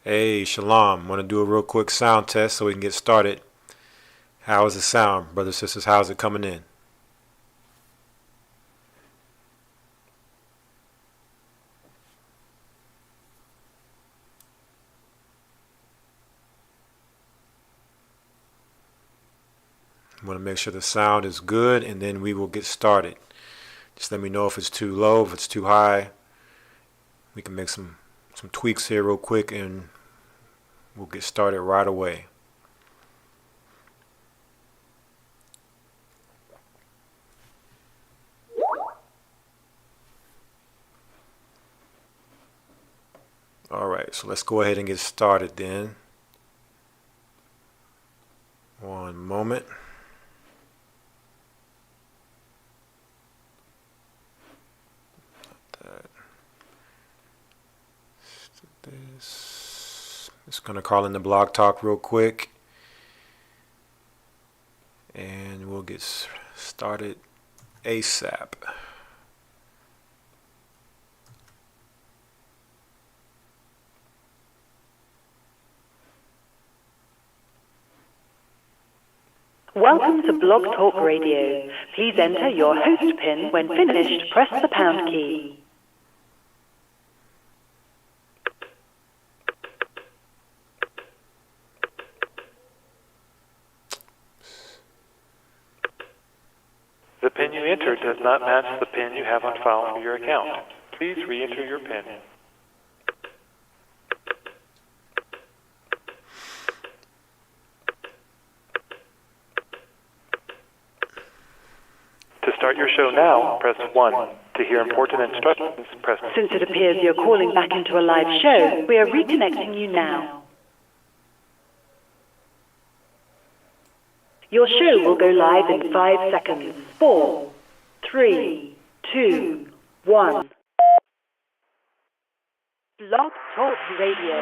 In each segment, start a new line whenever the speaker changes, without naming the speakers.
Hey, Shalom. Want to do a real quick sound test so we can get started. How is the sound, brothers and sisters? How's it coming in? Want to make sure the sound is good, and then we will get started. Just let me know if it's too low, if it's too high. We can make some tweaks here real quick, and we'll get started right away. All right, so let's go ahead and get started then. One moment. Just gonna call in the blog talk real quick, and we'll get started ASAP.
Welcome to Blog Talk Radio. Please enter your host PIN. When finished, press the pound key.
The PIN you entered does not match the PIN you have on file for your account. Please re-enter your PIN. To start your show now, press 1. To hear important instructions, press 2.
Since it appears you're calling back into a live show, we are reconnecting you now. Your show will go live in 5 seconds. 4, 3, 2, 1. Blog Talk Radio.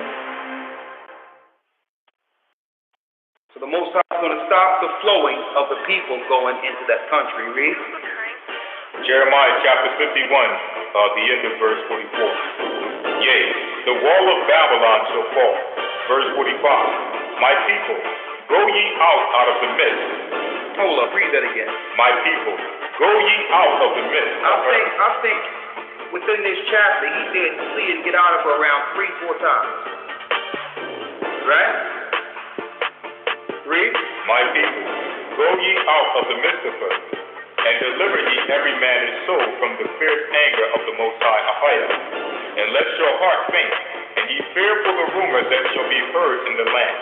So the Most High is going to stop the flowing of the people going into that country. Read.
Jeremiah chapter 51, the end of verse 44. Yea, the wall of Babylon shall fall. Verse 45. My people, go ye out of the midst.
Hold up, read that again.
My people, go ye out of the midst.
I think within this chapter, he said to see it get out of her around 3-4 times. Right? Read.
My people, go ye out of the midst of her, and deliver ye every man his soul from the fierce anger of the Most High Ahiah. And let your heart faint, and ye fear for the rumor that shall be heard in the land.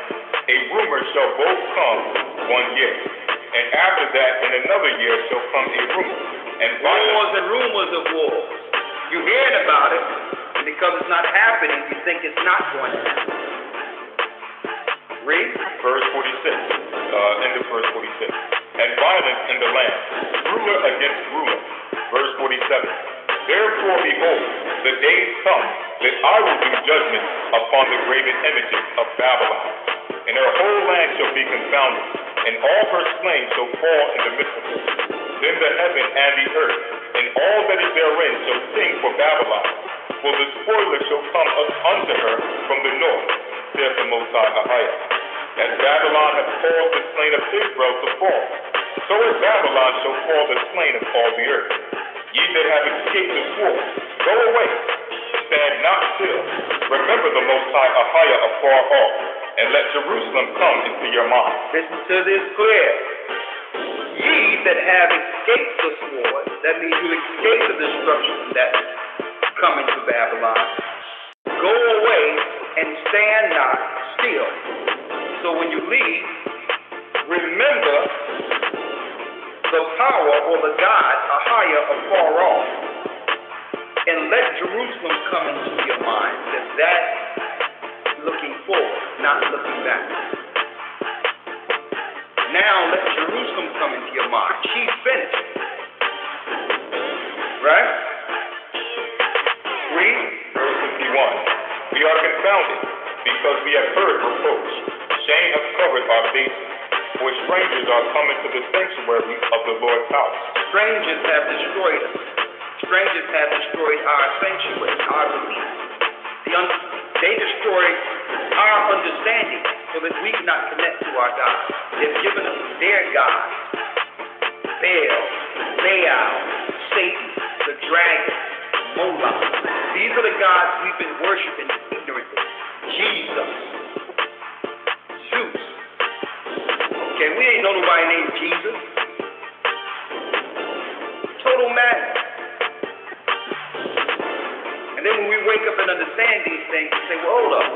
A rumor shall both come 1 year, and after that in another year shall come a rumor. And
wars and rumors of wars. You're hearing about it, and because it's not happening, you think it's not going to happen. Read.
Verse 46, end of verse 46. And violence in the land, ruler against ruler. Verse 47. Therefore, behold, the days come that I will do judgment upon the graven images of Babylon, and her whole land shall be confounded, and all her slain shall fall in the midst of her. Then the heaven and the earth, and all that is therein, shall sing for Babylon, for the spoiler shall come up unto her from the north, saith the Most High Ahiah. As Babylon hath caused the slain of Israel to fall, so as Babylon shall fall the slain of all the earth. Ye that have escaped the sword, go away, stand not still. Remember the Most High Ahiah afar off, and let Jerusalem come into your mind.
Listen to this clear. Ye that have escaped the sword, that means you escaped the destruction that's coming to Babylon, go away and stand not still. So when you leave, remember the power or the God, Ahiah, afar off, and let Jerusalem come into your mind. That's looking forward, not looking back. Now let Jerusalem come into your mind. She's finished. Right?
Read. Verse 51. We are confounded, because we have heard reproach. Shame hath covered our faces, for strangers are coming to the sanctuary of the Lord's house.
Strangers have destroyed us. Strangers have destroyed our sanctuary, our belief. They destroyed our understanding so that we cannot connect to our God. They've given us their God, Baal, Baal, Satan, the dragon, Moloch. These are the gods we've been worshiping ignorantly. Jesus, Zeus. Okay, we ain't know nobody named Jesus. Total madness. And then when we wake up and understand these things, we say, well, hold up.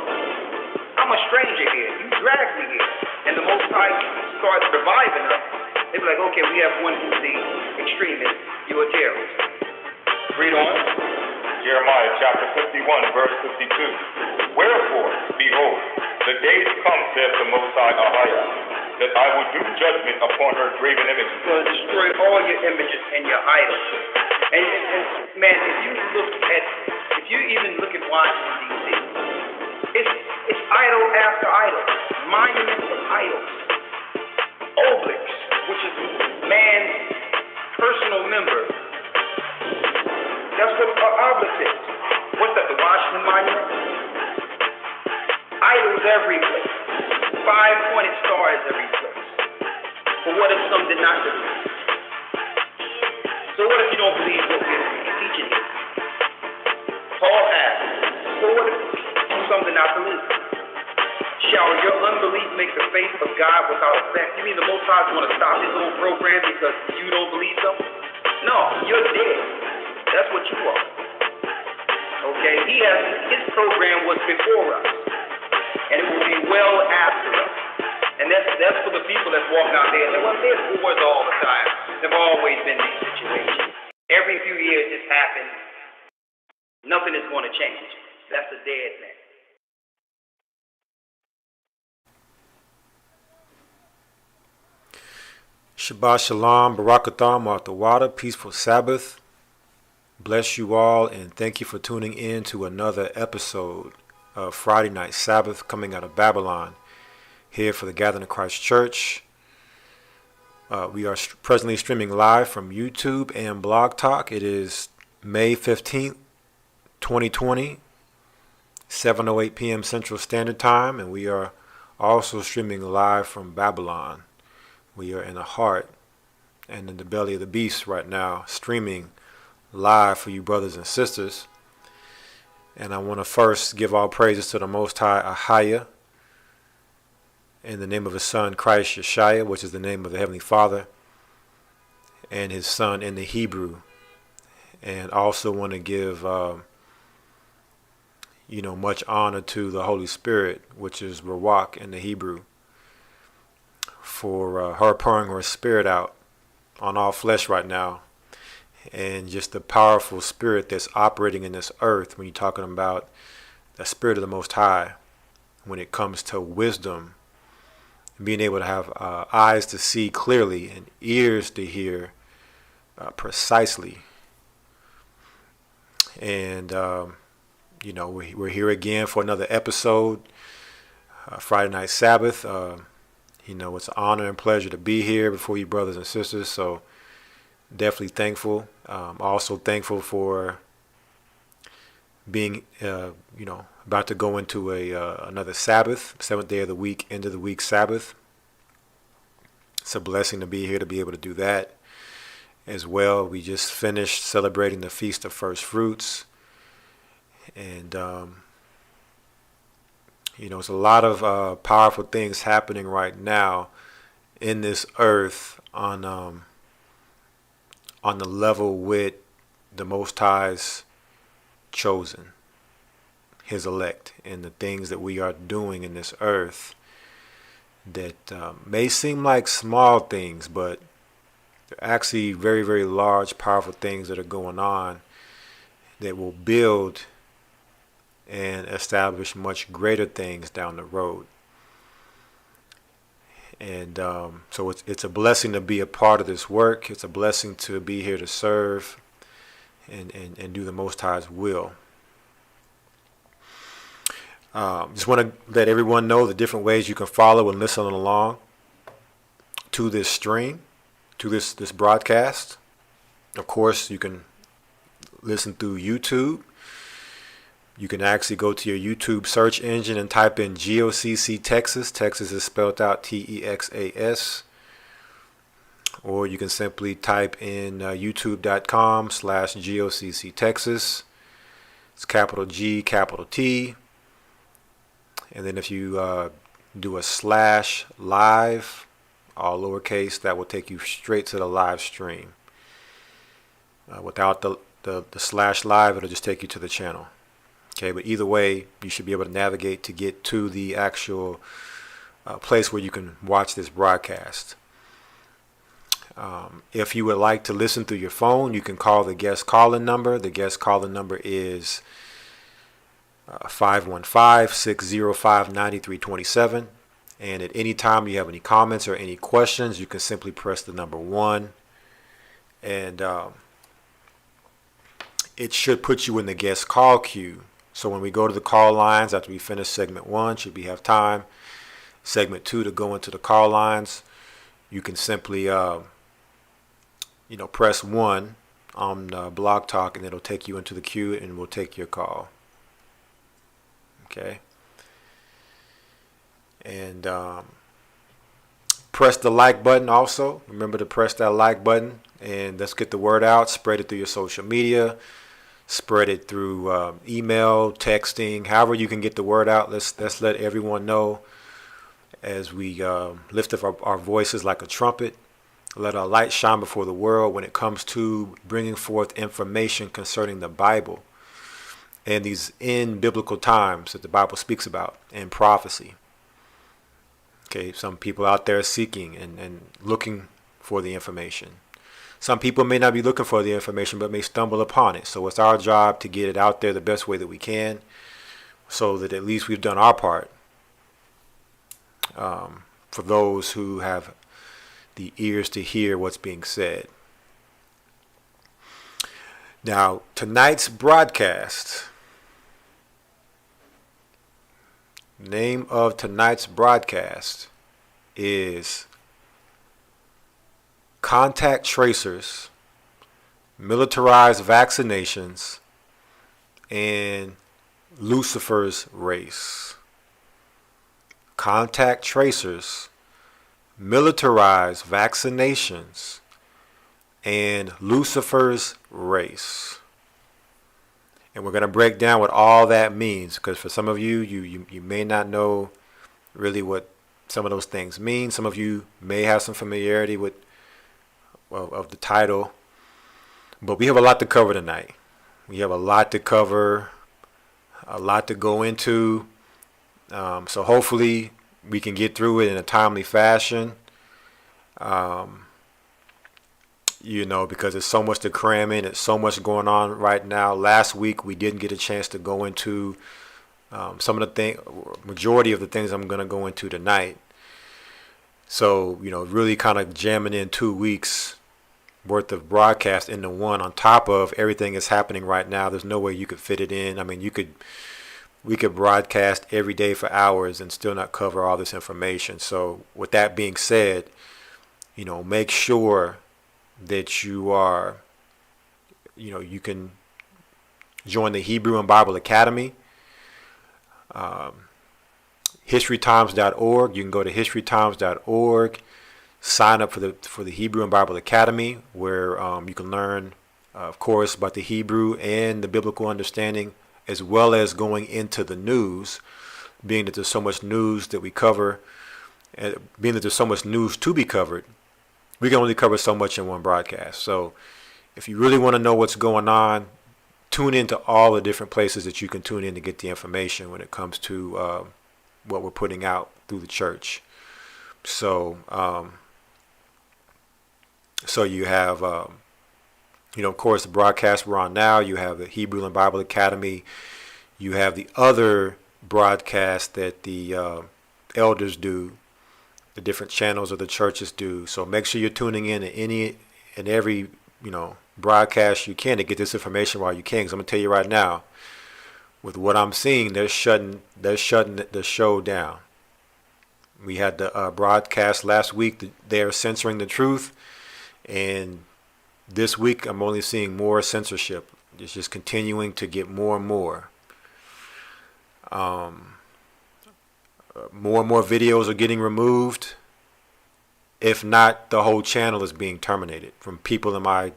I'm a stranger here. You dragged me here. And the Most High starts reviving us. They be like, okay, we have one who's the extremist. You're a terrorist. Read on.
Jeremiah chapter 51, verse 52. Wherefore, behold, the days come, saith the Most High Ahijah, that I will do judgment upon her graven images.
He's going to destroy all your images and your idols. And man, if you even look at Washington, D.C., it's idol after idol, monuments of idols, obelisks, which is man's personal member. That's what an obelisk is. What's that, the Washington Monument? Idols every place. 5-pointed stars every place. But what if some did not believe? So what if you don't believe what we're teaching here? Paul asked, so what if some did not believe? Shall your unbelief make the faith of God without effect? You mean the Most High is going to stop his own program because you don't believe something? No, you're dead. That's what you are. Okay, his program was before us, and it will be well after us. And that's for the people that's walking out there. Well, there's wars all the time. There've always been these situations. Every few years this happens. Nothing is going to change. That's a dead man.
Shabbat Shalom, Barakatham, Marthawada, peaceful Sabbath. Bless you all, and thank you for tuning in to another episode of Friday Night Sabbath coming out of Babylon, here for the Gathering of Christ Church. We are presently streaming live from YouTube and Blog Talk. It is May 15th, 2020, 7:08 p.m. Central Standard Time, and we are also streaming live from Babylon. We are in the heart and in the belly of the beast right now, streaming live for you brothers and sisters. And I want to first give all praises to the Most High Ahijah, in the name of his Son Christ Yeshua, which is the name of the Heavenly Father, and his Son in the Hebrew. And also want to give much honor to the Holy Spirit, which is Ruach in the Hebrew, for her pouring her spirit out on all flesh right now, and just the powerful spirit that's operating in this earth when you're talking about the Spirit of the Most High, when it comes to wisdom, being able to have eyes to see clearly and ears to hear precisely. And we're here again for another episode, Friday Night Sabbath. It's an honor and pleasure to be here before you brothers and sisters, so definitely thankful. Also thankful for being, about to go into another Sabbath, 7th day of the week, end of the week Sabbath. It's a blessing to be here to be able to do that as well. We just finished celebrating the Feast of First Fruits, and it's a lot of powerful things happening right now in this earth on the level with the Most High's chosen, his elect, and the things that we are doing in this earth that may seem like small things, but they're actually very, very large, powerful things that are going on that will build and establish much greater things down the road. And so it's a blessing to be a part of this work. It's a blessing to be here to serve and do the Most High's will. Just want to let everyone know the different ways you can follow and listen along to this stream, to this broadcast. Of course, you can listen through YouTube. You can actually go to your YouTube search engine and type in GOCC Texas. Texas is spelled out Texas. Or you can simply type in youtube.com/GOCC Texas. It's capital G, capital T. And then if you do a /live, all lowercase, that will take you straight to the live stream. Without the /live, it'll just take you to the channel. Okay, but either way, you should be able to navigate to get to the actual place where you can watch this broadcast. If you would like to listen through your phone, you can call the guest calling number. The guest calling number is 515-605-9327. And at any time you have any comments or any questions, you can simply press the number 1. And it should put you in the guest call queue. So when we go to the call lines, after we finish segment 1, should we have time, segment 2 to go into the call lines, you can simply press 1 on Blog Talk, and it'll take you into the queue, and we'll take your call. Okay. And press the like button also. Remember to press that like button, and let's get the word out. Spread it through your social media. Spread it through email, texting, however you can get the word out. Let's let everyone know as we lift up our voices like a trumpet. Let our light shine before the world when it comes to bringing forth information concerning the Bible and these in biblical times that the Bible speaks about and prophecy. Okay, some people out there seeking and looking for the information. Some people may not be looking for the information, but may stumble upon it. So it's our job to get it out there the best way that we can, so that at least we've done our part for those who have the ears to hear what's being said. Now, tonight's broadcast, name of tonight's broadcast is Contact Tracers, Militarized Vaccinations, and Lucifer's Race. Contact Tracers, Militarized Vaccinations, and Lucifer's Race. And we're going to break down what all that means, because for some of you, you may not know really what some of those things mean. Some of you may have some familiarity with of the title, but we have a lot to cover tonight. We have a lot to cover, a lot to go into. So hopefully we can get through it in a timely fashion. Because there's so much to cram in. It's so much going on right now. Last week we didn't get a chance to go into some of the majority of the things I'm going to go into tonight. So, really kind of jamming in 2 weeks worth of broadcast into one on top of everything that's happening right now. There's no way you could fit it in. I mean, we could broadcast every day for hours and still not cover all this information. So with that being said, make sure that you are, you can join the Hebrew and Bible Academy. historytimes.org. You can go to historytimes.org, sign up for the Hebrew and Bible Academy, where you can learn, of course, about the Hebrew and the biblical understanding, as well as going into the news, being that there's so much news that we cover, being that there's so much news to be covered. We can only cover so much in one broadcast. So if you really want to know what's going on, tune into all the different places that you can tune in to get the information when it comes to what we're putting out through the church. So you have, of course, the broadcast we're on now. You have the Hebrew and Bible Academy. You have the other broadcast that the elders do, the different channels of the churches do. So make sure you're tuning in to any and every, broadcast you can to get this information while you can. Because I'm going to tell you right now, with what I'm seeing, they're shutting the show down. We had the broadcast last week. They're censoring the truth. And this week, I'm only seeing more censorship. It's just continuing to get more and more. More and more videos are getting removed. If not, the whole channel is being terminated from people in my,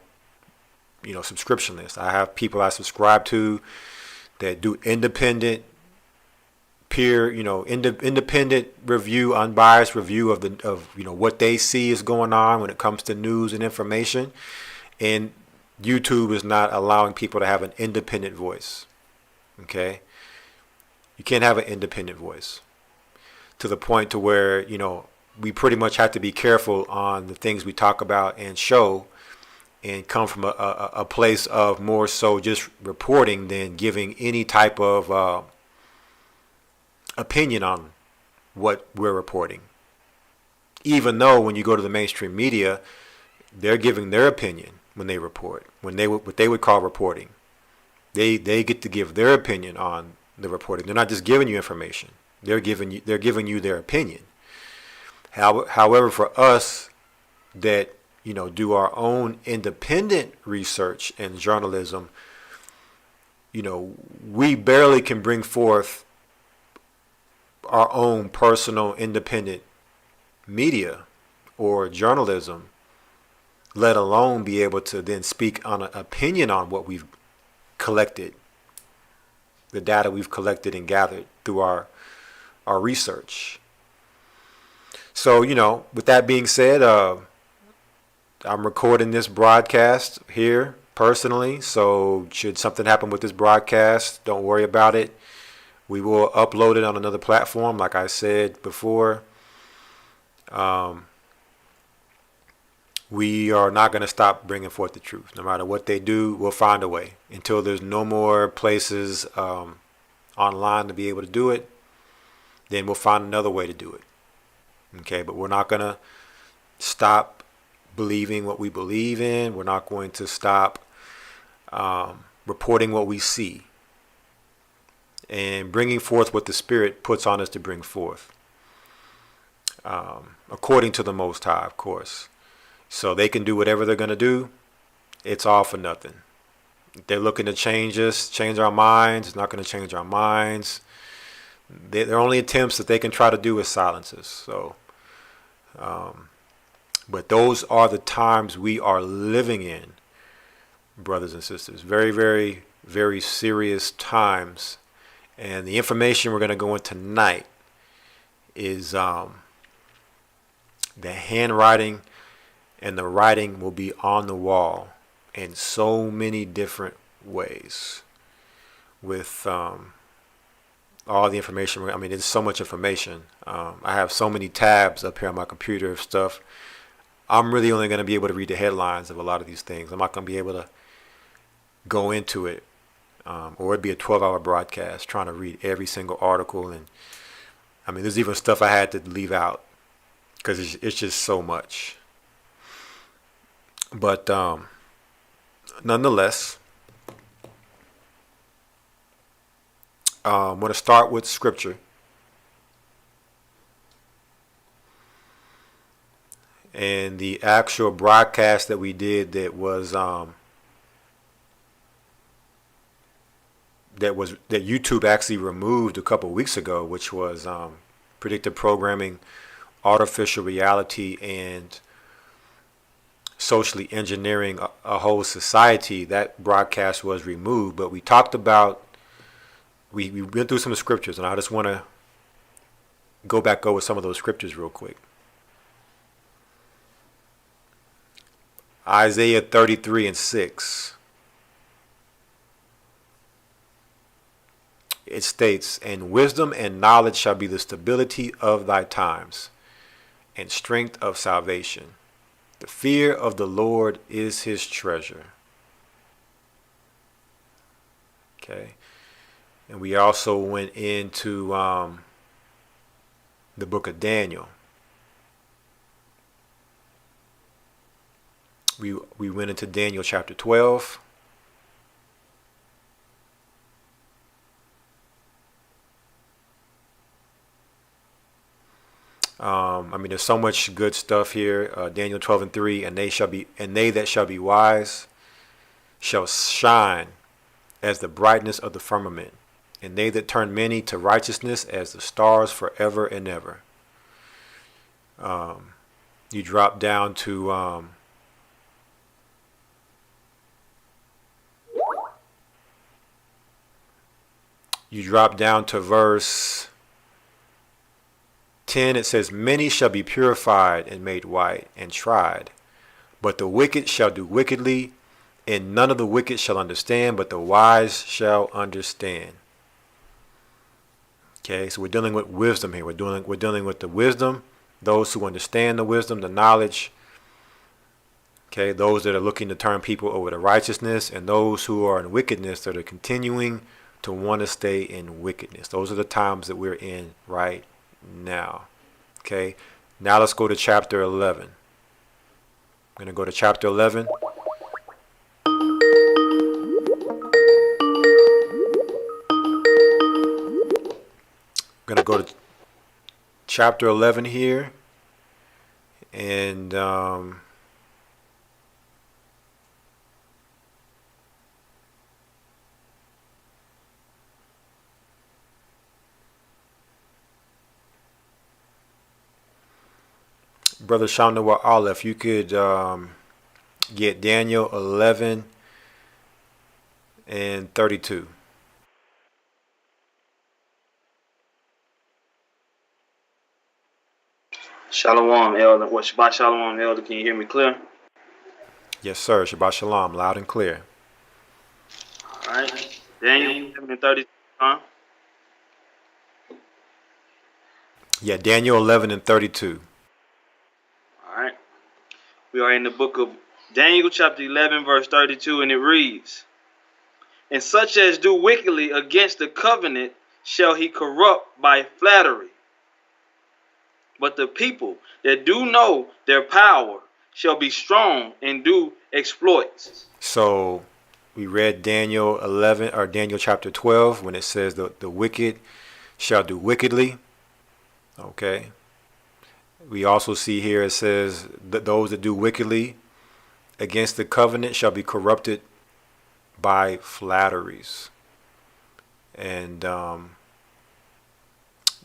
subscription list. I have people I subscribe to that do independent peer, independent review, unbiased review of what they see is going on when it comes to news and information. And YouTube is not allowing people to have an independent voice. Okay? You can't have an independent voice to the point to where, we pretty much have to be careful on the things we talk about and show, and come from a place of more so just reporting than giving any type of opinion on what we're reporting. Even though when you go to the mainstream media, they're giving their opinion when they report, what they would call reporting. They get to give their opinion on the reporting. They're not just giving you information. They're giving you their opinion. However, for us that do our own independent research and journalism, we barely can bring forth our own personal independent media or journalism, let alone be able to then speak on an opinion on what we've collected, the data we've collected and gathered through our research. So, with that being said, I'm recording this broadcast here personally. So should something happen with this broadcast, don't worry about it. We will upload it on another platform, like I said before. We are not going to stop bringing forth the truth. No matter what they do, we'll find a way. Until there's no more places online to be able to do it, then we'll find another way to do it. Okay, but we're not going to stop believing what we believe in. We're not going to stop reporting what we see and bringing forth what the Spirit puts on us to bring forth, according to the Most High, of course. So they can do whatever they're going to do. It's all for nothing. They're looking to change us, change our minds. It's not going to change our minds. Their only attempts that they can try to do is silence us. So, but those are the times we are living in, brothers and sisters. Very, very, very serious times. And the information we're going to go into tonight is the handwriting and the writing will be on the wall in so many different ways with all the information. I mean, there's so much information. I have so many tabs up here on my computer of stuff. I'm really only going to be able to read the headlines of a lot of these things. I'm not going to be able to go into it. Or it'd be a 12-hour broadcast trying to read every single article. And I mean, there's even stuff I had to leave out because it's just so much. But nonetheless, I'm going to start with scripture. And the actual broadcast that we did that YouTube actually removed a couple of weeks ago, which was predictive programming, artificial reality, and socially engineering a whole society. That broadcast was removed, but we talked about, we went through some scriptures, and I just want to go back over some of those scriptures real quick. Isaiah 33:6. It states, "And wisdom and knowledge shall be the stability of thy times, and strength of salvation. The fear of the Lord is his treasure." Okay. And we also went into the book of Daniel. We went into Daniel chapter 12. I mean, there's so much good stuff here. Daniel 12:3, and they that shall be wise shall shine as the brightness of the firmament, and they that turn many to righteousness as the stars forever and ever. You drop down to verse 10. It says, many shall be purified and made white and tried, but the wicked shall do wickedly, and none of the wicked shall understand, but the wise shall understand. Okay, so we're dealing with wisdom here. We're dealing with the wisdom, those who understand the wisdom, the knowledge. Okay, those that are looking to turn people over to righteousness, and those who are in wickedness that are continuing to want to stay in wickedness. Those are the times that we're in right now. Okay, now let's go to chapter 11. I'm going to go to chapter 11. I'm going to go to chapter 11 here, and Brother Shamnawa Allah, if you could get Daniel 11 and 32.
Shalom, Elder. What Shabbat Shalom, Elder? Can you hear me clear?
Yes, sir. Shabbat Shalom, loud and clear.
All right. Daniel 11 and 32, huh?
Yeah, Daniel 11 and 32.
All right. We are in the book of Daniel, chapter 11, verse 32, and it reads, and such as do wickedly against the covenant shall he corrupt by flattery. But the people that do know their power shall be strong and do exploits.
So we read Daniel 11 or Daniel chapter 12 when it says the wicked shall do wickedly. Okay. We also see here it says that those that do wickedly against the covenant shall be corrupted by flatteries. And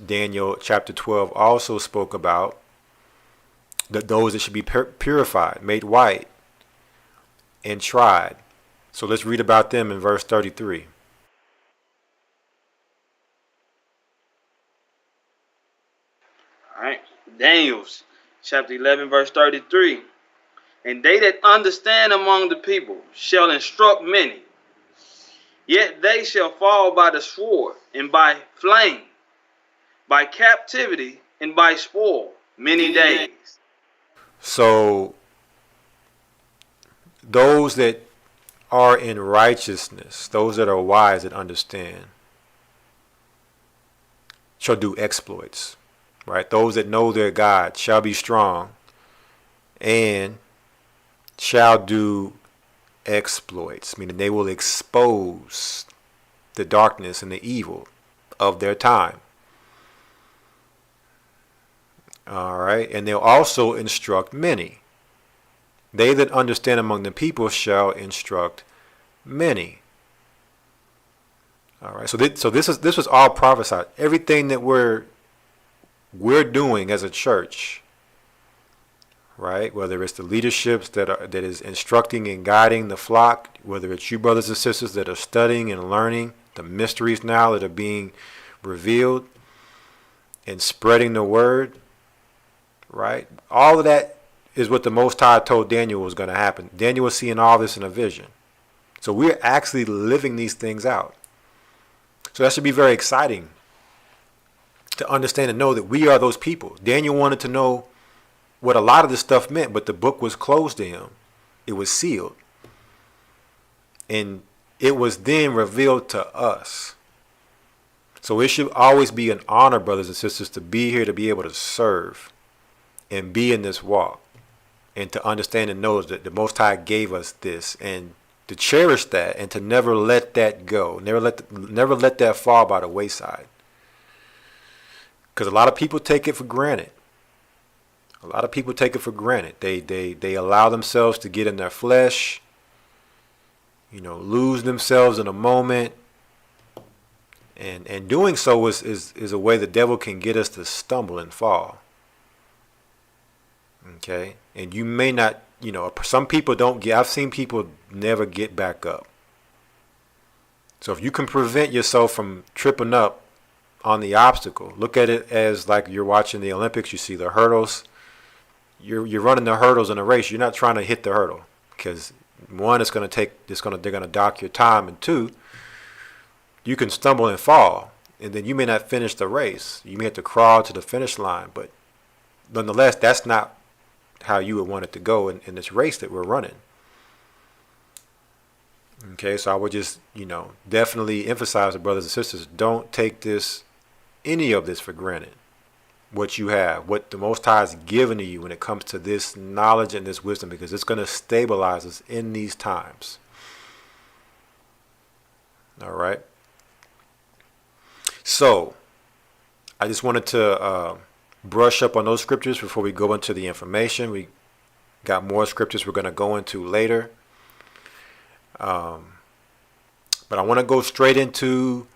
Daniel chapter 12 also spoke about those that should be purified, made white, and tried. So let's read about them in verse 33.
All right. Daniel's chapter 11, verse 33. And they that understand among the people shall instruct many. Yet they shall fall by the sword and by flame, by captivity and by spoil many days.
So those that are in righteousness, those that are wise, that understand, shall do exploits, right? Those that know their God shall be strong and shall do exploits, meaning they will expose the darkness and the evil of their time. All right, and they'll also instruct many. They that understand among the people shall instruct many. All right, so this was all prophesied. Everything that we're doing as a church, right? Whether it's the leaderships that is instructing and guiding the flock, whether it's you brothers and sisters that are studying and learning the mysteries now that are being revealed and spreading the word. Right? All of that is what the Most High told Daniel was going to happen. Daniel was seeing all this in a vision. So we're actually living these things out. So that should be very exciting to understand and know that we are those people. Daniel wanted to know what a lot of this stuff meant, but the book was closed to him. It was sealed. And it was then revealed to us. So it should always be an honor, brothers and sisters, to be here, to be able to serve and be in this walk, and to understand and know that the Most High gave us this, and to cherish that, and to never let that go, never let that fall by the wayside. Because a lot of people take it for granted. They allow themselves to get in their flesh, lose themselves in a moment, And doing so is a way the devil can get us to stumble and fall. Okay? And you may not, some people don't get, I've seen people never get back up. So if you can prevent yourself from tripping up on the obstacle, look at it as like you're watching the Olympics, you see the hurdles. You're running the hurdles in a race. You're not trying to hit the hurdle, because one, they're going to dock your time, and two, you can stumble and fall, and then you may not finish the race. You may have to crawl to the finish line, but nonetheless, that's not how you would want it to go in this race that we're running. Okay, so I would just, definitely emphasize to brothers and sisters, don't take any of this for granted. What you have, what the Most High has given to you when it comes to this knowledge and this wisdom, because it's going to stabilize us in these times. All right. So, I just wanted to brush up on those scriptures before we go into the information. We got more scriptures we're going to go into later. But I want to go straight into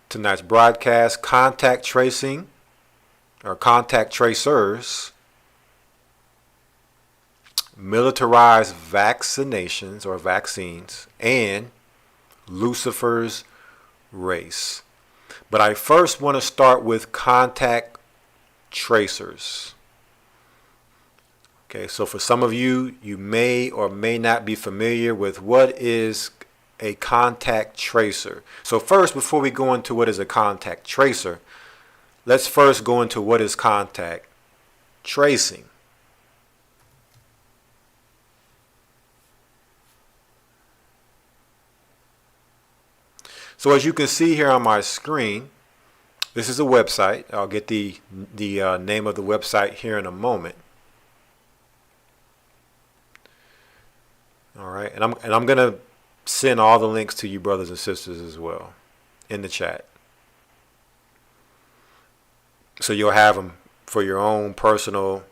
tonight's broadcast, contact tracing, or contact tracers, militarized vaccinations or vaccines, and Lucifer's race. But I first want to start with contact tracers. Okay, so for some of you, you may or may not be familiar with what is a contact tracer. So first, before we go into what is a contact tracer, let's first go into what is contact tracing. So as you can see here on my screen, this is a website. I'll get the name of the website here in a moment. All right, and I'm gonna send all the links to you brothers and sisters as well in the chat. So you'll have them for your own personal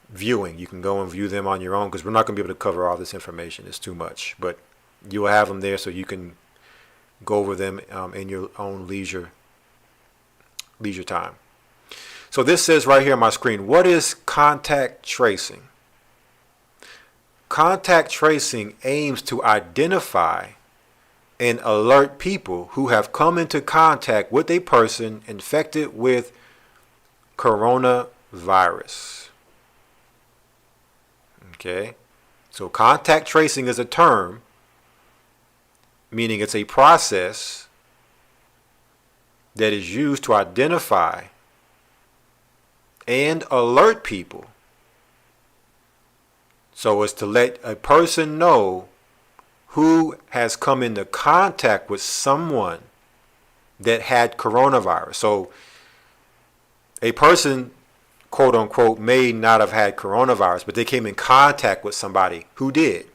viewing. You can go and view them on your own, because we're not going to be able to cover all this information. It's too much. But you'll have them there so you can go over them in your own leisure time. So this says right here on my screen, what is contact tracing? Contact tracing aims to identify and alert people who have come into contact with a person infected with coronavirus. Okay, so contact tracing is a term, meaning it's a process that is used to identify and alert people. So as to let a person know who has come into contact with someone that had coronavirus. So a person, quote unquote, may not have had coronavirus, but they came in contact with somebody who did.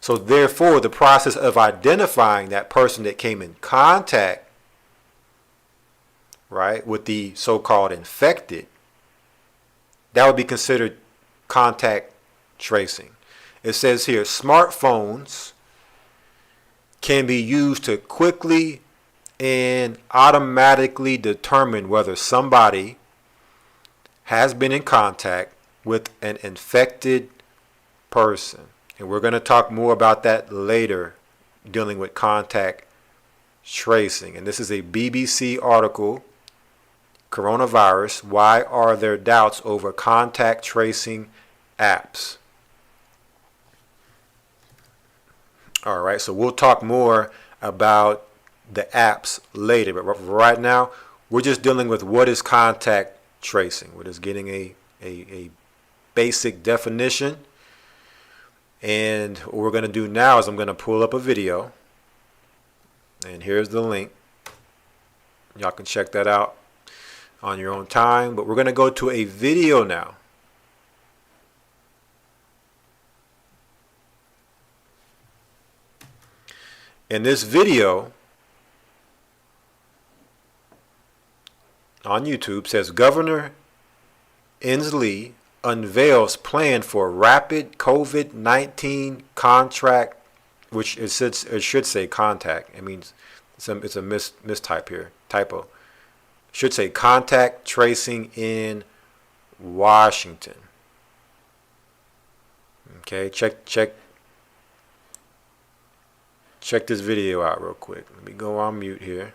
So therefore, the process of identifying that person that came in contact, right, with the so-called infected, that would be considered contact tracing. It says here, smartphones can be used to quickly and automatically determine whether somebody has been in contact with an infected person. And we're going to talk more about that later, dealing with contact tracing. And this is a BBC article, Coronavirus, Why Are There Doubts Over Contact Tracing Apps? All right, so we'll talk more about the apps later, but right now we're just dealing with what is contact tracing. We're just getting a basic definition, and what we're going to do now is I'm going to pull up a video, and here's the link. Y'all can check that out on your own time, but we're going to go to a video now. In this video on YouTube says Governor Inslee unveils plan for rapid COVID-19 contract which it should say contact. It means it's a mistype here, typo. Should say contact tracing in Washington. Okay, check this video out real quick. Let me go on mute here.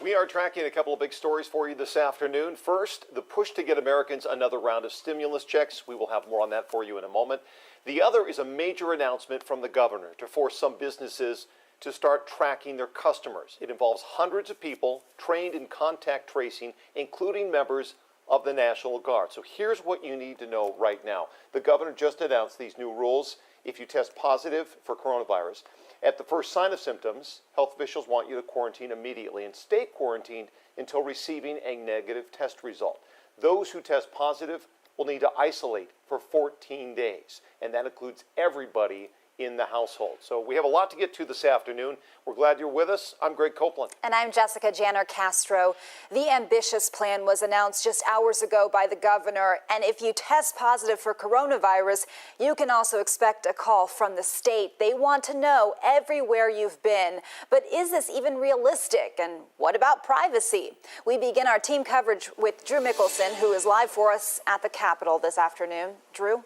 We are tracking a couple of big stories for you this afternoon. First, the push to get Americans another round of stimulus checks. We will have more on that for you in a moment. The other is a major announcement from the governor to force some businesses to start tracking their customers. It involves hundreds of people trained in contact tracing, including members of the National Guard. So here's what you need to know right now. The governor just announced these new rules. If you test positive for coronavirus, at the first sign of symptoms, health officials want you to quarantine immediately and stay quarantined until receiving a negative test result. Those who test positive will need to isolate for 14 days, and that includes everybody in the household. So we have a lot to get to this afternoon. We're glad you're with us. I'm Greg Copeland.
And I'm Jessica Janner Castro. The ambitious plan was announced just hours ago by the governor. And if you test positive for coronavirus, you can also expect a call from the state. They want to know everywhere you've been. But is this even realistic? And what about privacy? We begin our team coverage with Drew Mickelson, who is live for us at the Capitol this afternoon. Drew?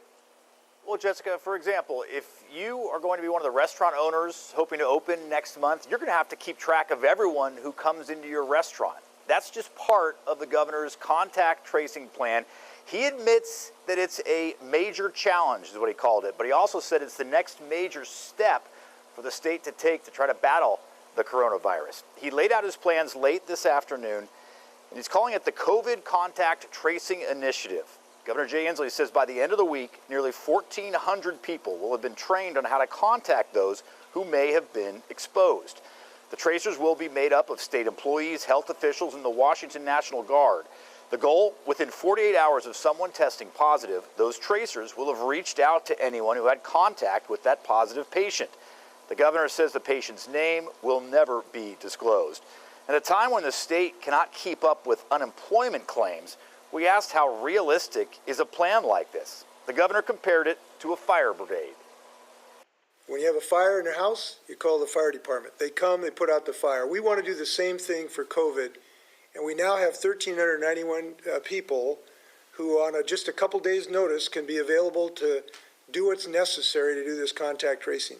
Well, Jessica, for example, if you are going to be one of the restaurant owners hoping to open next month, you're going to have to keep track of everyone who comes into your restaurant. That's just part of the governor's contact tracing plan. He admits that it's a major challenge, is what he called it, but he also said it's the next major step for the state to take to try to battle the coronavirus. He laid out his plans late this afternoon, and he's calling it the COVID Contact Tracing Initiative. Governor Jay Inslee says by the end of the week, nearly 1,400 people will have been trained on how to contact those who may have been exposed. The tracers will be made up of state employees, health officials, and the Washington National Guard. The goal, within 48 hours of someone testing positive, those tracers will have reached out to anyone who had contact with that positive patient. The governor says the patient's name will never be disclosed. At a time when the state cannot keep up with unemployment claims, we asked how realistic is a plan like this. The governor compared it to a fire brigade.
When you have a fire in your house, you call the fire department. They come, they put out the fire. We want to do the same thing for COVID, and we now have 1,391 people who on just a couple days' notice can be available to do what's necessary to do this contact tracing.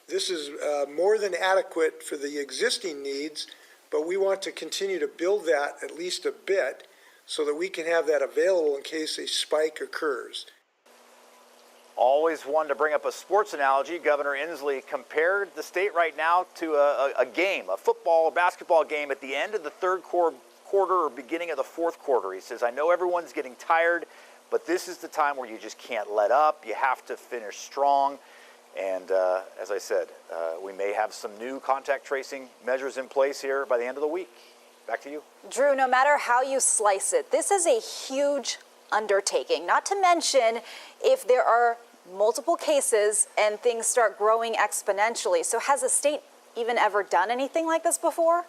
This is more than adequate for the existing needs, but we want to continue to build that at least a bit so that we can have that available in case a spike occurs.
Always wanted to bring up a sports analogy. Governor Inslee compared the state right now to a game, a football or basketball game at the end of the third quarter or beginning of the fourth quarter. He says, I know everyone's getting tired, but this is the time where you just can't let up. You have to finish strong. And as I said, we may have some new contact tracing measures in place here by the end of the week. Back to you.
Drew, no matter how you slice it, this is a huge undertaking, not to mention if there are multiple cases and things start growing exponentially. So has the state even ever done anything like this before?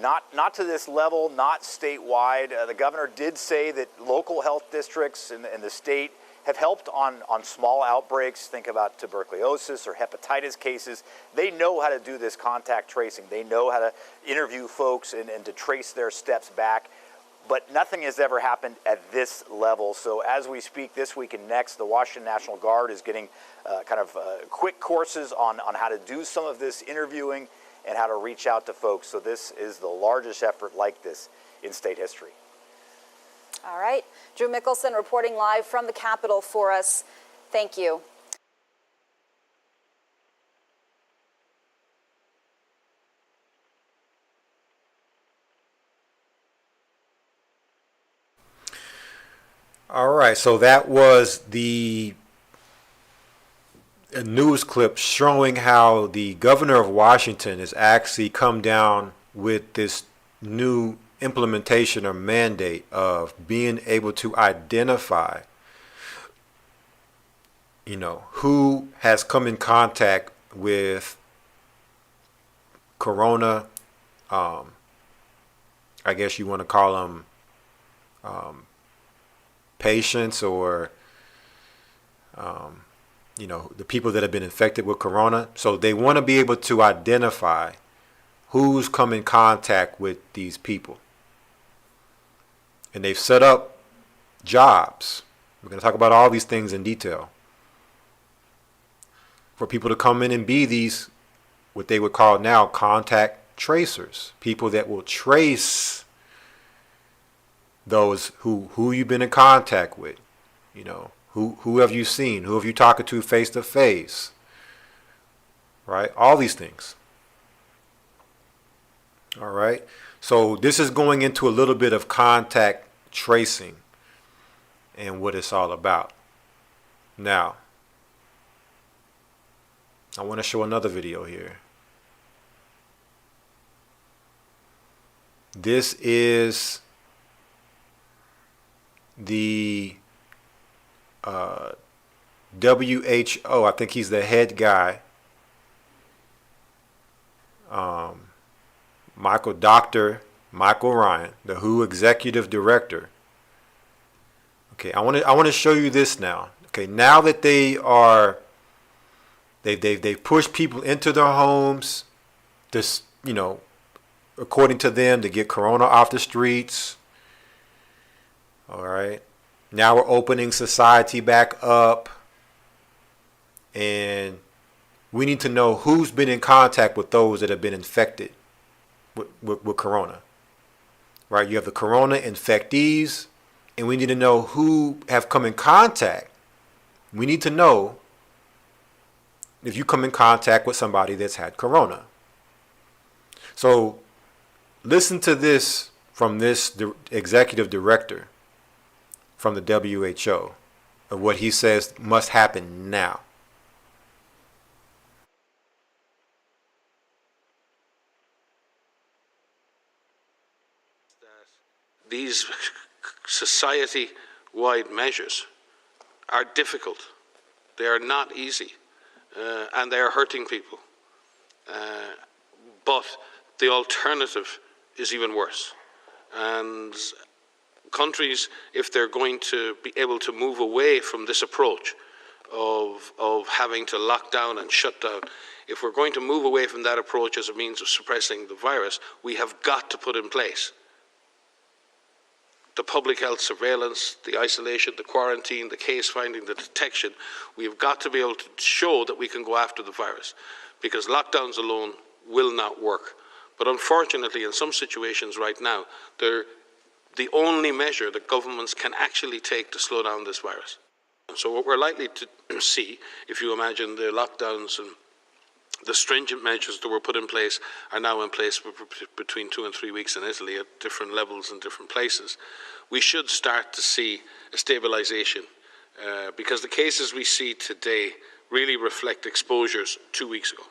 Not to this level, not statewide. The governor did say that local health districts and the state have helped on small outbreaks. Think about tuberculosis or hepatitis cases. They know how to do this contact tracing. They know how to interview folks and to trace their steps back. But nothing has ever happened at this level. So as we speak this week and next, the Washington National Guard is getting quick courses on how to do some of this interviewing and how to reach out to folks. So this is the largest effort like this in state history.
All right. Drew Mickelson reporting live from the Capitol for us. Thank you.
All right, so that was the news clip showing how the governor of Washington has actually come down with this new implementation or mandate of being able to identify, who has come in contact with corona, I guess you want to call them patients or the people that have been infected with corona. So they want to be able to identify who's come in contact with these people. And they've set up jobs. We're going to talk about all these things in detail. For people to come in and be these, what they would call now, contact tracers. People that will trace those who you've been in contact with. Who have you seen? Who have you talked to face to face? Right? All these things. All right. So this is going into a little bit of contact tracing and what it's all about. Now, I want to show another video here. This is the WHO. I think he's the head guy. Dr. Michael Ryan, the WHO executive director. Okay, I want to show you this now. Okay, now that they've pushed people into their homes, this, according to them, to get corona off the streets. All right. Now we're opening society back up, and we need to know who's been in contact with those that have been infected with corona. Right? You have the corona infectees, and we need to know who have come in contact. We need to know if you come in contact with somebody that's had corona. So listen to this from this executive director from the WHO of what he says must happen now.
These society-wide measures are difficult. They are not easy, and they are hurting people. But the alternative is even worse. And countries, if they're going to be able to move away from this approach of having to lock down and shut down, if we're going to move away from that approach as a means of suppressing the virus, we have got to put in place the public health surveillance, the isolation, the quarantine, the case finding, the detection. We've got to be able to show that we can go after the virus, because lockdowns alone will not work. But unfortunately, in some situations right now, they're the only measure that governments can actually take to slow down this virus. So what we're likely to see, if you imagine the lockdowns and the stringent measures that were put in place are now in place between 2 and 3 weeks in Italy at different levels in different places, we should start to see a stabilization because the cases we see today really reflect exposures 2 weeks ago.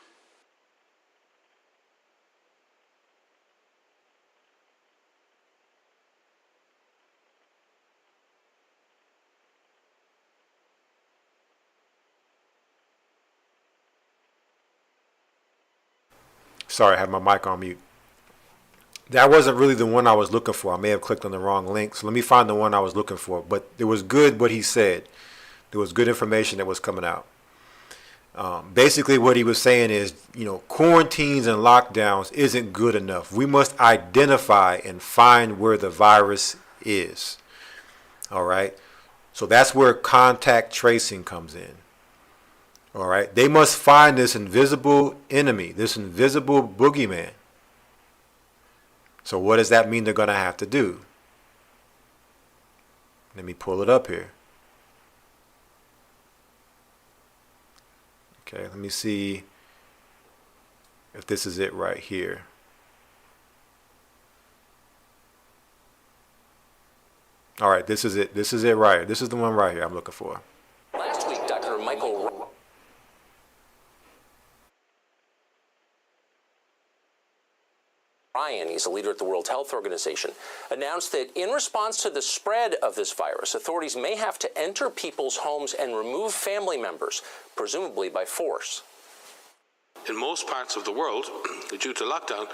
Sorry, I had my mic on mute. That wasn't really the one I was looking for. I may have clicked on the wrong link. So let me find the one I was looking for. But it was good what he said. There was good information that was coming out. Basically what he was saying is, quarantines and lockdowns isn't good enough. We must identify and find where the virus is. All right. So that's where contact tracing comes in. All right. They must find this invisible enemy, this invisible boogeyman. So what does that mean they're going to have to do? Let me pull it up here. Okay, let me see if this is it right here. All right, this is it. This is it right here. This is the one right here I'm looking for.
Last week, Dr. Michael Ryan, he's a leader at the World Health Organization, announced that in response to the spread of this virus, authorities may have to enter people's homes and remove family members, presumably by force.
in most parts of the world, due to lockdown,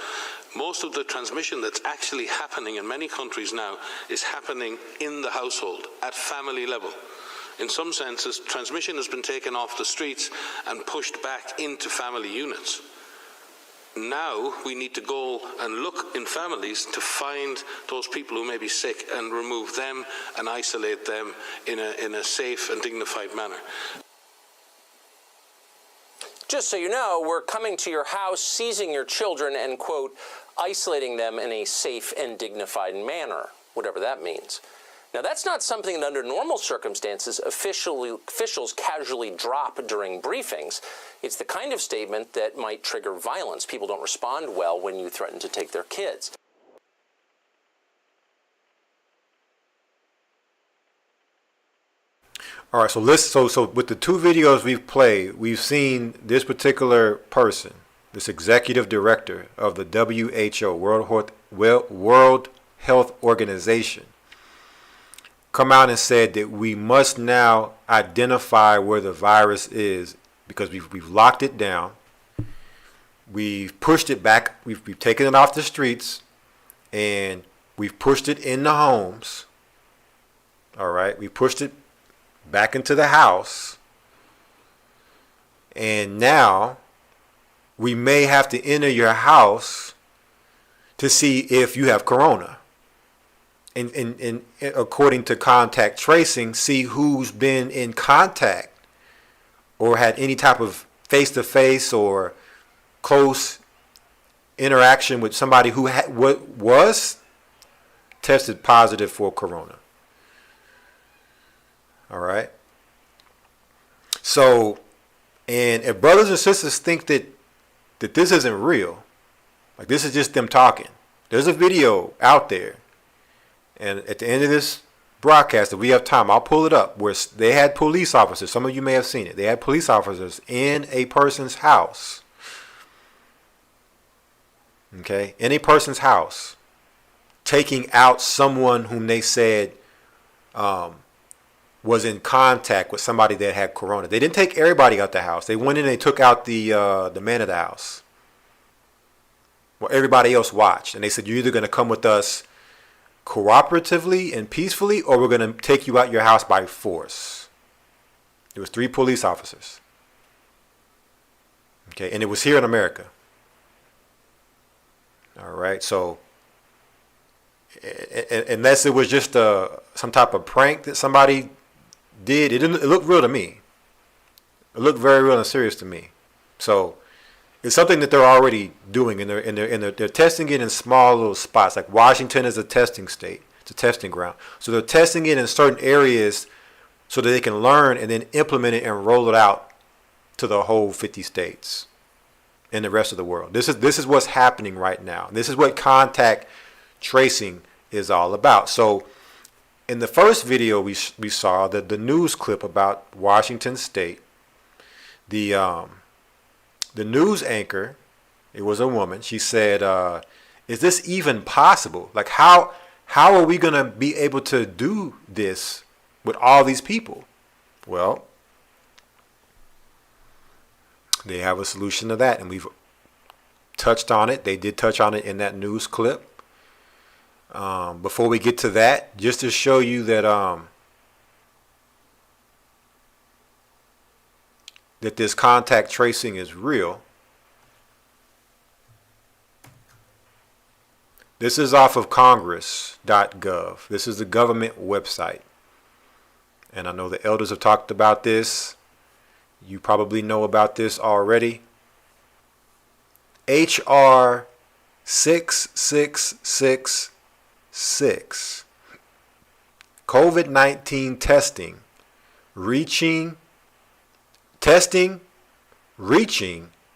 most of the transmission that's actually happening in many countries now is happening in the household, at family level. In some senses, transmission has been taken off the streets and pushed back into family units. Now we need to go and look in families to find those people who may be sick and remove them and isolate them in a safe and dignified manner.
Just so you know, we're coming to your house, seizing your children, and, quote, isolating them in a safe and dignified manner, whatever that means. Now, that's not something that under normal circumstances officials casually drop during briefings. It's the kind of statement that might trigger violence. People don't respond well when you threaten to take their kids.
All right, so with the two videos we've played, we've seen this particular person, this executive director of the WHO, World Health Organization, come out and said that we must now identify where the virus is because we've locked it down, we've pushed it back, we've taken it off the streets, and we've pushed it in the homes. All right, we pushed it back into the house, and now we may have to enter your house to see if you have corona, and according to contact tracing, see who's been in contact or had any type of face-to-face or close interaction with somebody who was tested positive for corona. All right. So, and if brothers and sisters think that this isn't real, like this is just them talking, there's a video out there, and at the end of this broadcast, if we have time, I'll pull it up, where they had police officers. Some of you may have seen it. They had police officers in a person's house. Okay, in a person's house, taking out someone whom they said was in contact with somebody that had corona. They didn't take everybody out the house. They went in and they took out the man of the house. Well, everybody else watched, and they said, you're either going to come with us cooperatively and peacefully, or we're going to take you out your house by force. There was 3 police officers. Okay, and it was here in America. All right, so unless it was just some type of prank that somebody did, it looked real to me. It looked very real and serious to me. So it's something that they're already doing, and they're testing it in small little spots. Like Washington is a testing state; it's a testing ground. So they're testing it in certain areas so that they can learn and then implement it and roll it out to the whole 50 states and the rest of the world. This is what's happening right now. This is what contact tracing is all about. So in the first video we saw the news clip about Washington State, the news anchor, it was a woman, she said, is this even possible? Like how are we going to be able to do this with all these people? Well, they have a solution to that, and we've touched on it. They did touch on it in that news clip. Before we get to that, just to show you that that this contact tracing is real. This is off of congress.gov. This is the government website. And I know the elders have talked about this. You probably know about this already. HR 6666. COVID-19 testing, reaching,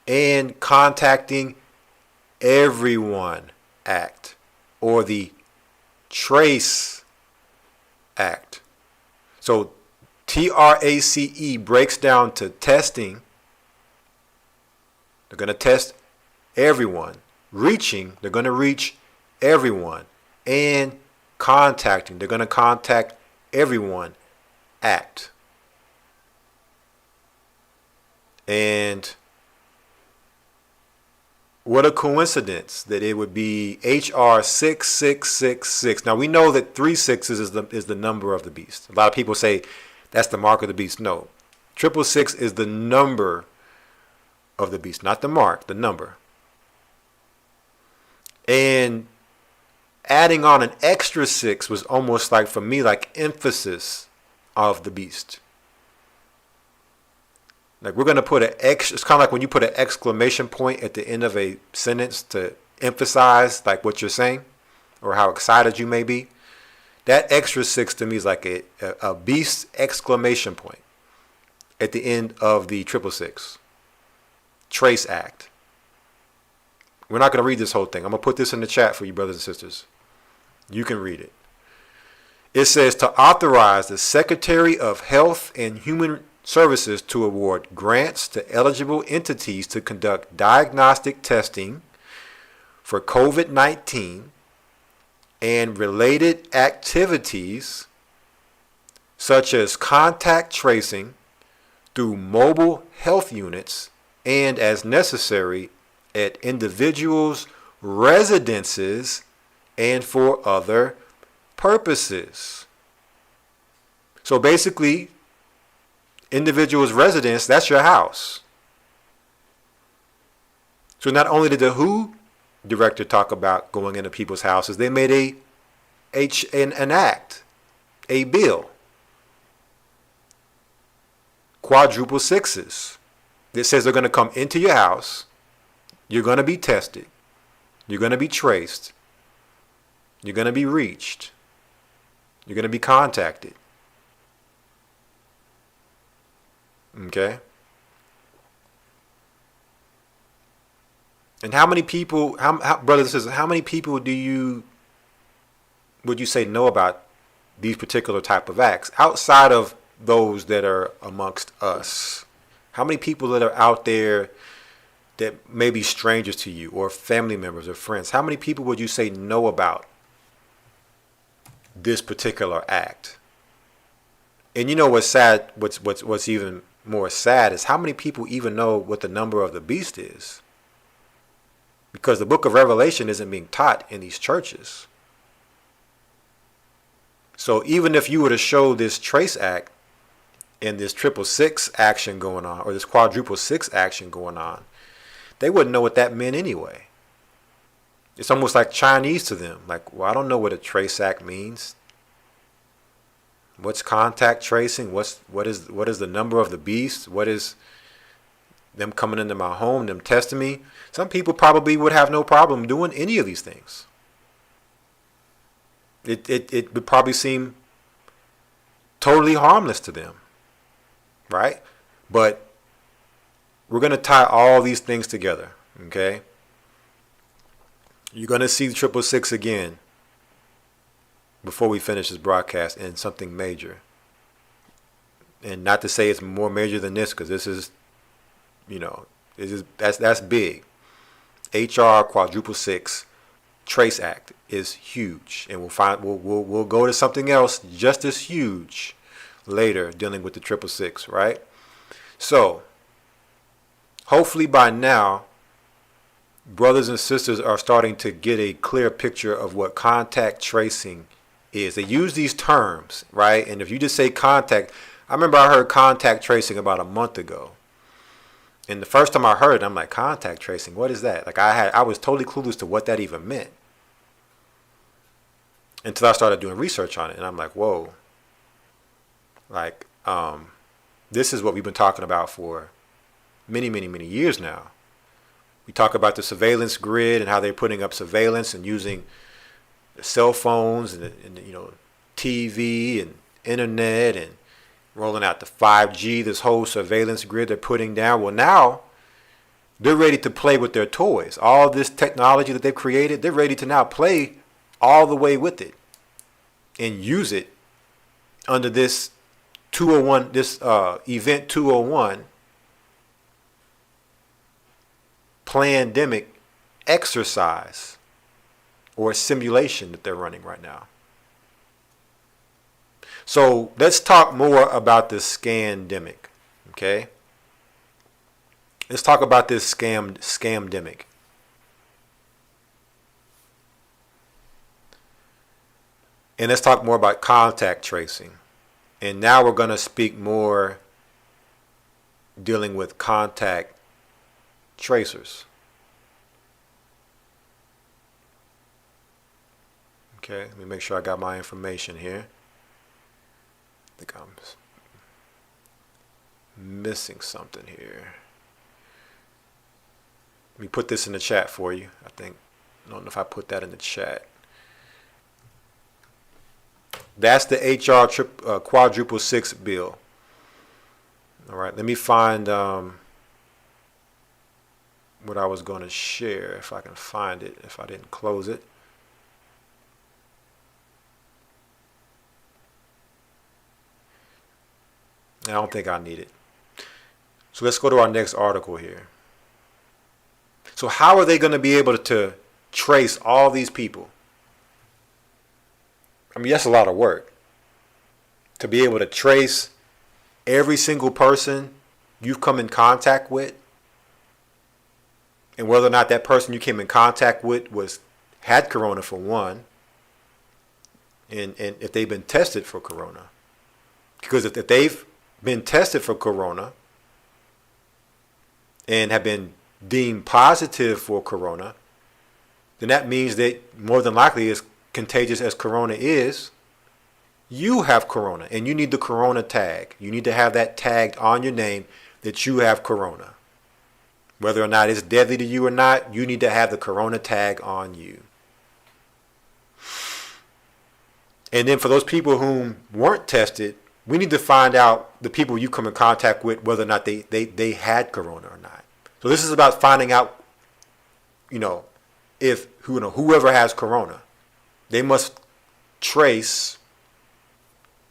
and contacting everyone Act, or the Trace Act. So TRACE breaks down to testing. They're going to test everyone. Reaching, they're going to reach everyone. And contacting, they're going to contact everyone Act. And what a coincidence that it would be HR 6666. Now we know that 3 sixes is the number of the beast. A lot of people say that's the mark of the beast. No, 666 is the number of the beast, not the mark, the number. And adding on an extra 6 was almost like, for me, like emphasis of the beast. Like we're going to put it's kind of like when you put an exclamation point at the end of a sentence to emphasize like what you're saying or how excited you may be. That extra 6 to me is like a beast exclamation point at the end of the 666. Trace Act. We're not going to read this whole thing. I'm going to put this in the chat for you, brothers and sisters. You can read it. It says to authorize the Secretary of Health and Human Services to award grants to eligible entities to conduct diagnostic testing for COVID-19 and related activities such as contact tracing through mobile health units and as necessary at individuals' residences and for other purposes. So basically, individual's residence, that's your house. So not only did the WHO director talk about going into people's houses, they made an act, a bill, quadruple sixes, that says they're going to come into your house, you're going to be tested, you're going to be traced, you're going to be reached, you're going to be contacted. Okay. And how many people, brothers and sisters, how many people would you say know about these particular type of acts outside of those that are amongst us? How many people that are out there that may be strangers to you or family members or friends? How many people would you say know about this particular act? And you know what's sad? What's even more sad is how many people even know what the number of the beast is. Because the book of Revelation isn't being taught in these churches. So even if you were to show this Trace Act and this 666 action going on, or this quadruple 6 action going on, they wouldn't know what that meant anyway. It's almost like Chinese to them. Like, well, I don't know what a Trace Act means. What's contact tracing? What is the number of the beast? What is them coming into my home, them testing me? Some people probably would have no problem doing any of these things. It would probably seem totally harmless to them, right? But we're going to tie all these things together, okay? You're going to see the 666 again before we finish this broadcast in something major. And not to say it's more major than this, because this is, that's big. HR quadruple 6 Trace Act is huge, and we'll go to something else just as huge later dealing with the 666, right? So hopefully by now, brothers and sisters are starting to get a clear picture of what contact tracing is. They use these terms, right? And if you just say contact, I remember I heard contact tracing about a month ago. And the first time I heard it, I'm like, contact tracing, what is that? Like I was totally clueless to what that even meant. Until I started doing research on it. And I'm like, whoa. Like, this is what we've been talking about for many, many, many years now. We talk about the surveillance grid and how they're putting up surveillance and using cell phones and TV and internet and rolling out the 5G, this whole surveillance grid they're putting down. Well, now they're ready to play with their toys. All this technology that they've created, they're ready to now play all the way with it and use it under this 201, this event 201 pandemic exercise or simulation that they're running right now. So let's talk more about this scandemic, okay? Let's talk about this scamdemic. And let's talk more about contact tracing. And now we're going to speak more dealing with contact tracers. Okay, let me make sure I got my information here. I think I'm missing something here. Let me put this in the chat for you. I don't know if I put that in the chat. That's the HR quadruple 6 bill. All right, let me find what I was going to share, if I can find it, if I didn't close it. I don't think I need it. So let's go to our next article here. So how are they going to be able to trace all these people? I mean, that's a lot of work. To be able to trace every single person you've come in contact with, and whether or not that person you came in contact with had corona, for one, and if they've been tested for corona. Because if they've been tested for corona and have been deemed positive for corona, then that means that more than likely, as contagious as corona is, you have corona and you need the corona tag. You need to have that tagged on your name that you have corona. Whether or not it's deadly to you or not, you need to have the corona tag on you. And then for those people who weren't tested, we need to find out the people you come in contact with, whether or not they had corona or not. So this is about finding out, if whoever has corona, they must trace,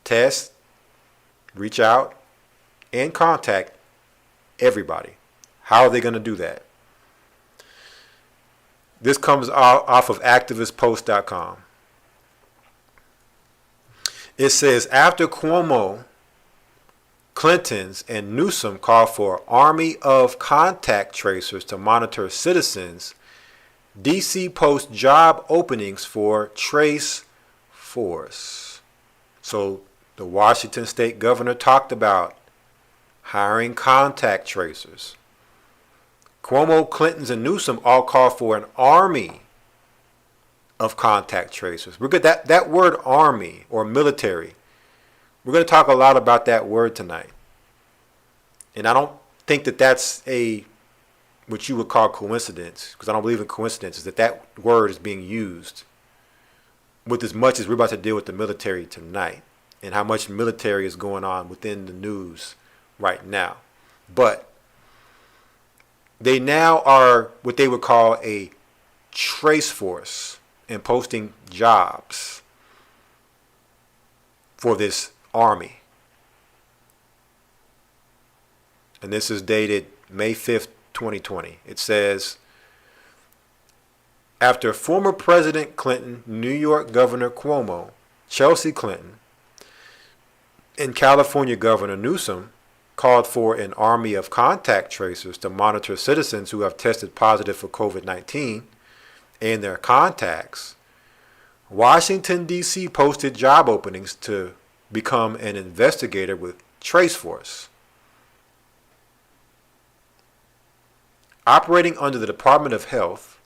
test, reach out, and contact everybody. How are they going to do that? This comes off of activistpost.com. It says, after Cuomo, Clinton's, and Newsom call for an army of contact tracers to monitor citizens, D.C. posts job openings for Trace Force. So the Washington state governor talked about hiring contact tracers. Cuomo, Clinton's, and Newsom all call for an army of contact tracers. We're good. That word army or military, we're going to talk a lot about that word tonight. And I don't think that that's what you would call coincidence, because I don't believe in coincidences, that word is being used with as much as we're about to deal with the military tonight and how much military is going on within the news right now. But they now are what they would call a trace force and posting jobs for this army. And this is dated May 5th, 2020. It says, after former President Clinton, New York Governor Cuomo, Chelsea Clinton, and California Governor Newsom called for an army of contact tracers to monitor citizens who have tested positive for COVID-19 and their contacts, Washington, D.C. posted job openings to become an investigator with Trace Force. Operating under the Department of Health,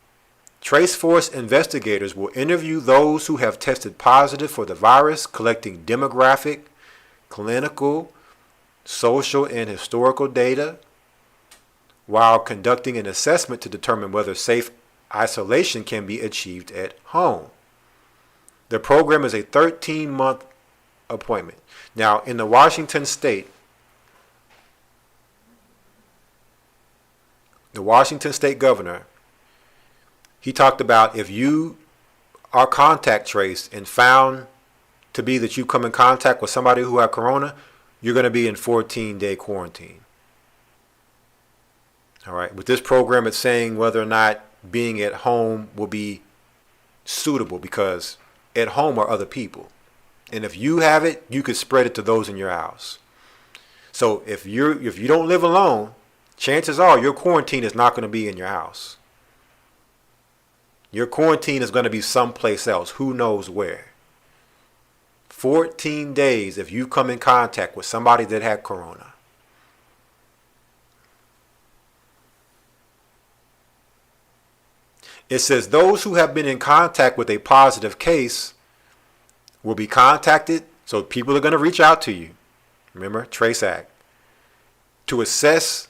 Trace Force investigators will interview those who have tested positive for the virus, collecting demographic, clinical, social, and historical data, while conducting an assessment to determine whether safe isolation can be achieved at home. The program is a 13-month appointment. Now, in the Washington state, the Washington state governor, he talked about if you are contact traced and found to be that you come in contact with somebody who had corona, you're going to be in 14-day quarantine. All right. With this program, it's saying whether or not being at home will be suitable, because at home are other people. And if you have it, you could spread it to those in your house. So if you don't live alone, chances are your quarantine is not going to be in your house. Your quarantine is going to be someplace else. Who knows where? 14 days if you come in contact with somebody that had corona. It says those who have been in contact with a positive case will be contacted. So people are going to reach out to you. Remember, Trace Act. To assess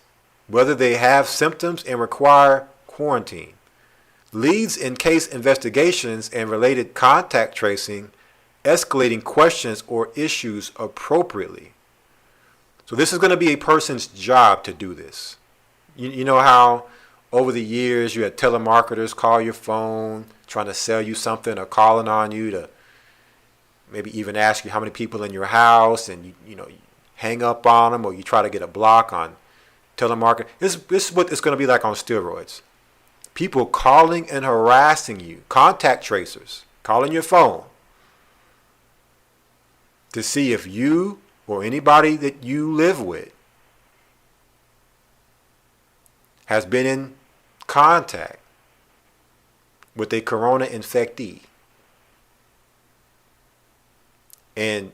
whether they have symptoms and require quarantine. Leads in case investigations and related contact tracing, escalating questions or issues appropriately. So this is going to be a person's job to do this. You know how over the years you had telemarketers call your phone trying to sell you something or calling on you to maybe even ask you how many people in your house, and you hang up on them, or you try to get a block on telemarketing. This is what it's going to be like on steroids. People calling and harassing you, contact tracers, calling your phone to see if you or anybody that you live with has been in contact with a corona infectee. And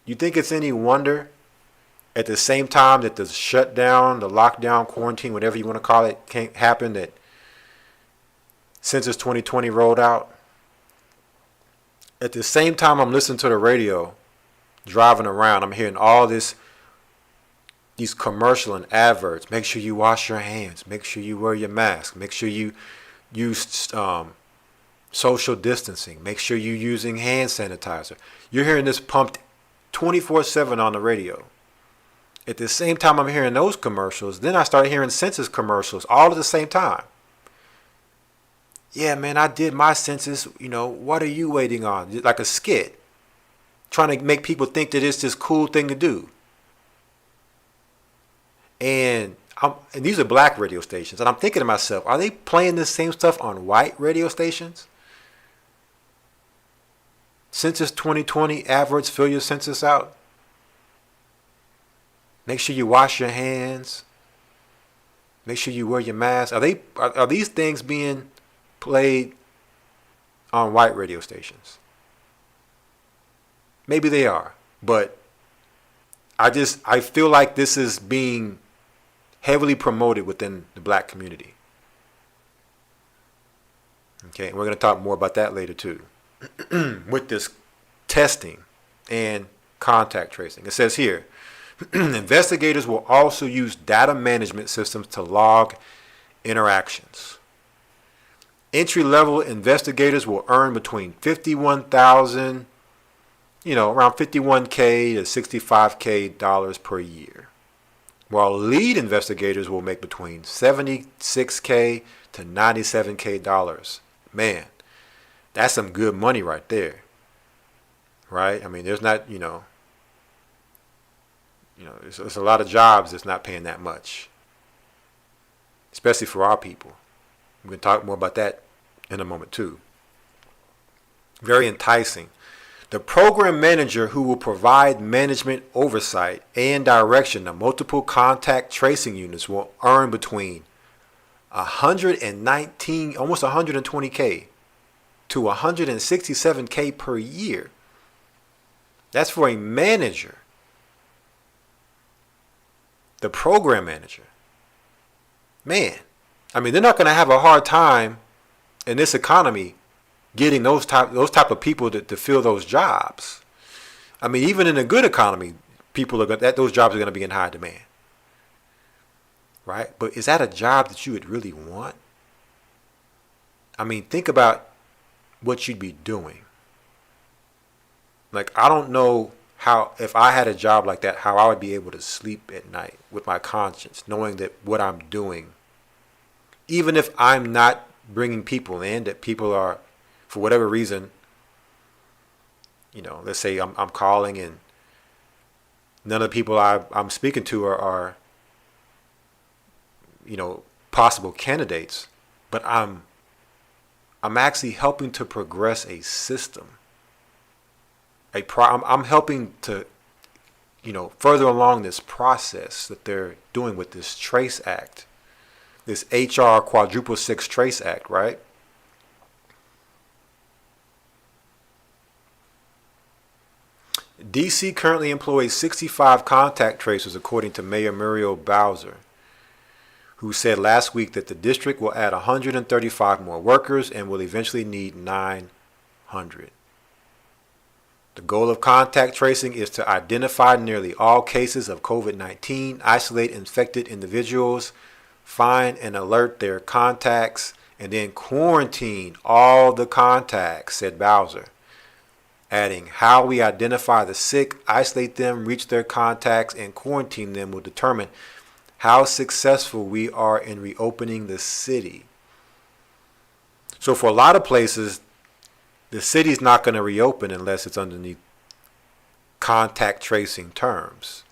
you think it's any wonder at the same time that the shutdown, the lockdown, quarantine, whatever you want to call it, can't happen, that Census 2020 rolled out? At the same time I'm listening to the radio, driving around, I'm hearing all these commercial and adverts. Make sure you wash your hands. Make sure you wear your mask. Make sure you use social distancing. Make sure you're using hand sanitizer. You're hearing this pumped 24/7 on the radio. At the same time I'm hearing those commercials, then I started hearing census commercials all at the same time. Yeah, man, I did my census. What are you waiting on? Like a skit, trying to make people think that it's this cool thing to do. And these are black radio stations. And I'm thinking to myself, are they playing this same stuff on white radio stations? Census 2020 adverts, fill your census out. Make sure you wash your hands. Make sure you wear your mask. Are these things being played on white radio stations? Maybe they are, but I feel like this is being heavily promoted within the black community. Okay, and we're going to talk more about that later too. With this testing and contact tracing. It says here, investigators will also use data management systems to log interactions. Entry-level investigators will earn between $51,000, around $51K to $65K per year, while lead investigators will make between $76K to $97K. Man, that's some good money right there, right? I mean, there's not, there's a lot of jobs that's not paying that much, especially for our people. We're going to talk more about that in a moment too. Very enticing. The program manager who will provide management oversight and direction to multiple contact tracing units will earn between $119, almost $120K to $167K per year. That's for a manager. The program manager. Man, I mean, they're not going to have a hard time in this economy getting those type of people to fill those jobs. I mean, even in a good economy, those jobs are going to be in high demand, right? But is that a job that you would really want? I mean, think about what you'd be doing. Like, I don't know how, if I had a job like that, how I would be able to sleep at night with my conscience, knowing that what I'm doing, even if I'm not bringing people in, that people are, for whatever reason, let's say I'm calling and none of the people I'm speaking to are possible candidates, but I'm actually helping to progress a system. I'm helping to, further along this process that they're doing with this Trace Act, this HR quadruple 6 Trace Act, right? D.C. currently employs 65 contact tracers, according to Mayor Muriel Bowser, who said last week that the district will add 135 more workers and will eventually need 900. The goal of contact tracing is to identify nearly all cases of COVID-19, isolate infected individuals, find and alert their contacts, and then quarantine all the contacts, said Bowser, adding, how we identify the sick, isolate them, reach their contacts, and quarantine them will determine how successful we are in reopening the city. So for a lot of places, the city's not going to reopen unless it's underneath contact tracing terms.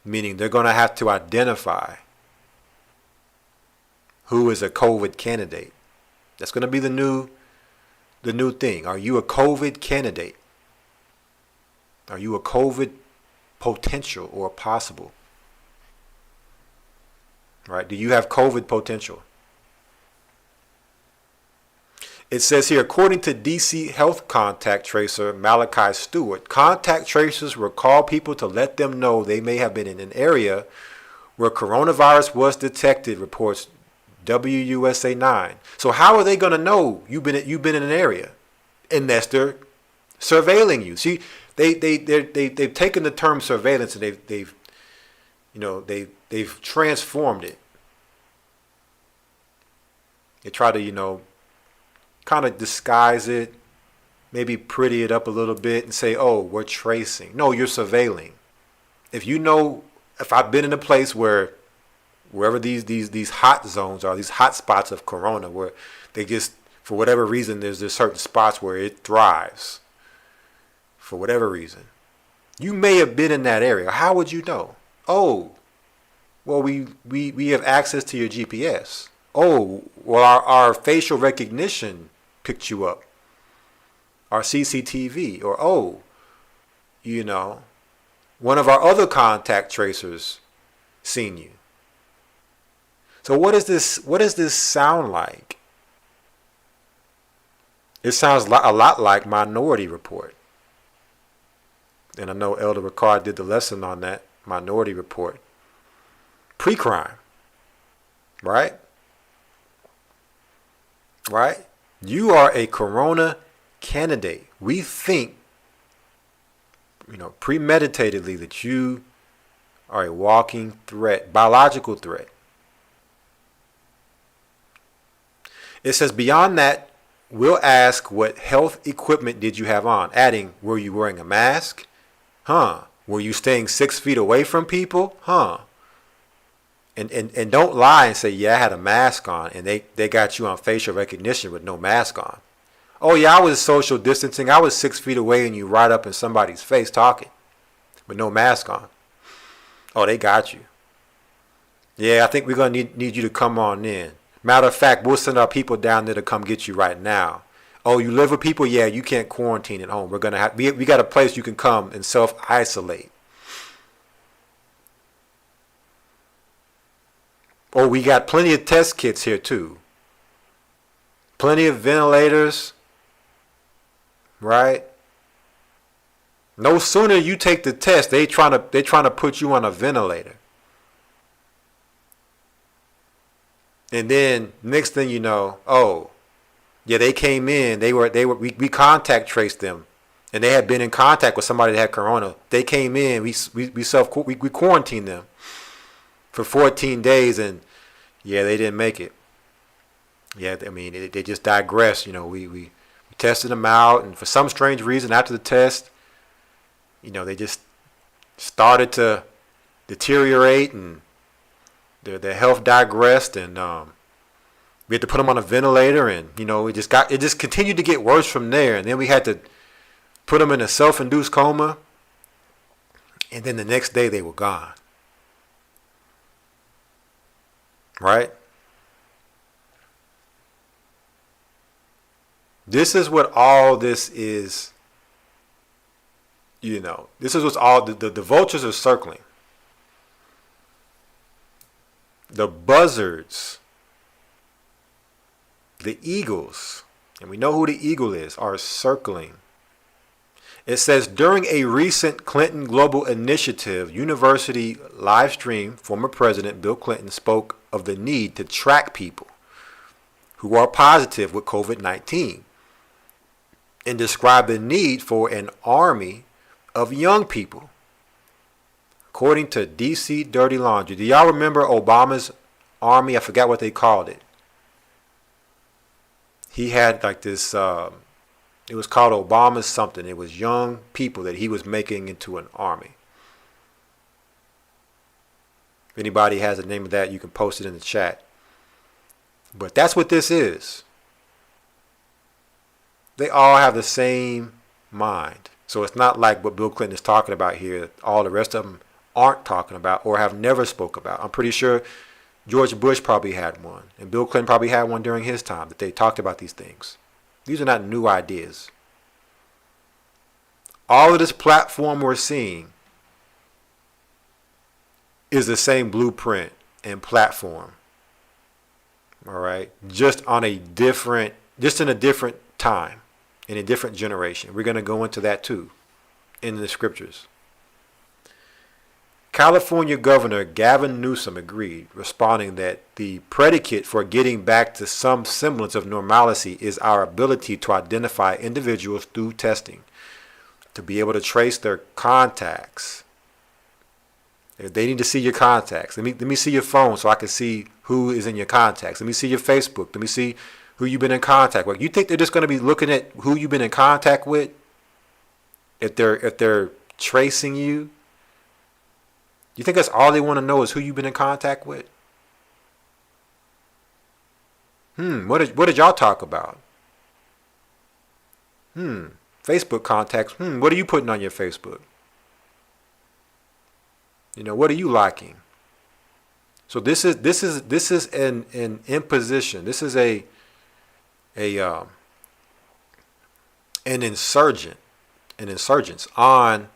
Meaning they're going to have to identify who is a COVID candidate. That's going to be the new thing. Are you a COVID candidate? Are you a COVID potential or possible? Right? Do you have COVID potential? It says here, according to DC Health contact tracer Malachi Stewart, contact tracers will call people to let them know they may have been in an area where coronavirus was detected, reports WUSA 9. So how are they going to know you've been in an area unless they're surveilling you? See, they've taken the term surveillance and they've transformed it. They try to, kind of disguise it, maybe pretty it up a little bit and say, oh, we're tracing. No, you're surveilling. If I've been in a place wherever these hot zones are, these hot spots of corona, where they just, for whatever reason, there's certain spots where it thrives. For whatever reason. You may have been in that area. How would you know? Oh, well, we have access to your GPS. Oh, well, our facial recognition picked you up. Our CCTV. Or, one of our other contact tracers seen you. So what does this sound like? It sounds a lot like Minority Report. And I know Elder Ricard did the lesson on that Minority Report. Pre-crime. Right? Right? You are a corona candidate. We think, premeditatedly that you are a walking threat, biological threat. It says, beyond that, we'll ask what health equipment did you have on? Adding, were you wearing a mask? Huh? Were you staying 6 feet away from people? Huh? And don't lie and say, yeah, I had a mask on, and they got you on facial recognition with no mask on. Oh, yeah, I was social distancing. I was 6 feet away, and you right up in somebody's face talking with no mask on. Oh, they got you. Yeah, I think we're going to need you to come on in. Matter of fact, we'll send our people down there to come get you right now. Oh, you live with people? Yeah, you can't quarantine at home. We're going to have, we got a place you can come and self-isolate. Oh, we got plenty of test kits here too. Plenty of ventilators. Right? No sooner you take the test, they trying to put you on a ventilator. And then next thing you know, oh, yeah, they came in. We contact traced them, and they had been in contact with somebody that had corona. They came in. We quarantined them for 14 days, and yeah, they didn't make it. Yeah, I mean, they just digressed. We tested them out, and for some strange reason, after the test, they just started to deteriorate, and their health digressed, and we had to put them on a ventilator, and it just continued to get worse from there, and then we had to put them in a self-induced coma, and then the next day they were gone. Right? This is what all this is. This is what's all the vultures are circling. The buzzards, the eagles, and we know who the eagle is, are circling. It says, during a recent Clinton Global Initiative University live stream, former President Bill Clinton spoke of the need to track people who are positive with COVID-19 and described the need for an army of young people. According to DC Dirty Laundry. Do y'all remember Obama's army? I forgot what they called it. He had like this, it was called Obama's something. It was young people that he was making into an army. If anybody has the name of that, you can post it in the chat. But that's what this is. They all have the same mind. So it's not like what Bill Clinton is talking about here. All the rest of them aren't talking about or have never spoke about. I'm pretty sure George Bush probably had one. And Bill Clinton probably had one during his time that they talked about these things. These are not new ideas. All of this platform we're seeing is the same blueprint and platform. All right. Just in a different time, in a different generation. We're going to go into that too in the scriptures. California Governor Gavin Newsom agreed, responding that the predicate for getting back to some semblance of normalcy is our ability to identify individuals through testing, to be able to trace their contacts. They need to see your contacts. Let me see your phone so I can see who is in your contacts. Let me see your Facebook. Let me see who you've been in contact with. You think they're just going to be looking at who you've been in contact with if they're tracing you? You think that's all they want to know is who you've been in contact with? What did y'all talk about? Facebook contacts. What are you putting on your Facebook? What are you liking? So this is an imposition. This is an insurgence on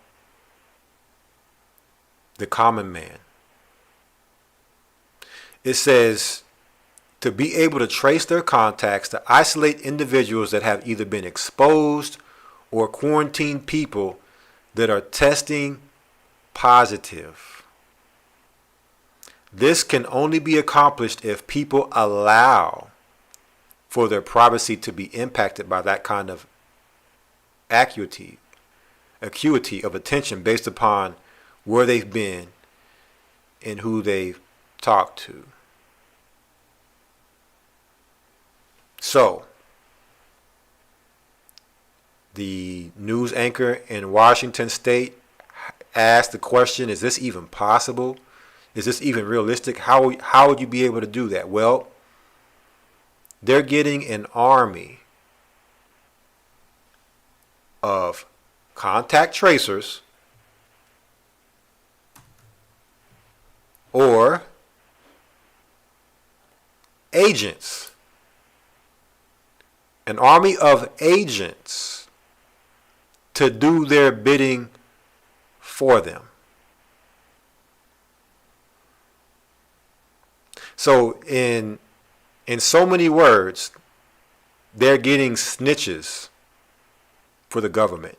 the common man. It says to be able to trace their contacts, to isolate individuals that have either been exposed or quarantined people that are testing positive. This can only be accomplished if people allow for their privacy to be impacted by that kind of acuity of attention based upon where they've been and who they've talked to. So, the news anchor in Washington State asked the question, is this even possible? Is this even realistic? How would you be able to do that? Well, they're getting an army of contact tracers or agents. An army of agents to do their bidding for them. So in so many words, they're getting snitches for the government.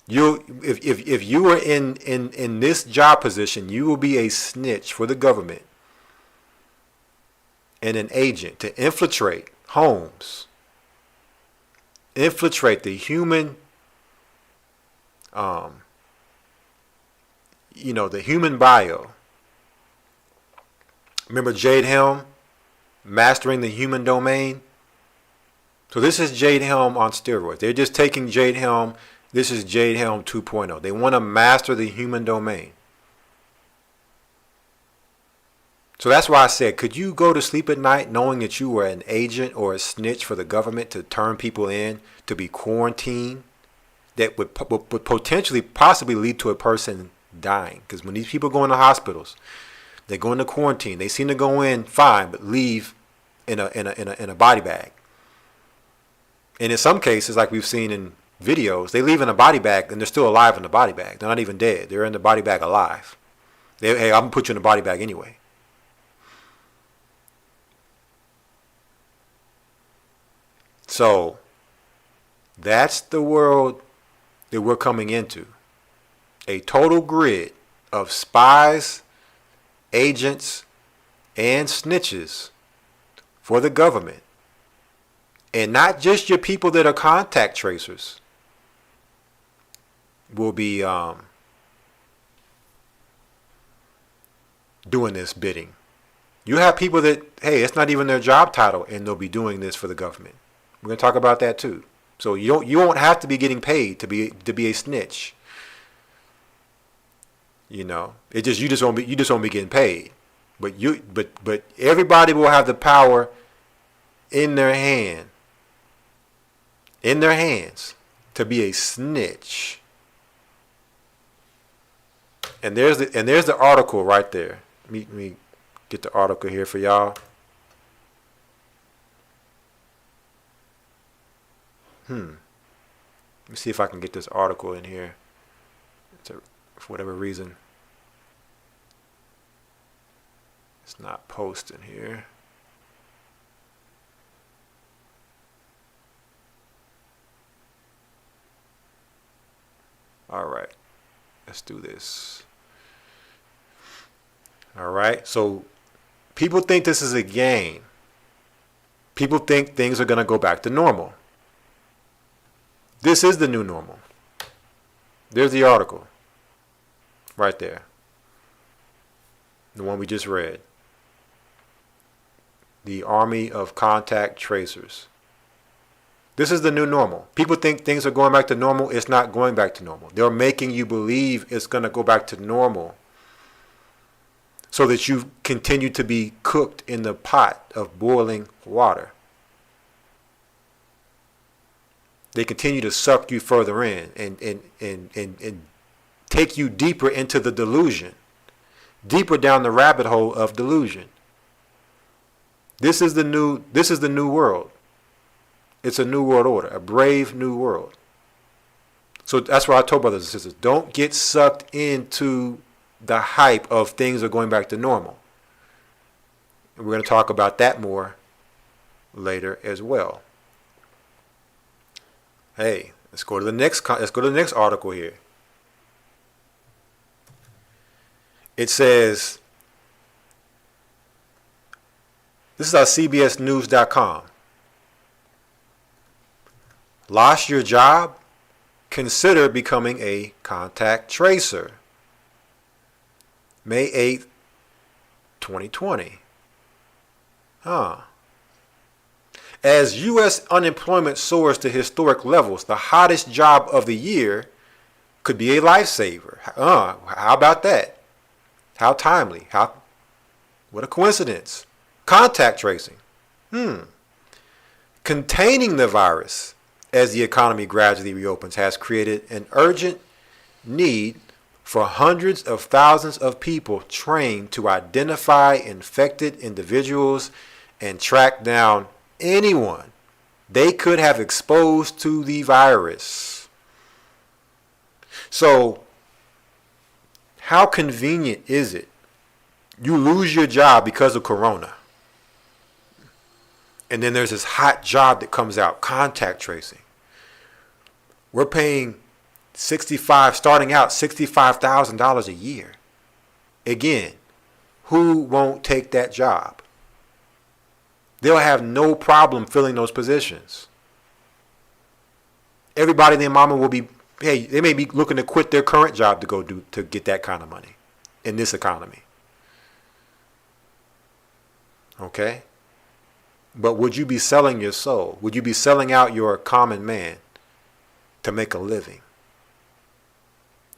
If you are in this job position, you will be a snitch for the government and an agent to infiltrate homes, infiltrate the human, the human bio. Remember Jade Helm, mastering the human domain? So this is Jade Helm on steroids. They're just taking Jade Helm. This is Jade Helm 2.0. They want to master the human domain. So that's why I said, could you go to sleep at night knowing that you were an agent or a snitch for the government to turn people in to be quarantined that would potentially, possibly lead to a person dying? Because when these people go into hospitals, they go into quarantine. They seem to go in fine, but leave in a body bag. And in some cases, like we've seen in videos, they leave in a body bag and they're still alive in the body bag. They're not even dead. They're in the body bag alive. Hey, I'm gonna put you in a body bag anyway. So That's the world that we're coming into. A total grid of spies, agents, and snitches for the government. And not just your people that are contact tracers will be doing this bidding. You have people that, hey, it's not even their job title, and they'll be doing this for the government. We're going to talk about that too. So you won't have to be getting paid to be a snitch. You know, you just won't be getting paid. But everybody will have the power in their hands to be a snitch. And there's the article right there. Let me get the article here for y'all. Let me see if I can get this article in here. For whatever reason, it's not posting here. All right, let's do this. All right, so people think this is a game. People think things are going to go back to normal. This is the new normal. There's the article. Right there. The one we just read. The Army of Contact Tracers. This is the new normal. People think things are going back to normal. It's not going back to normal. They're making you believe it's going to go back to normal so that you continue to be cooked in the pot of boiling water. They continue to suck you further in and take you deeper into the delusion, deeper down the rabbit hole of delusion. This is the new world. It's a new world order, a brave new world. So that's why I told brothers and sisters, don't get sucked into the hype of things are going back to normal. And we're going to talk about that more later as well. Hey, let's go to the next article here. It says, this is our CBSNews.com. Lost your job? Consider becoming a contact tracer. May 8th, 2020. As U.S. unemployment soars to historic levels, the hottest job of the year could be a lifesaver. How about that? How timely. What a coincidence. Contact tracing. Containing the virus as the economy gradually reopens has created an urgent need for hundreds of thousands of people trained to identify infected individuals and track down anyone they could have exposed to the virus. So, how convenient is it? You lose your job because of corona. And then there's this hot job that comes out, contact tracing. We're paying starting out $65,000 a year. Again, who won't take that job? They'll have no problem filling those positions. Everybody and their mama will be, they may be looking to quit their current job to get that kind of money in this economy. Okay? But would you be selling your soul? Would you be selling out your common man to make a living?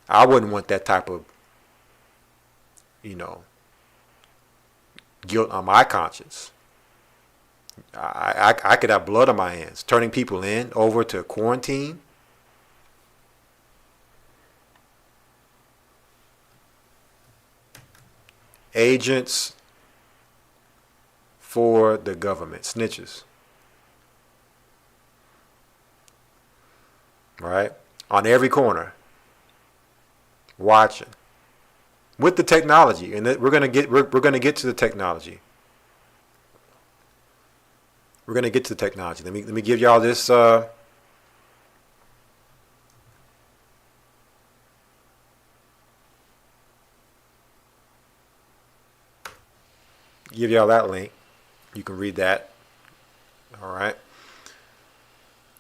I wouldn't want that type of, guilt on my conscience. I could have blood on my hands, turning people over to quarantine. Agents for the government, snitches. Right? On every corner. Watching. With the technology. And we're gonna get to the technology. We're gonna get to the technology. Let me give y'all this Give y'all that link. You can read that. All right.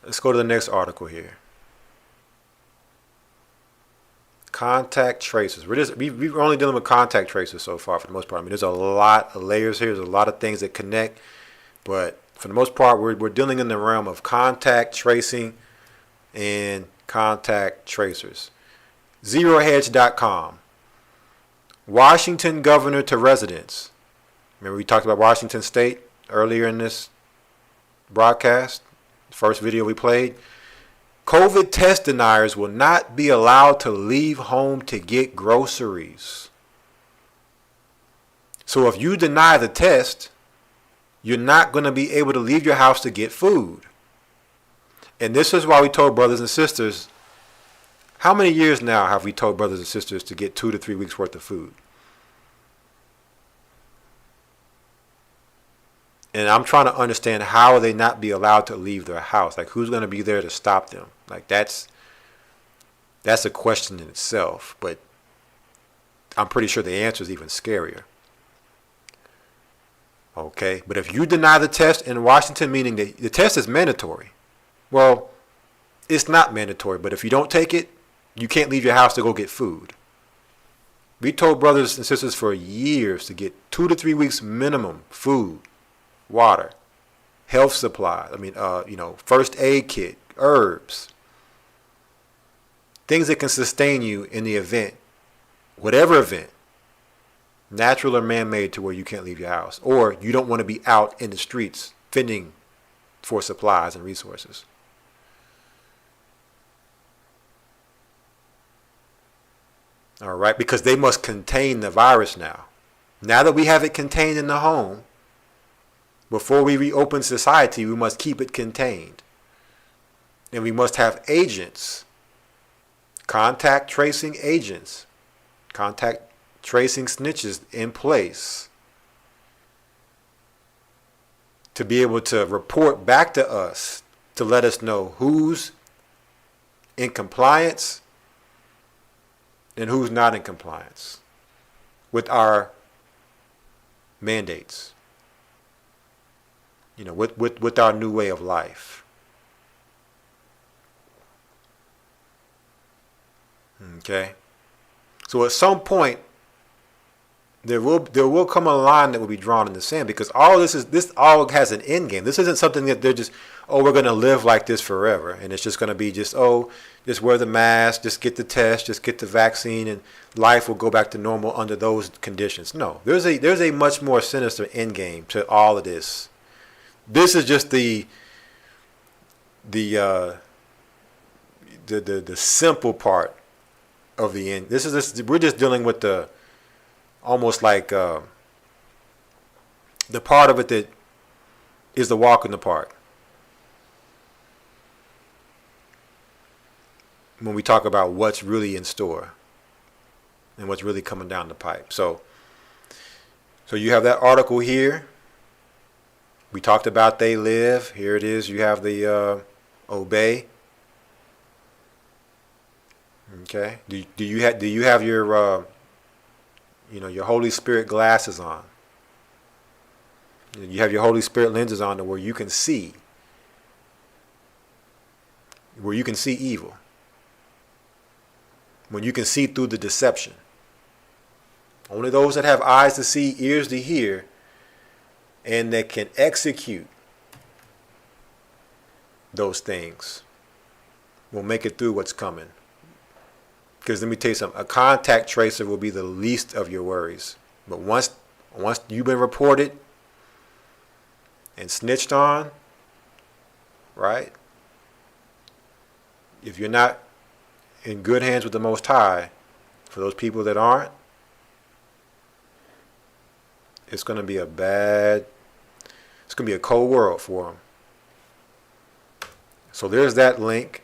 Let's go to the next article here. Contact tracers. We're only dealing with contact tracers so far for the most part. I mean, there's a lot of layers here. There's a lot of things that connect. But for the most part, we're dealing in the realm of contact tracing and contact tracers. ZeroHedge.com. Washington governor to residents. Remember we talked about Washington State earlier in this broadcast? First video we played. COVID test deniers will not be allowed to leave home to get groceries. So if you deny the test, you're not going to be able to leave your house to get food. And this is why we told brothers and sisters, how many years now have we told brothers and sisters to get 2 to 3 weeks worth of food? And I'm trying to understand, how are they not be allowed to leave their house? Like, who's going to be there to stop them? Like, that's a question in itself. But I'm pretty sure the answer is even scarier. Okay, but if you deny the test in Washington, meaning that the test is mandatory. Well, it's not mandatory, but if you don't take it, you can't leave your house to go get food. We told brothers and sisters for years to get 2 to 3 weeks minimum food, water, health supply. First aid kit, herbs, things that can sustain you in the event, whatever event, natural or man-made, to where you can't leave your house, or you don't want to be out in the streets fending for supplies and resources. All right, because they must contain the virus now. Now that we have it contained in the home, before we reopen society, we must keep it contained. And we must have agents, contact tracing agents, contact tracing snitches in place to be able to report back to us to let us know who's in compliance and who's not in compliance with our mandates, with our new way of life. Okay? So at some point, there will come a line that will be drawn in the sand, because this all has an end game. This isn't something that they're just, we're going to live like this forever, and it's just going to be just wear the mask, just get the test, just get the vaccine, and life will go back to normal under those conditions. No, there's a much more sinister end game to all of this. This is just the simple part of the end. We're just dealing with the almost like the part of it that is the walk in the park. When we talk about what's really in store and what's really coming down the pipe. So you have that article here. We talked about they live. Here it is. You have the obey. Okay. Do you have your your Holy Spirit glasses on? You have your Holy Spirit lenses on to where you can see. Where you can see evil. When you can see through the deception. Only those that have eyes to see, ears to hear, and that can execute those things will make it through what's coming. Because let me tell you something, a contact tracer will be the least of your worries. But once you've been reported and snitched on, right? If you're not in good hands with the Most High, for those people that aren't, it's going to be a cold world for them. So there's that link.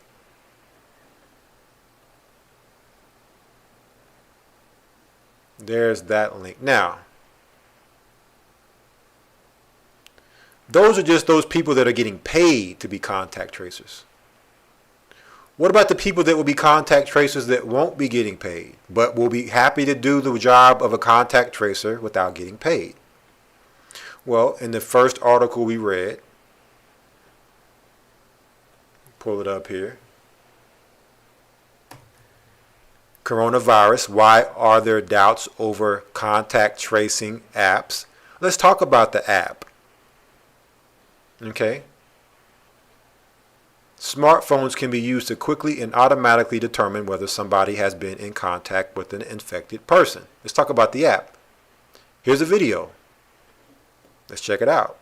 There's that link. Now, those are just those people that are getting paid to be contact tracers. What about the people that will be contact tracers that won't be getting paid, but will be happy to do the job of a contact tracer without getting paid? Well, in the first article we read, pull it up here. Coronavirus, why are there doubts over contact tracing apps? Let's talk about the app. Okay. Smartphones can be used to quickly and automatically determine whether somebody has been in contact with an infected person. Let's talk about the app. Here's a video. Let's check it out.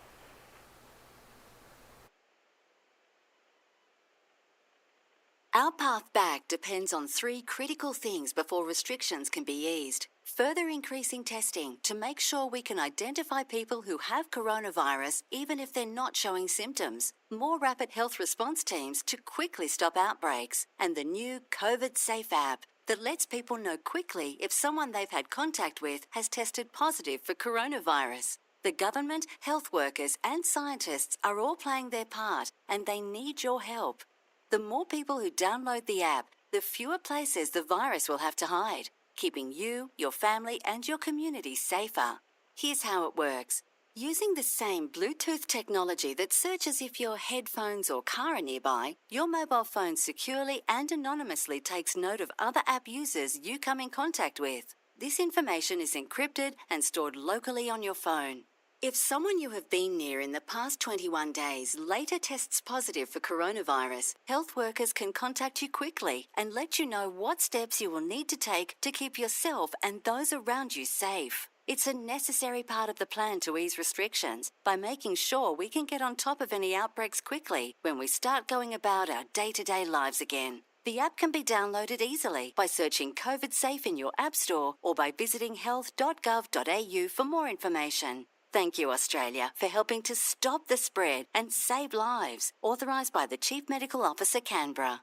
Our path back depends on 3 critical things before restrictions can be eased. Further increasing testing to make sure we can identify people who have coronavirus even if they're not showing symptoms. More rapid health response teams to quickly stop outbreaks. And the new COVID Safe app that lets people know quickly if someone they've had contact with has tested positive for coronavirus. The government, health workers and scientists are all playing their part and they need your help. The more people who download the app, the fewer places the virus will have to hide, keeping you, your family, and your community safer. Here's how it works. Using the same Bluetooth technology that searches if your headphones or car are nearby, your mobile phone securely and anonymously takes note of other app users you come in contact with. This information is encrypted and stored locally on your phone. If someone you have been near in the past 21 days later tests positive for coronavirus, health workers can contact you quickly and let you know what steps you will need to take to keep yourself and those around you safe. It's a necessary part of the plan to ease restrictions by making sure we can get on top of any outbreaks quickly when we start going about our day-to-day lives again. The app can be downloaded easily by searching COVID Safe in your app store or by visiting health.gov.au for more information. Thank you, Australia, for helping to stop the spread and save lives. Authorised by the Chief Medical Officer, Canberra.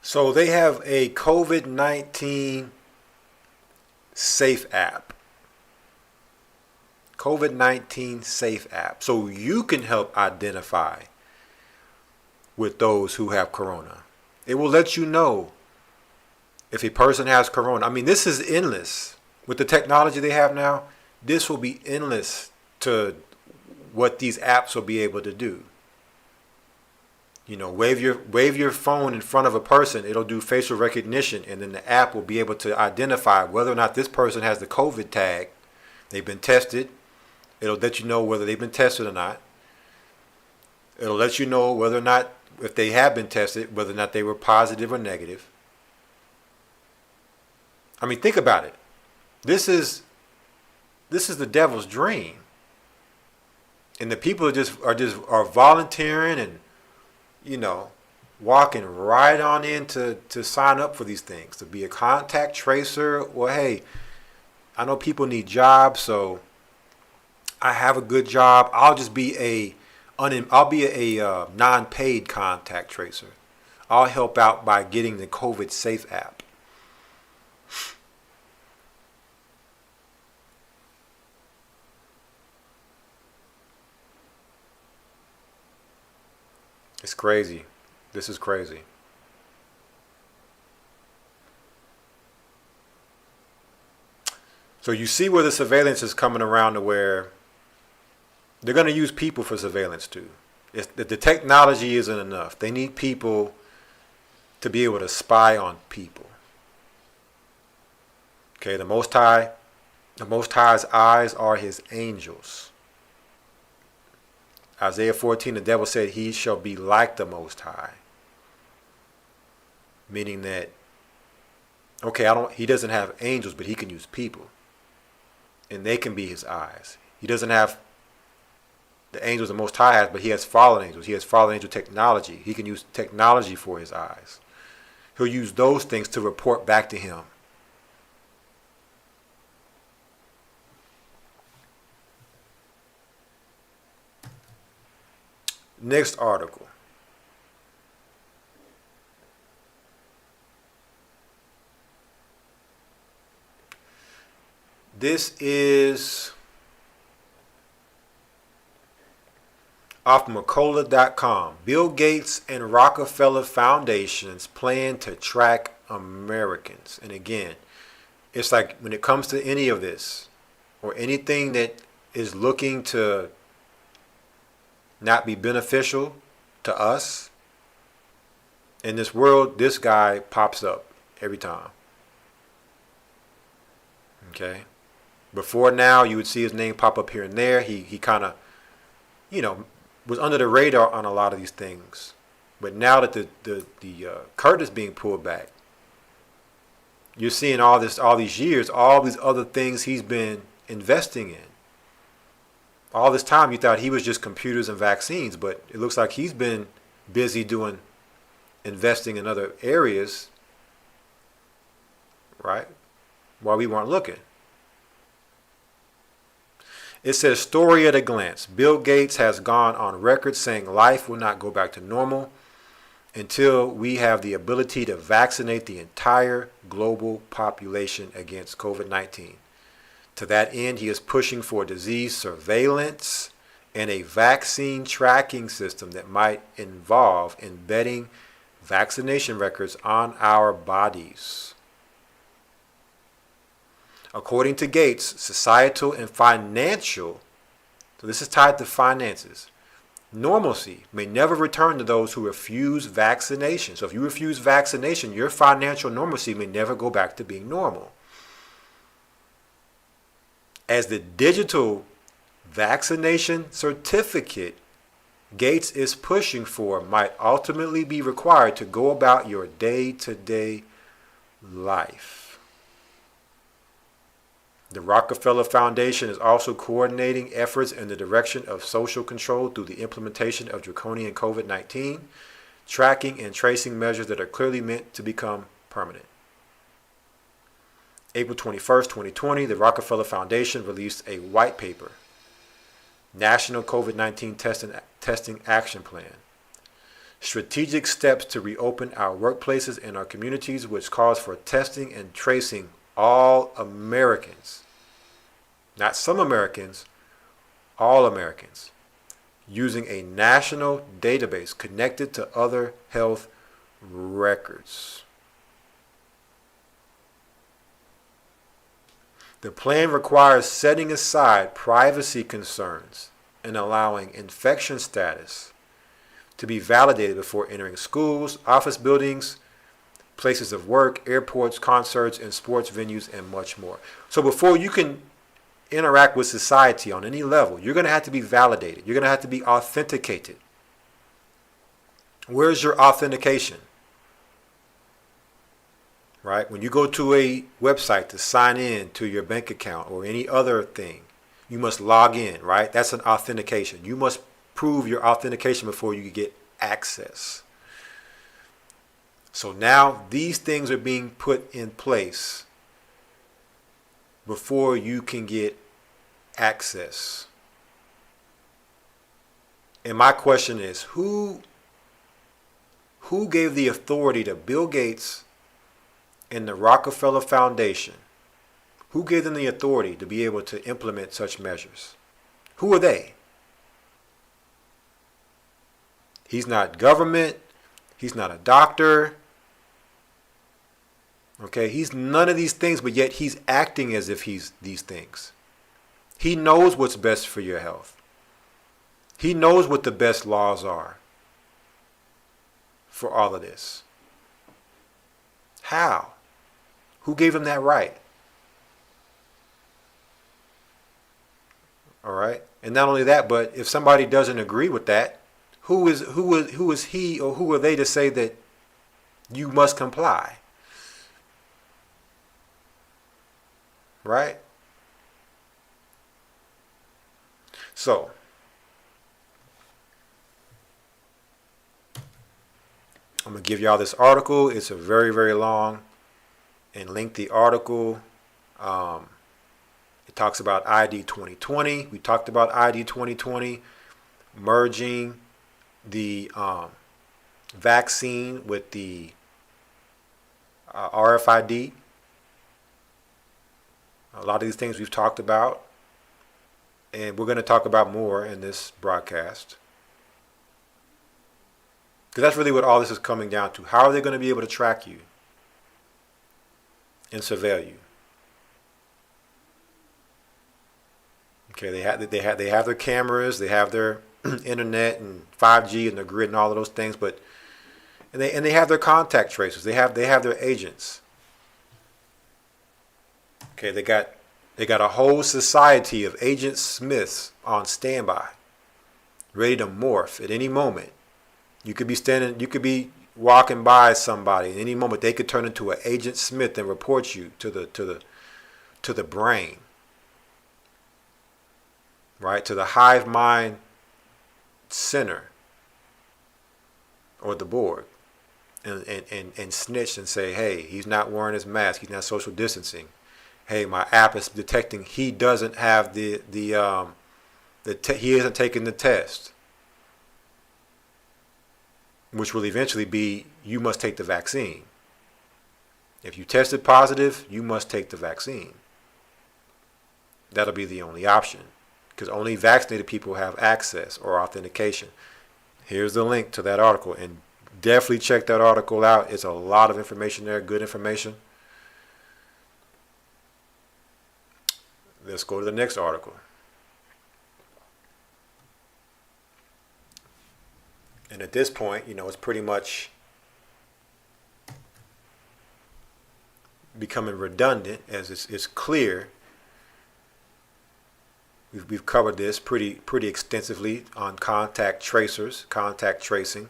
So they have a COVID-19 Safe app. COVID-19 Safe app. So you can help identify with those who have corona. It will let you know if a person has corona. I mean, this is endless. With the technology they have now, this will be endless to what these apps will be able to do. You know, wave your phone in front of a person, it'll do facial recognition, and then the app will be able to identify whether or not this person has the COVID tag. They've been tested. It'll let you know whether they've been tested or not. It'll let you know whether or not, if they have been tested, whether or not they were positive or negative. I mean, think about it. This is the devil's dream. And the people are volunteering and, you know, walking right on in to sign up for these things, to be a contact tracer. Well, hey, I know people need jobs, so I have a good job. I'll be a non-paid contact tracer. I'll help out by getting the COVID Safe app. It's crazy. This is crazy. So you see where the surveillance is coming around to where they're going to use people for surveillance too. The technology isn't enough. They need people to be able to spy on people. Okay, the Most High's eyes are his angels. Isaiah 14, the devil said he shall be like the Most High. Meaning that, okay, he doesn't have angels, but he can use people. And they can be his eyes. He doesn't have the angels the Most High has, but he has fallen angels. He has fallen angel technology. He can use technology for his eyes. He'll use those things to report back to him. Next article. This is off Macola.com. Bill Gates and Rockefeller Foundations plan to track Americans. And again, it's like when it comes to any of this or anything that is looking to not be beneficial to us in this world, this guy pops up every time. Okay? Before now, you would see his name pop up here and there. He kind of, was under the radar on a lot of these things. But now that the curtain is being pulled back, you're seeing all these years, all these other things he's been investing in. All this time you thought he was just computers and vaccines, but it looks like he's been busy investing in other areas, right? While we weren't looking. It says, story at a glance. Bill Gates has gone on record saying life will not go back to normal until we have the ability to vaccinate the entire global population against COVID-19. To that end, he is pushing for disease surveillance and a vaccine tracking system that might involve embedding vaccination records on our bodies. According to Gates, societal and financial, so this is tied to finances, normalcy may never return to those who refuse vaccination. So if you refuse vaccination, your financial normalcy may never go back to being normal. As the digital vaccination certificate Gates is pushing for might ultimately be required to go about your day-to-day life. The Rockefeller Foundation is also coordinating efforts in the direction of social control through the implementation of draconian COVID-19, tracking and tracing measures that are clearly meant to become permanent. April 21st, 2020, the Rockefeller Foundation released a white paper, National COVID-19 Testing Action Plan, strategic steps to reopen our workplaces and our communities, which calls for testing and tracing all Americans, not some Americans, all Americans, using a national database connected to other health records. The plan requires setting aside privacy concerns and allowing infection status to be validated before entering schools, office buildings, places of work, airports, concerts, and sports venues, and much more. So before you can interact with society on any level, you're going to have to be validated. You're going to have to be authenticated. Where's your authentication? Right? When you go to a website to sign in to your bank account or any other thing, you must log in, right? That's an authentication. You must prove your authentication before you get access. So now these things are being put in place before you can get access. And my question is, who gave the authority to Bill Gates and the Rockefeller Foundation? Who gave them the authority to be able to implement such measures? Who are they? He's not government. He's not a doctor. Okay, he's none of these things, but yet he's acting as if he's these things. He knows what's best for your health. He knows what the best laws are for all of this. How? Who gave him that right? All right. And not only that, but if somebody doesn't agree with that, who is he or who are they to say that you must comply? Right? So, I'm going to give y'all this article. It's a very, very long and lengthy article. It talks about ID 2020. We talked about ID 2020, merging the vaccine with the RFID. A lot of these things we've talked about, and we're going to talk about more in this broadcast. Because that's really what all this is coming down to. How are they going to be able to track you and surveil you? Okay, they have their cameras, they have their internet and 5G and the grid and all of those things, but and they have their contact tracers. They have their agents. Okay, they got a whole society of Agent Smiths on standby, ready to morph at any moment. You could be walking by somebody at any moment. They could turn into an Agent Smith and report you to the brain, right? To the hive mind center or the board, and snitch and say, hey, he's not wearing his mask. He's not social distancing. Hey, my app is detecting he doesn't have he isn't taking the test, which will eventually be you must take the vaccine. If you tested positive, you must take the vaccine. That'll be the only option, because only vaccinated people have access or authentication. Here's the link to that article, and definitely check that article out. It's a lot of information there, good information. Let's go to the next article. And at this point, it's pretty much becoming redundant, as it's clear. We've covered this pretty extensively on contact tracers, contact tracing.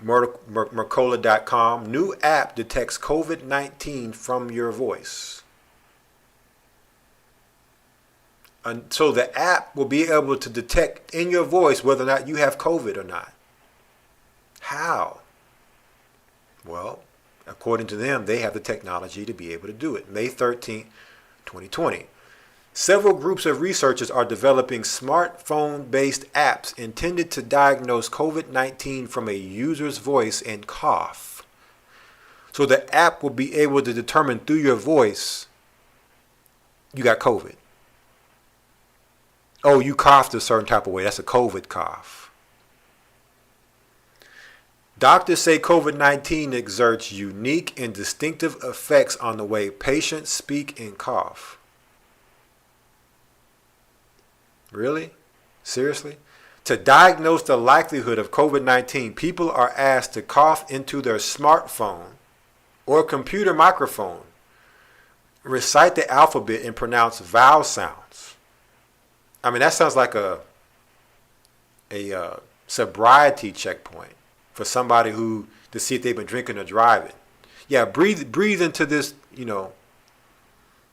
Mercola.com, new app detects COVID-19 from your voice. And so the app will be able to detect in your voice whether or not you have COVID or not. How? Well, according to them, they have the technology to be able to do it. May 13th, 2020. Several groups of researchers are developing smartphone-based apps intended to diagnose COVID-19 from a user's voice and cough. So the app will be able to determine through your voice you got COVID. Oh, you coughed a certain type of way. That's a COVID cough. Doctors say COVID-19 exerts unique and distinctive effects on the way patients speak and cough. Really? Seriously? To diagnose the likelihood of COVID-19, people are asked to cough into their smartphone or computer microphone, recite the alphabet, and pronounce vowel sounds. I mean, that sounds like a sobriety checkpoint for somebody to see if they've been drinking or driving. Yeah, breathe into this,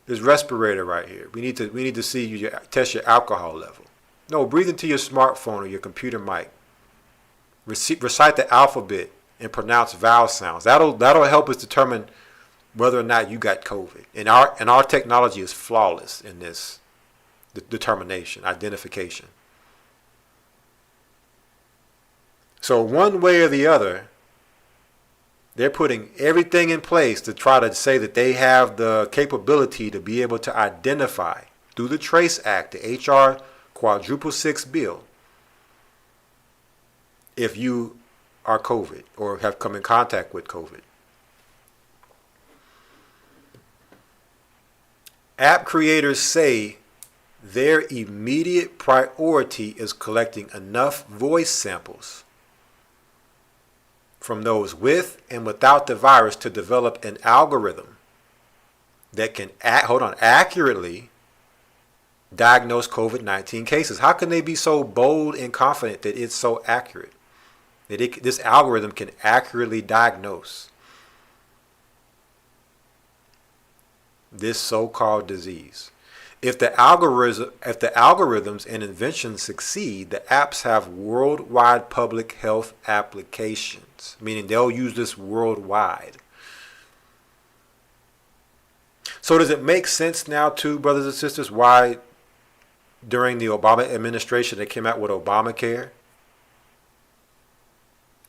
this respirator right here. We need to see you test your alcohol level. No, breathe into your smartphone or your computer mic. Recite the alphabet and pronounce vowel sounds. That'll help us determine whether or not you got COVID. And our technology is flawless in this determination, identification. So one way or the other, they're putting everything in place to try to say that they have the capability to be able to identify through the Trace Act, the HR 666 bill, if you are COVID or have come in contact with COVID. App creators say their immediate priority is collecting enough voice samples from those with and without the virus to develop an algorithm that can accurately diagnose COVID-19 cases. How can they be so bold and confident that it's so accurate? That this algorithm can accurately diagnose this so-called disease. If the algorithms and inventions succeed, the apps have worldwide public health applications, meaning they'll use this worldwide. So does it make sense now, too, brothers and sisters, why during the Obama administration they came out with Obamacare?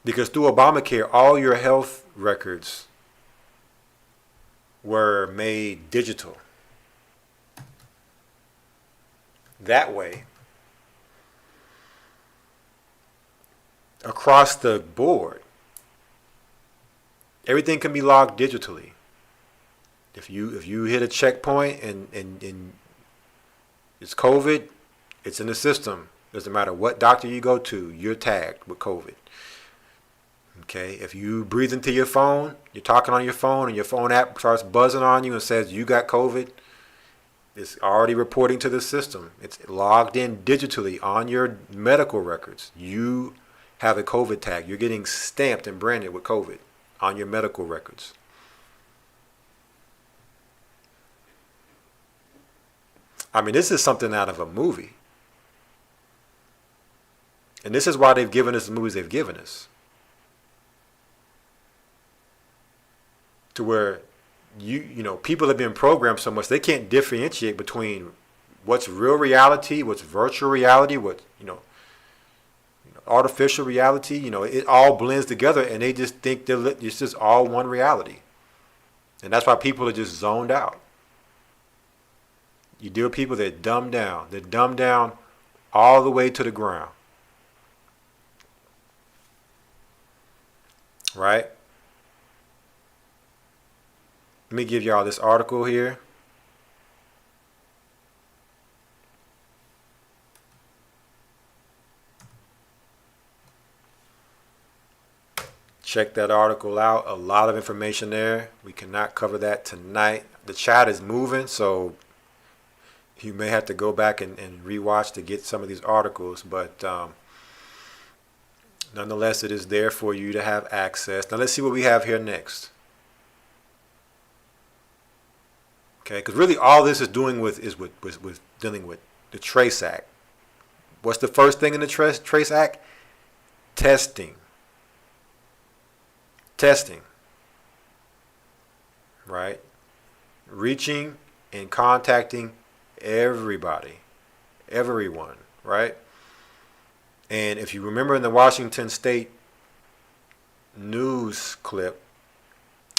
Because through Obamacare, all your health records were made digital. That way, across the board. Everything can be logged digitally. If you hit a checkpoint and it's COVID, it's in the system. Doesn't matter what doctor you go to, you're tagged with COVID. Okay, if you breathe into your phone, you're talking on your phone, and your phone app starts buzzing on you and says you got COVID, it's already reporting to the system. It's logged in digitally on your medical records. You have a COVID tag. You're getting stamped and branded with COVID on your medical records. I mean, this is something out of a movie. And this is why they've given us the movies they've given us. To where you know, people have been programmed so much they can't differentiate between what's real reality, what's virtual reality, what, you know, artificial reality. You know, it all blends together, and they just think it's just all one reality. And that's why people are just zoned out. You deal with people that dumb down. They're dumbed down all the way to the ground. Right? Let me give y'all this article here. Check that article out. A lot of information there. We cannot cover that tonight. The chat is moving, so you may have to go back and rewatch to get some of these articles, but nonetheless, it is there for you to have access. Now let's see what we have here next. Okay, because really all this is doing with dealing with the Trace Act. What's the first thing in the Trace Act? Testing. Testing. Right? Reaching and contacting everybody, everyone, right? And if you remember in the Washington State news clip,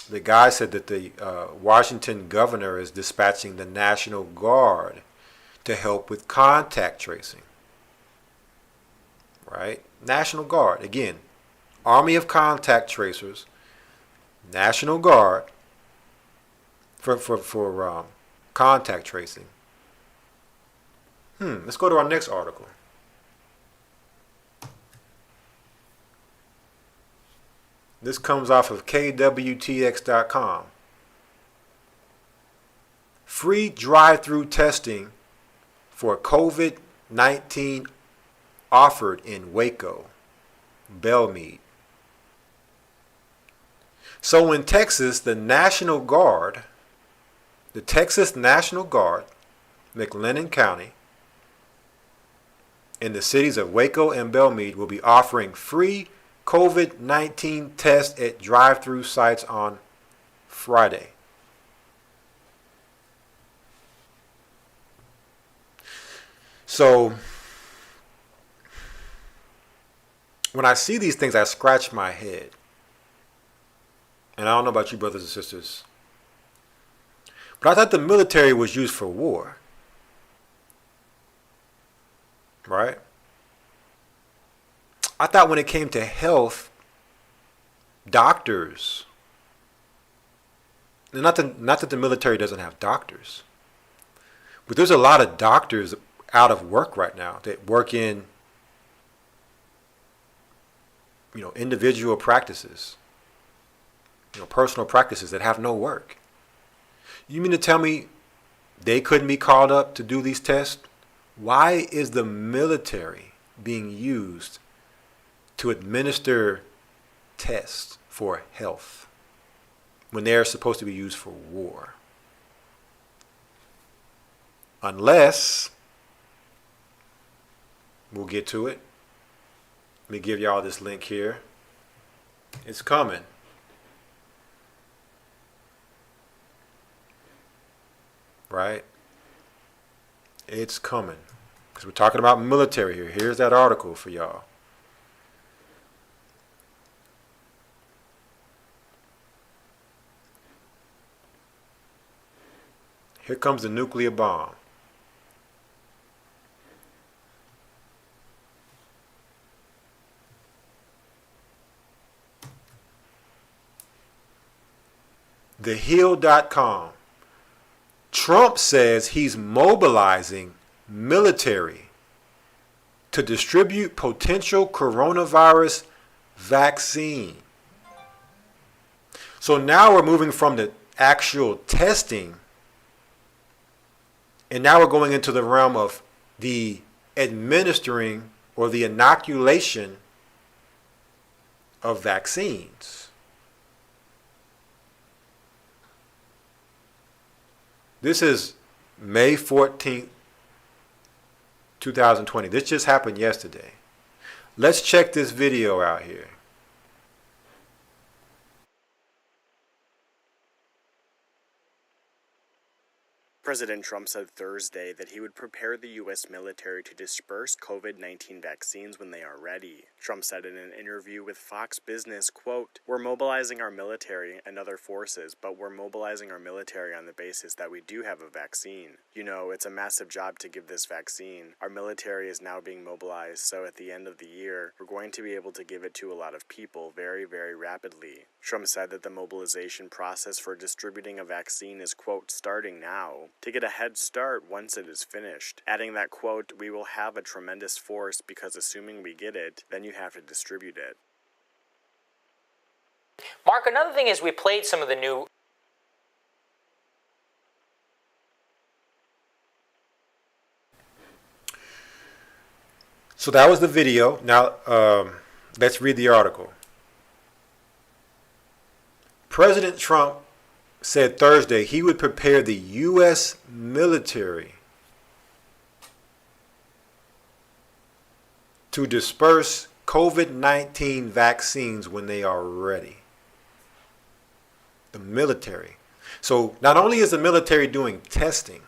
the guy said that the Washington governor is dispatching the National Guard to help with contact tracing, right? National Guard, again, Army of Contact Tracers, National Guard for contact tracing. Let's go to our next article. This comes off of kwtx.com. Free drive-through testing for COVID-19 offered in Waco, Belmead. So in Texas, the Texas National Guard, McLennan County, in the cities of Waco and Belmead will be offering free COVID-19 tests at drive-through sites on Friday. So when I see these things, I scratch my head. And I don't know about you, brothers and sisters, but I thought the military was used for war. Right? I thought when it came to health, doctors, and not that the military doesn't have doctors, but there's a lot of doctors out of work right now that work in, individual practices, personal practices that have no work. You mean to tell me they couldn't be called up to do these tests? Why is the military being used to administer tests for health when they're supposed to be used for war? Unless, we'll get to it. Let me give y'all this link here. It's coming. Right? It's coming. Because we're talking about military here. Here's that article for y'all. Here comes the nuclear bomb. thehill.com. Trump says he's mobilizing military to distribute potential coronavirus vaccine. So now we're moving from the actual testing, and now we're going into the realm of the administering or the inoculation of vaccines. This is May 14th, 2020. This just happened yesterday. Let's check this video out here.
President Trump said Thursday that he would prepare the U.S. military to disperse COVID-19 vaccines when they are ready. Trump said in an interview with Fox Business, quote, "We're mobilizing our military and other forces, but we're mobilizing our military on the basis that we do have a vaccine. You know, it's a massive job to give this vaccine. Our military is now being mobilized, so at the end of the year, we're going to be able to give it to a lot of people very, very rapidly." Trump said that the mobilization process for distributing a vaccine is, quote, "starting now, to get a head start once it is finished," adding that, quote, "We will have a tremendous force because assuming we get it, then you have to distribute it."
Mark, another thing is we played some of the new...
So that was the video. Now, let's read the article. President Trump said Thursday he would prepare the U.S. military to disperse COVID-19 vaccines when they are ready. The military. So not only is the military doing testing,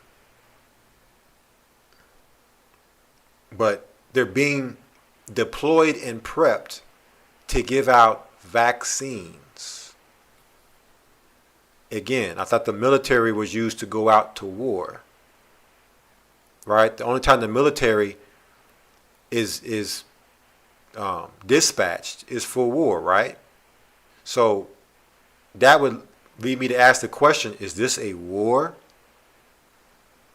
but they're being deployed and prepped to give out vaccines. Again, I thought the military was used to go out to war. Right? The only time the military is dispatched is for war, right? So that would lead me to ask the question, is this a war?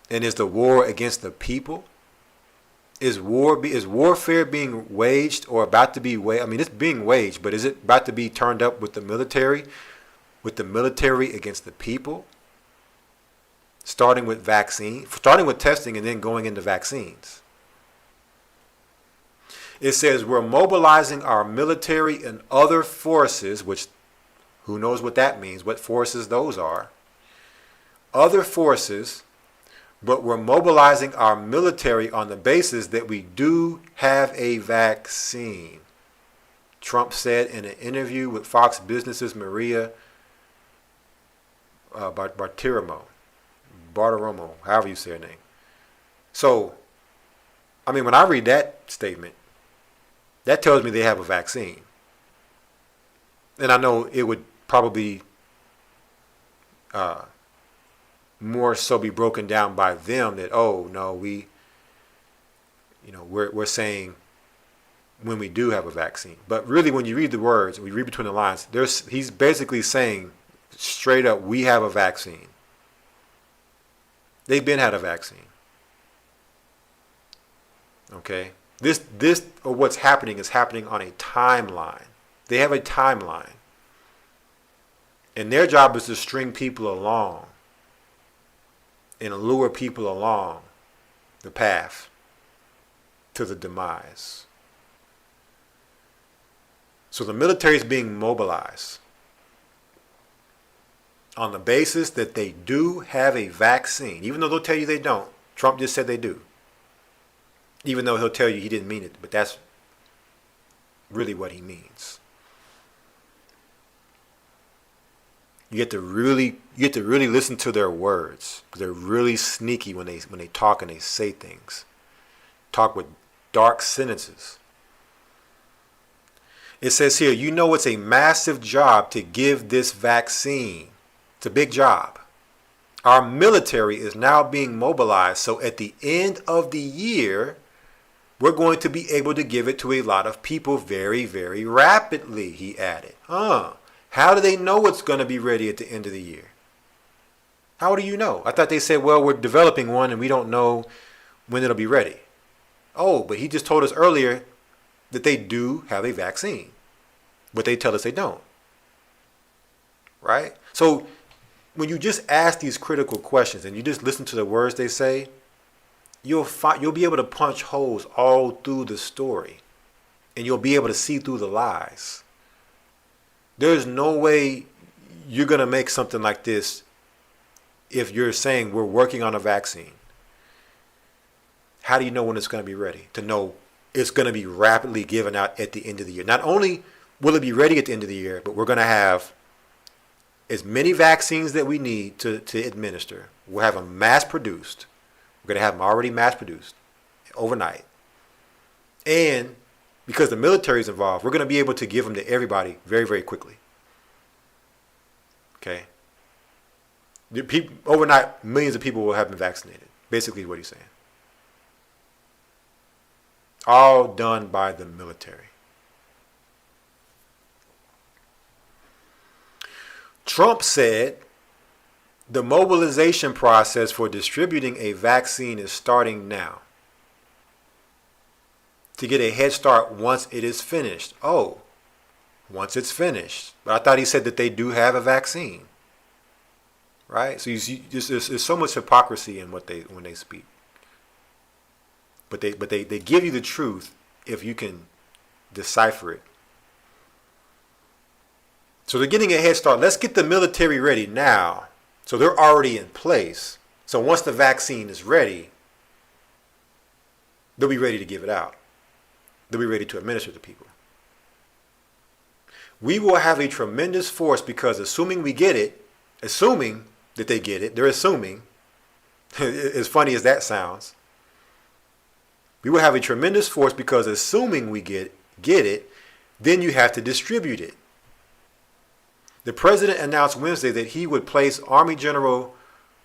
And is the war against the people? Is warfare being waged or about to be waged? I mean, it's being waged, but is it about to be turned up with the military? With the military against the people? Starting with testing and then going into vaccines. It says we're mobilizing our military and other forces, which who knows what that means, what forces those are. Other forces, but we're mobilizing our military on the basis that we do have a vaccine. Trump said in an interview with Fox Business's Maria Bartiromo, however you say her name. So, I mean, when I read that statement, that tells me they have a vaccine. And I know it would probably more so be broken down by them that, oh, no, we're saying when we do have a vaccine. But really, when you read the words, we read between the lines, he's basically saying straight up, we have a vaccine. They've been had a vaccine. Okay? This or what's happening is happening on a timeline. They have a timeline. And their job is to string people along and lure people along the path to the demise. So the military is being mobilized on the basis that they do have a vaccine, even though they'll tell you they don't. Trump just said they do. Even though he'll tell you he didn't mean it, but that's really what he means. You get to really listen to their words, because they're really sneaky when they talk and they say things. Talk with dark sentences. It says here, you know it's a massive job to give this vaccine. It's a big job. Our military is now being mobilized, so at the end of the year, we're going to be able to give it to a lot of people very, very rapidly, he added. How do they know it's going to be ready at the end of the year? How do you know? I thought they said, well, we're developing one and we don't know when it'll be ready. Oh, but he just told us earlier that they do have a vaccine, but they tell us they don't. Right? So when you just ask these critical questions and you just listen to the words they say, you'll be able to punch holes all through the story, and you'll be able to see through the lies. There's no way you're going to make something like this if you're saying we're working on a vaccine. How do you know when it's going to be ready? To know it's going to be rapidly given out at the end of the year. Not only will it be ready at the end of the year, but we're going to have as many vaccines that we need to administer. We'll have them mass produced. We're going to have them already mass produced overnight. And because the military is involved, we're going to be able to give them to everybody very, very quickly. Okay? Overnight, millions of people will have been vaccinated. Basically what he's saying. All done by the military. Trump said the mobilization process for distributing a vaccine is starting now to get a head start once it is finished. Oh, once it's finished. But I thought he said that they do have a vaccine. Right? So there's so much hypocrisy in when they speak. But they give you the truth if you can decipher it. So they're getting a head start. Let's get the military ready now. So they're already in place. So once the vaccine is ready, they'll be ready to give it out. They'll be ready to administer to people. We will have a tremendous force because assuming we get it, assuming that they get it, they're assuming, as funny as that sounds, we will have a tremendous force because assuming we get it, then you have to distribute it. The president announced Wednesday that he would place Army General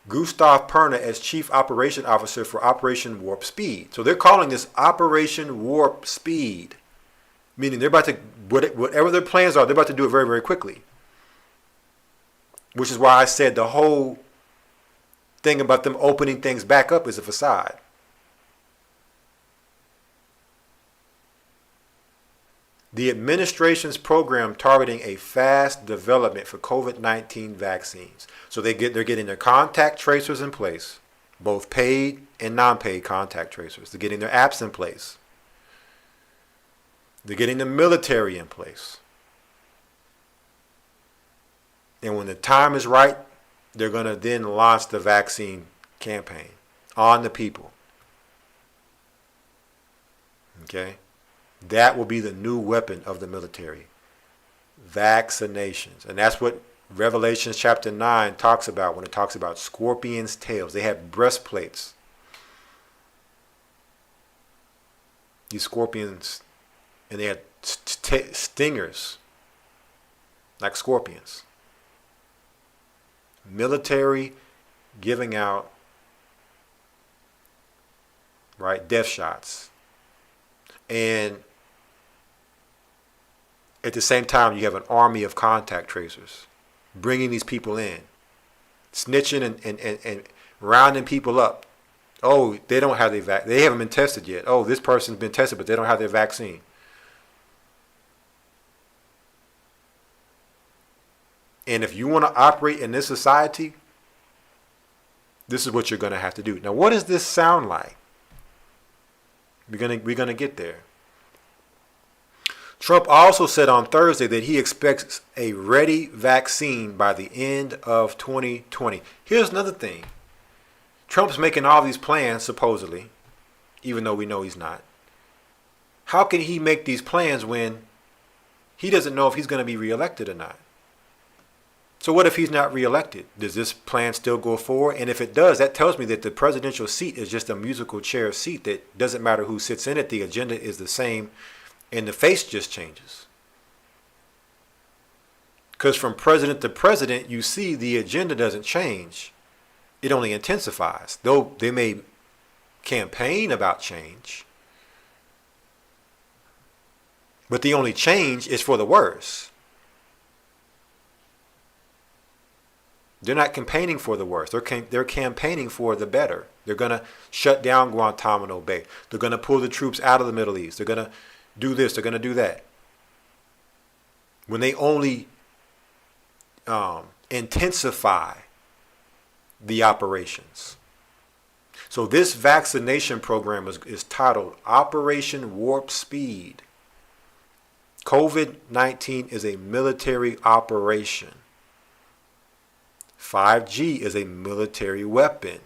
Gustav Perna as Chief Operation Officer for Operation Warp Speed. So they're calling this Operation Warp Speed, meaning they're about to, whatever their plans are, they're about to do it very, very quickly. Which is why I said the whole thing about them opening things back up is a facade. The administration's program targeting a fast development for COVID-19 vaccines. So they're getting their contact tracers in place, both paid and non-paid contact tracers. They're getting their apps in place. They're getting the military in place. And when the time is right, they're going to then launch the vaccine campaign on the people. Okay? That will be the new weapon of the military. Vaccinations. And that's what Revelation chapter 9 talks about when it talks about scorpions' tails. They had breastplates. These scorpions, and they had stingers like scorpions. Military giving out, right, death shots. And at the same time, you have an army of contact tracers bringing these people in, snitching and rounding people up. Oh, they don't have they haven't been tested yet. Oh, this person's been tested, but they don't have their vaccine. And if you want to operate in this society, this is what you're going to have to do. Now, what does this sound like? We're gonna get there. Trump also said on Thursday that he expects a ready vaccine by the end of 2020. Here's another thing. Trump's making all these plans, supposedly, even though we know he's not. How can he make these plans when he doesn't know if he's going to be reelected or not? So what if he's not reelected? Does this plan still go forward? And if it does, that tells me that the presidential seat is just a musical chair seat that doesn't matter who sits in it. The agenda is the same and the face just changes. Because from president to president, you see the agenda doesn't change. It only intensifies. Though they may campaign about change, but the only change is for the worse. They're not campaigning for the worst. They're campaigning for the better. They're going to shut down Guantanamo Bay. They're going to pull the troops out of the Middle East. They're going to do this. They're going to do that. When they only intensify the operations. So this vaccination program is titled Operation Warp Speed. COVID-19 is a military operation. 5G is a military weapon.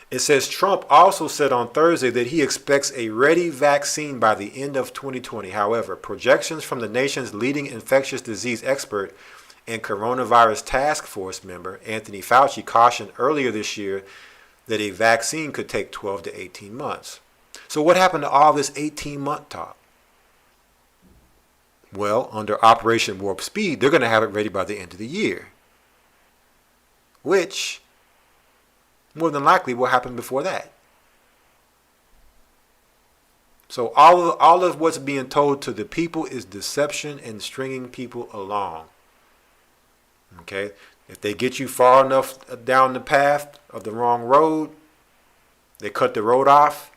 It says Trump also said on Thursday that he expects a ready vaccine by the end of 2020. However, projections from the nation's leading infectious disease expert and coronavirus task force member, Anthony Fauci, cautioned earlier this year that a vaccine could take 12 to 18 months. So what happened to all this 18-month talk? Well, under Operation Warp Speed, they're going to have it ready by the end of the year, which more than likely will happen before that. So all of what's being told to the people is deception and stringing people along. Okay? If they get you far enough down the path of the wrong road, they cut the road off,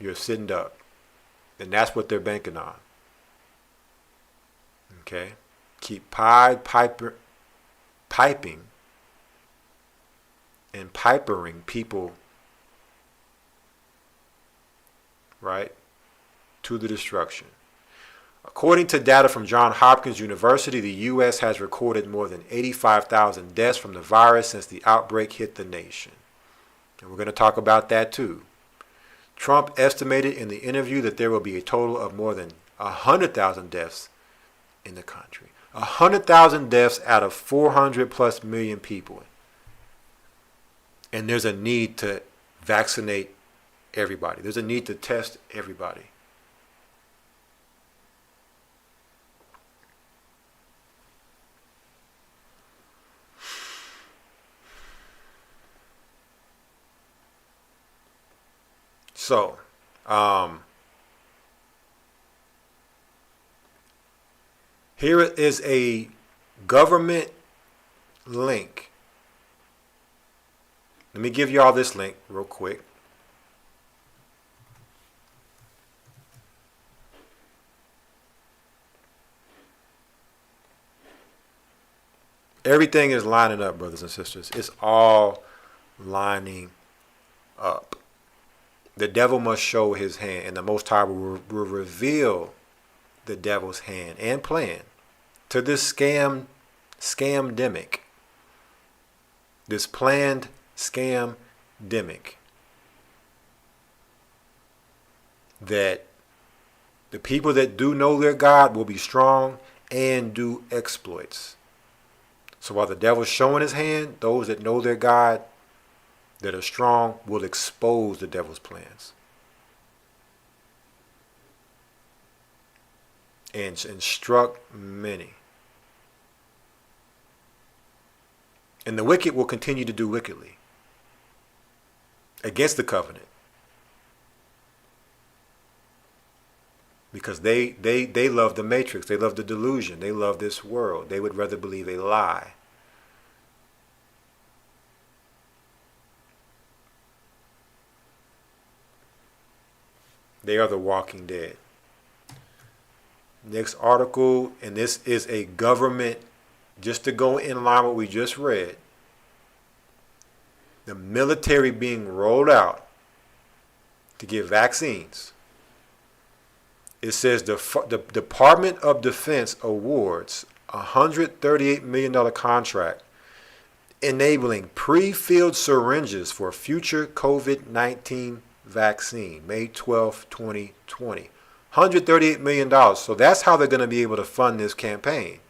you're sitting up. And that's what they're banking on. Okay? Keep piping and pipering people, right, to the destruction. According to data from Johns Hopkins University, the U.S. has recorded more than 85,000 deaths from the virus since the outbreak hit the nation. And we're going to talk about that too. Trump estimated in the interview that there will be a total of more than 100,000 deaths in the country. 100,000 deaths out of 400 plus million people. And there's a need to vaccinate everybody. There's a need to test everybody. So, here is a government link. Let me give you all this link real quick. Everything is lining up, brothers and sisters. It's all lining up. The devil must show his hand, and the Most High will reveal the devil's hand and plan to this scamdemic, this planned scamdemic, that the people that do know their God will be strong and do exploits. So while the devil's showing his hand, those that know their God, that are strong, will expose the devil's plans and instruct many. And the wicked will continue to do wickedly against the covenant, because they love the matrix, they love the delusion, they love this world. They would rather believe a lie. They are the walking dead. Next article, and this is a government, just to go in line with what we just read. The military being rolled out to give vaccines. It says the Department of Defense awards a $138 million contract enabling pre-filled syringes for future COVID-19 vaccine, May 12, 2020. $138 million. So that's how they're going to be able to fund this campaign.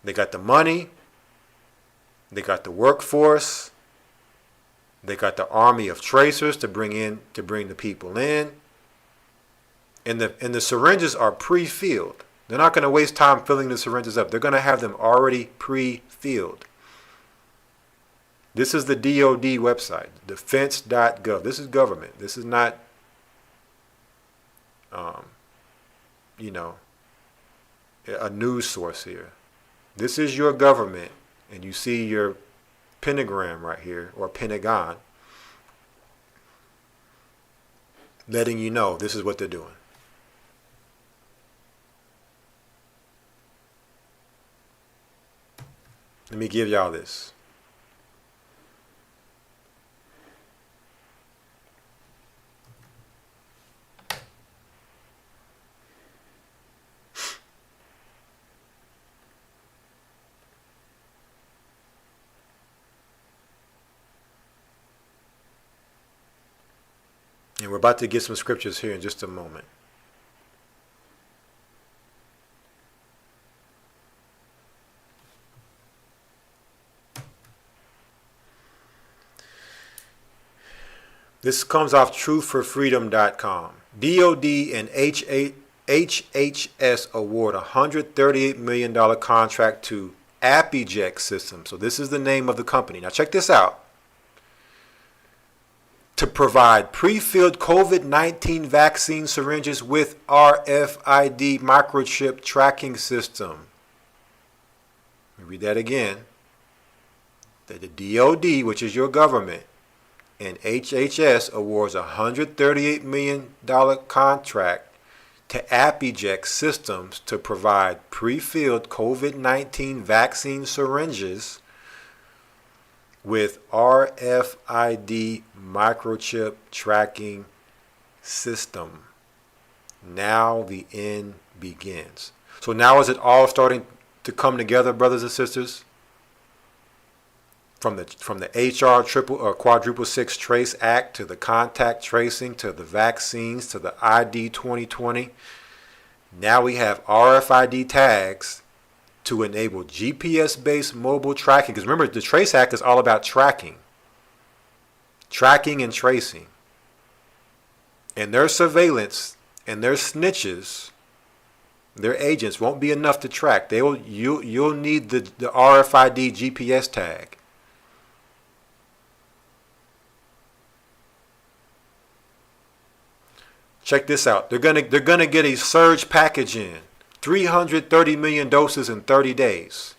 They got the money. They got the workforce. They got the army of tracers to bring the people in. And the syringes are pre-filled. They're not going to waste time filling the syringes up. They're going to have them already pre-filled. This is the DOD website, defense.gov. This is government. This is not a news source here. This is your government, and you see your pentagram right here, or pentagon, letting you know this is what they're doing. Let me give y'all this. And we're about to get some scriptures here in just a moment. This comes off truthforfreedom.com. DOD and HHS award $138 million contract to Apiject Systems. So this is the name of the company. Now check this out. To provide pre-filled COVID-19 vaccine syringes with RFID microchip tracking system. Let me read that again. That the DOD, which is your government, and HHS awards a $138 million contract to Apiject Systems to provide pre-filled COVID-19 vaccine syringes with RFID microchip tracking system. Now the end begins. So now is it all starting to come together, brothers and sisters? From the HR quadruple 6 Trace Act to the contact tracing to the vaccines to the ID 2020. Now we have RFID tags to enable GPS-based mobile tracking. Because remember, the Trace Act is all about tracking and tracing. And their surveillance and their snitches, their agents, won't be enough to track. You'll need the RFID GPS tag. Check this out. They're gonna get a surge package in. 330 million doses in 30 days.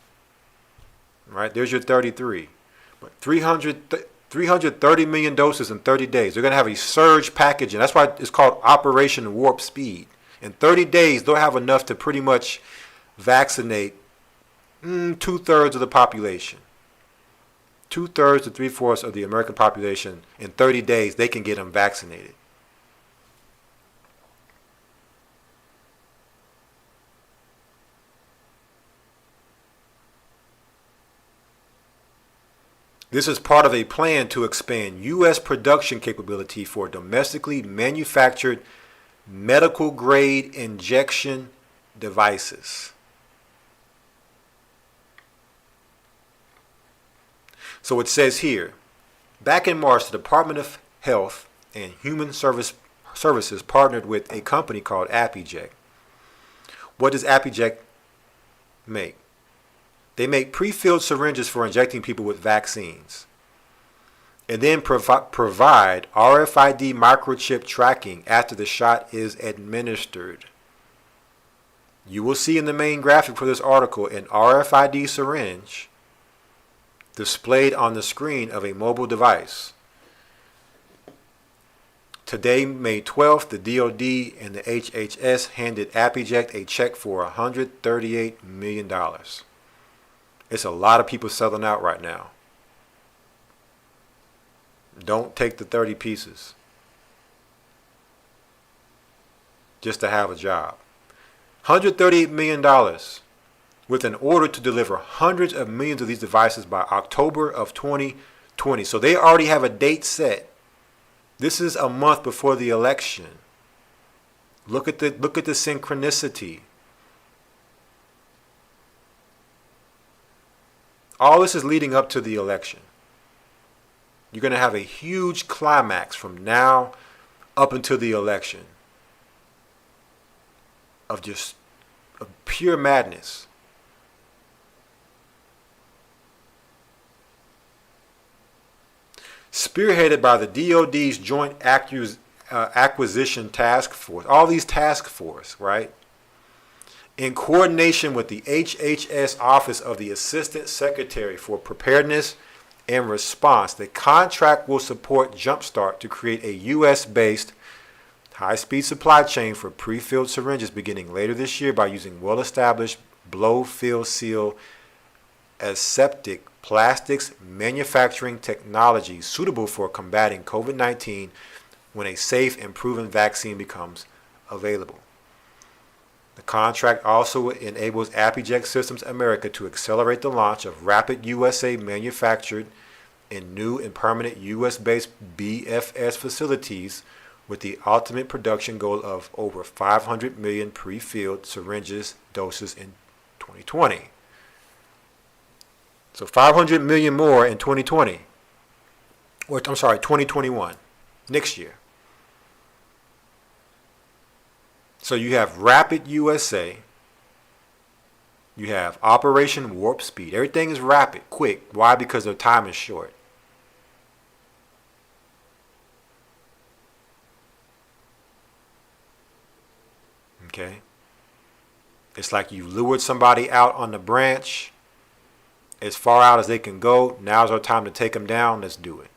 Right? There's your 33. But 330 million doses in 30 days. They're going to have a surge package in. That's why it's called Operation Warp Speed. In 30 days, they'll have enough to pretty much vaccinate 2/3 of the population. 2/3 to 3/4 of the American population. In 30 days, they can get them vaccinated. This is part of a plan to expand U.S. production capability for domestically manufactured medical-grade injection devices. So it says here, back in March, the Department of Health and Human Services partnered with a company called Apiject. What does Apiject make? They make pre-filled syringes for injecting people with vaccines, and then provide RFID microchip tracking after the shot is administered. You will see in the main graphic for this article an RFID syringe displayed on the screen of a mobile device. Today, May 12th, the DOD and the HHS handed Apiject a check for $138 million. It's a lot of people selling out right now. Don't take the 30 pieces just to have a job. $138 million with an order to deliver hundreds of millions of these devices by October of 2020. So they already have a date set. This is a month before the election. Look at the synchronicity. All this is leading up to the election. You're going to have a huge climax from now up until the election of pure madness. Spearheaded by the DOD's Joint Acquisition Task Force. All these task force, right? In coordination with the HHS Office of the Assistant Secretary for Preparedness and Response, the contract will support Jumpstart to create a U.S.-based high-speed supply chain for pre-filled syringes beginning later this year by using well-established blow-fill-seal aseptic plastics manufacturing technology suitable for combating COVID-19 when a safe and proven vaccine becomes available. The contract also enables Apiject Systems America to accelerate the launch of rapid USA manufactured in new and permanent US-based BFS facilities with the ultimate production goal of over 500 million pre-filled syringes doses in 2020. So 500 million more in 2020. Or, 2021, next year. So you have Rapid USA, you have Operation Warp Speed. Everything is rapid, quick. Why? Because their time is short. Okay? It's like you lured somebody out on the branch as far out as they can go. Now's our time to take them down. Let's do it.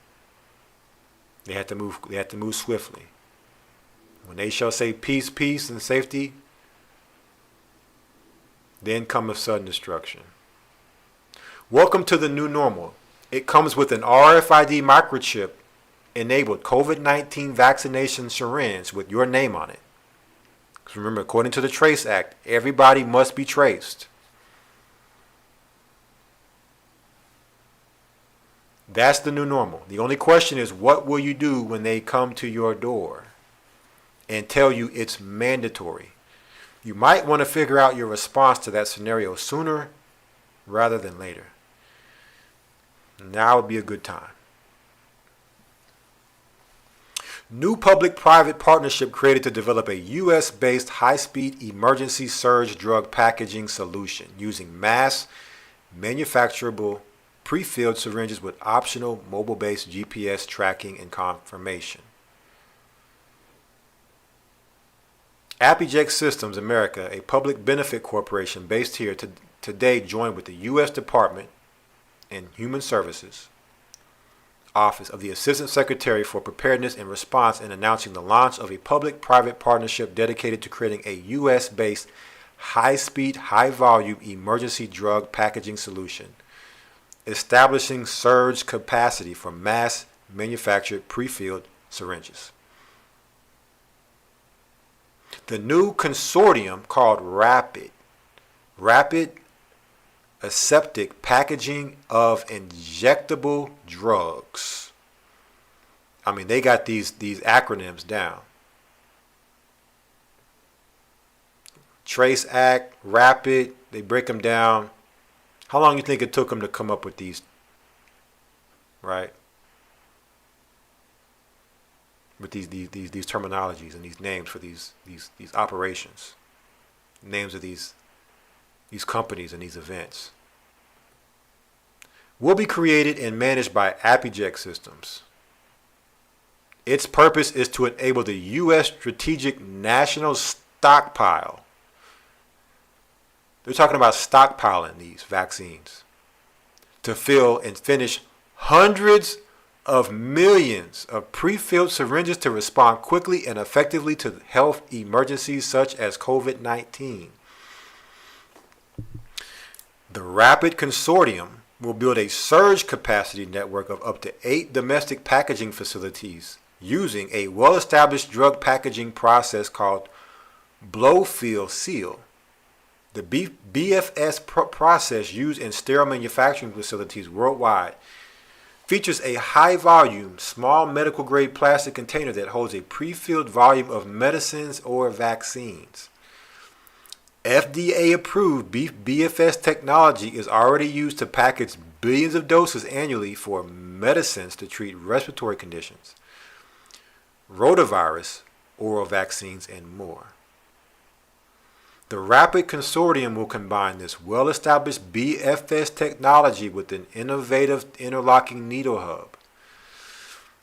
They have to move swiftly. When they shall say peace, peace, and safety, then cometh sudden destruction. Welcome to the new normal. It comes with an RFID microchip enabled COVID-19 vaccination syringe with your name on it. Because remember, according to the Trace Act, everybody must be traced. That's the new normal. The only question is, what will you do when they come to your door and tell you it's mandatory? You might want to figure out your response to that scenario sooner rather than later. Now would be a good time. New public-private partnership created to develop a U.S.-based high-speed emergency surge drug packaging solution using mass manufacturable pre-filled syringes with optional mobile-based GPS tracking and confirmation. Apiject Systems America, a public benefit corporation based here today, joined with the U.S. Department and Human Services Office of the Assistant Secretary for Preparedness and Response in announcing the launch of a public-private partnership dedicated to creating a U.S.-based high-speed, high-volume emergency drug packaging solution, establishing surge capacity for mass manufactured pre-filled syringes. The new consortium called Rapid Aseptic Packaging of Injectable Drugs. I mean, they got these acronyms down. Trace Act, Rapid, they break them down. How long do you think it took them to come up with these, right? With these terminologies and these names for these operations, names of these companies and these events. Will be created and managed by Apiject Systems. Its purpose is to enable the U.S. Strategic National Stockpile. They're talking about stockpiling these vaccines to fill and finish hundreds of millions of pre-filled syringes to respond quickly and effectively to health emergencies such as COVID-19. The Rapid Consortium will build a surge capacity network of up to 8 domestic packaging facilities using a well-established drug packaging process called blow-fill-seal. The BFS process used in sterile manufacturing facilities worldwide features a high-volume, small medical-grade plastic container that holds a pre-filled volume of medicines or vaccines. FDA-approved BFS technology is already used to package billions of doses annually for medicines to treat respiratory conditions, rotavirus, oral vaccines, and more. The Rapid Consortium will combine this well-established BFS technology with an innovative interlocking needle hub.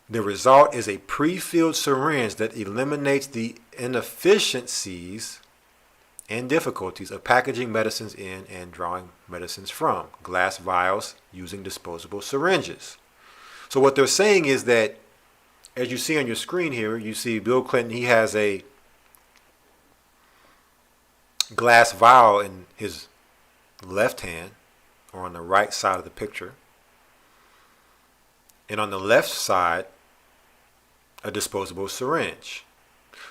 The result is a pre-filled syringe that eliminates the inefficiencies and difficulties of packaging medicines in and drawing medicines from glass vials using disposable syringes. So what they're saying is that, as you see on your screen here, you see Bill Clinton, he has a glass vial in his left hand, or on the right side of the picture. And on the left side, a disposable syringe.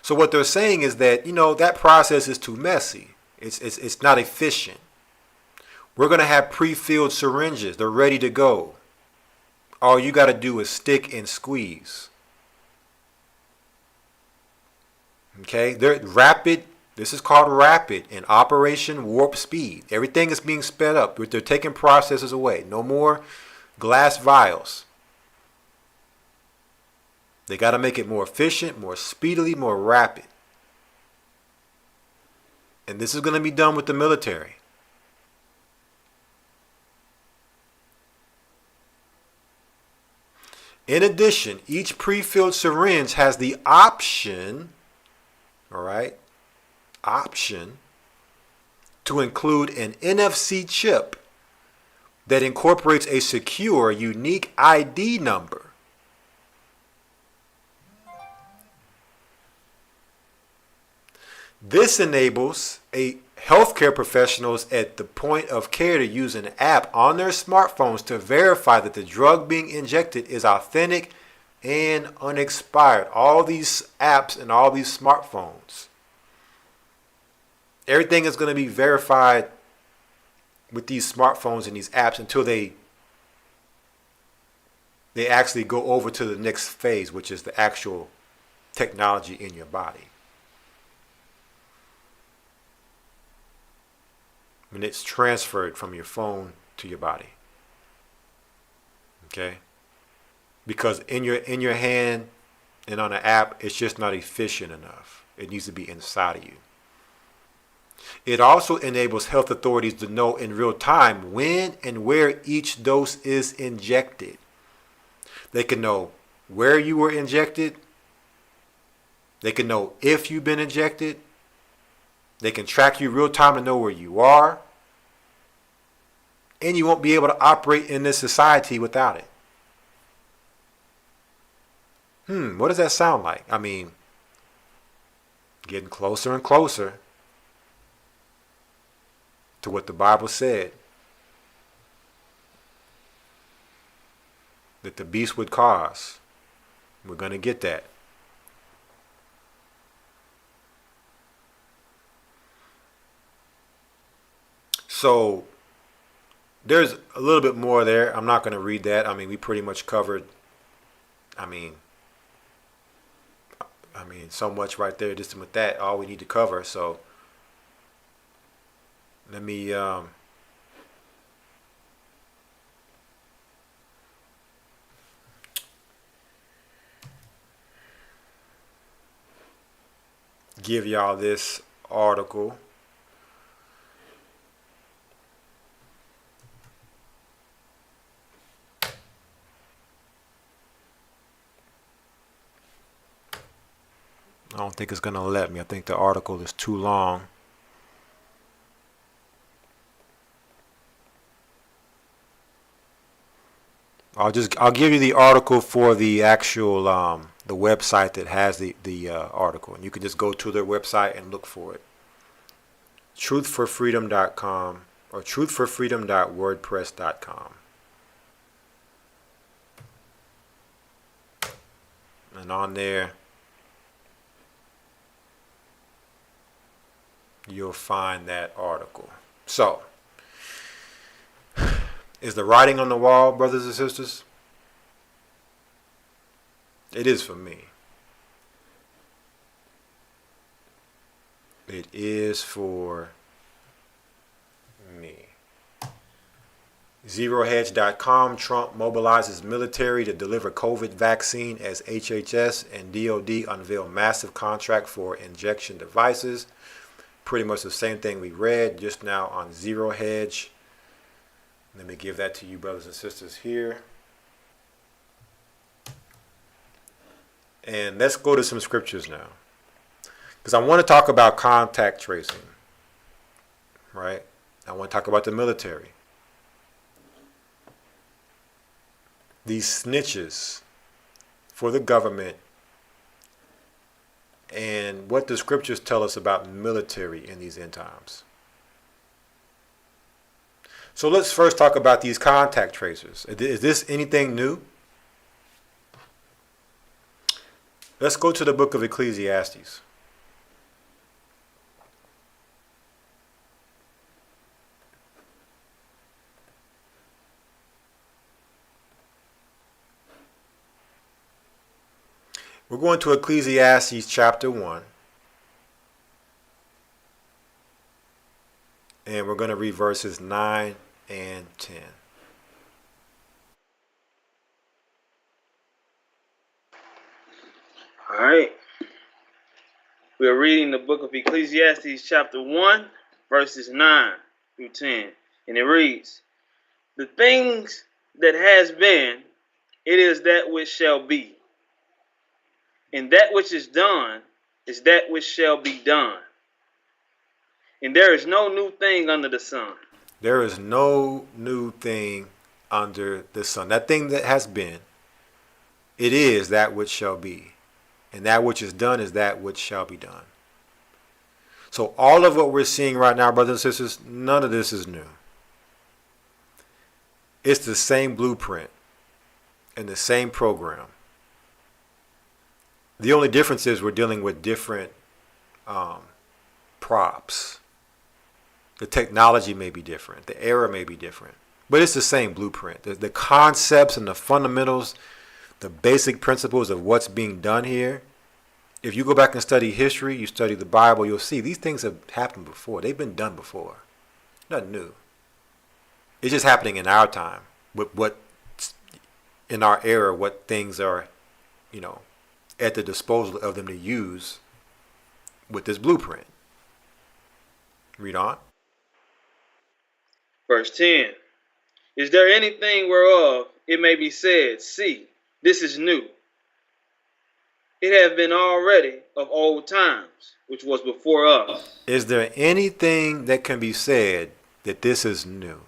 So what they're saying is that, that process is too messy. It's not efficient. We're going to have pre-filled syringes. They're ready to go. All you got to do is stick and squeeze. Okay? They're rapid. This is called rapid and Operation Warp Speed. Everything is being sped up. They're taking processes away. No more glass vials. They got to make it more efficient, more speedily, more rapid. And this is going to be done with the military. In addition, each pre-filled syringe has the option, to include an NFC chip that incorporates a secure, unique ID number. This enables healthcare professionals at the point of care to use an app on their smartphones to verify that the drug being injected is authentic and unexpired. All these apps and all these smartphones. Everything is going to be verified with these smartphones and these apps until they actually go over to the next phase, which is the actual technology in your body. When it's transferred from your phone to your body. Okay? Because in your hand and on an app, it's just not efficient enough. It needs to be inside of you. It also enables health authorities to know in real time when and where each dose is injected. They can know where you were injected. They can know if you've been injected. They can track you real time to know where you are. And you won't be able to operate in this society without it. What does that sound like? I mean, getting closer and closer to what the Bible said that the beast would cause. We're going to get that. So there's a little bit more there. I'm not going to read that. I mean, we pretty much covered, I mean, so much right there just with that, all we need to cover. So let me give y'all this article. I don't think it's going to let me. I think the article is too long. I'll give you the article for the actual the website that has the article, and you can just go to their website and look for it. Truthforfreedom.com or truthforfreedom.wordpress.com. And on there, you'll find that article. So, is the writing on the wall, brothers and sisters? It is for me. It is for me. ZeroHedge.com. Trump mobilizes military to deliver COVID vaccine as HHS and DOD unveil massive contract for injection devices. Pretty much the same thing we read just now on Zero Hedge. Let me give that to you, brothers and sisters, here. And let's go to some scriptures now, because I want to talk about contact tracing. right? I want to talk about the military. These snitches for the government and what the scriptures tell us about military in these end times. So let's first talk about these contact tracers. Is this anything new? Let's go to the book of Ecclesiastes. We're going to Ecclesiastes chapter 1. And we're going to read verses 9 and 10.
All right. We are reading the book of Ecclesiastes chapter 1, verses 9 through 10. And it reads, "The things that has been, it is that which shall be. And that which is done is that which shall be done. And there is no new thing under the sun."
There is no new thing under the sun. That thing that has been, it is that which shall be. And that which is done is that which shall be done. So all of what we're seeing right now, brothers and sisters, none of this is new. It's the same blueprint and the same program. The only difference is we're dealing with different props. The technology may be different. The era may be different. But it's the same blueprint. The concepts and the fundamentals, the basic principles of what's being done here, if you go back and study history, you study the Bible, you'll see these things have happened before. They've been done before. Nothing new. It's just happening in our time. With what, in our era, what things are, at the disposal of them to use with this blueprint. Read on.
Verse 10. "Is there anything whereof it may be said, see, this is new? It hath been already of old times, which was before us."
Is there anything that can be said that this is new?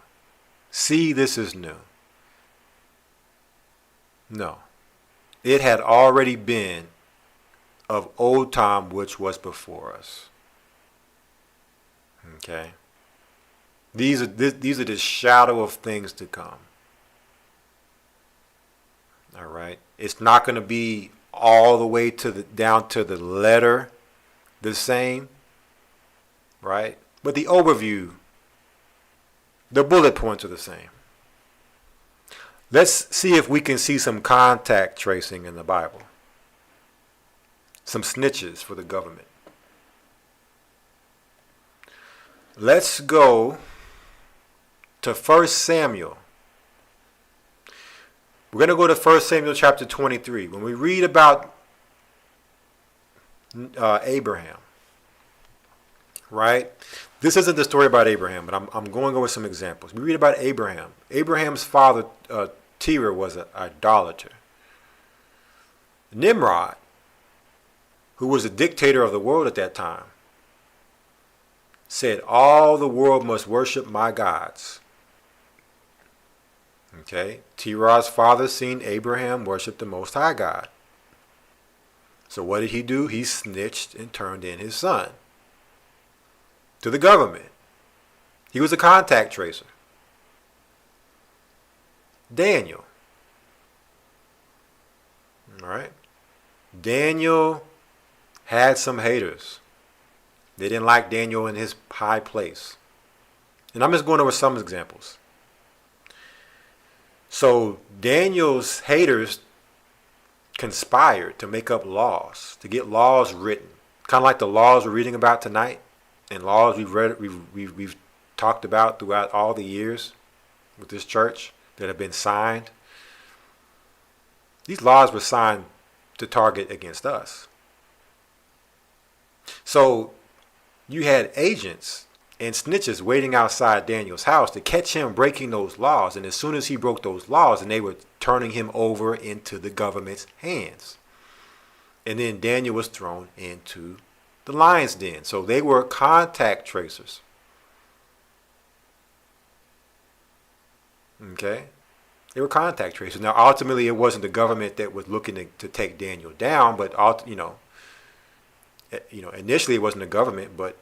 See, this is new. No. It had already been of old time, which was before us. Okay. These are the shadow of things to come. All right. It's not going to be all the way down to the letter the same, right? But the overview, the bullet points are the same. Let's see if we can see some contact tracing in the Bible. Some snitches for the government. Let's go to 1 Samuel. We're going to go to 1 Samuel chapter 23. When we read about Abraham, right? This isn't the story about Abraham, but I'm going over some examples. We read about Abraham. Abraham's father, Terah, was an idolater. Nimrod, who was the dictator of the world at that time, said, "All the world must worship my gods." Okay, Terah's father seen Abraham worship the Most High God. So what did he do? He snitched and turned in his son to the government. He was a contact tracer. Daniel. All right. Daniel had some haters. They didn't like Daniel in his high place. And I'm just going over some examples. So Daniel's haters conspired to make up laws, to get laws written, kind of like the laws we're reading about tonight, and laws we've talked about throughout all the years with this church that have been signed. These laws were signed to target against us. So you had agents and snitches waiting outside Daniel's house to catch him breaking those laws. And as soon as he broke those laws, and they were turning him over into the government's hands. And then Daniel was thrown into the lion's den. So they were contact tracers. Okay? They were contact tracers. Now, ultimately, it wasn't the government that was looking to take Daniel down, but initially it wasn't the government, but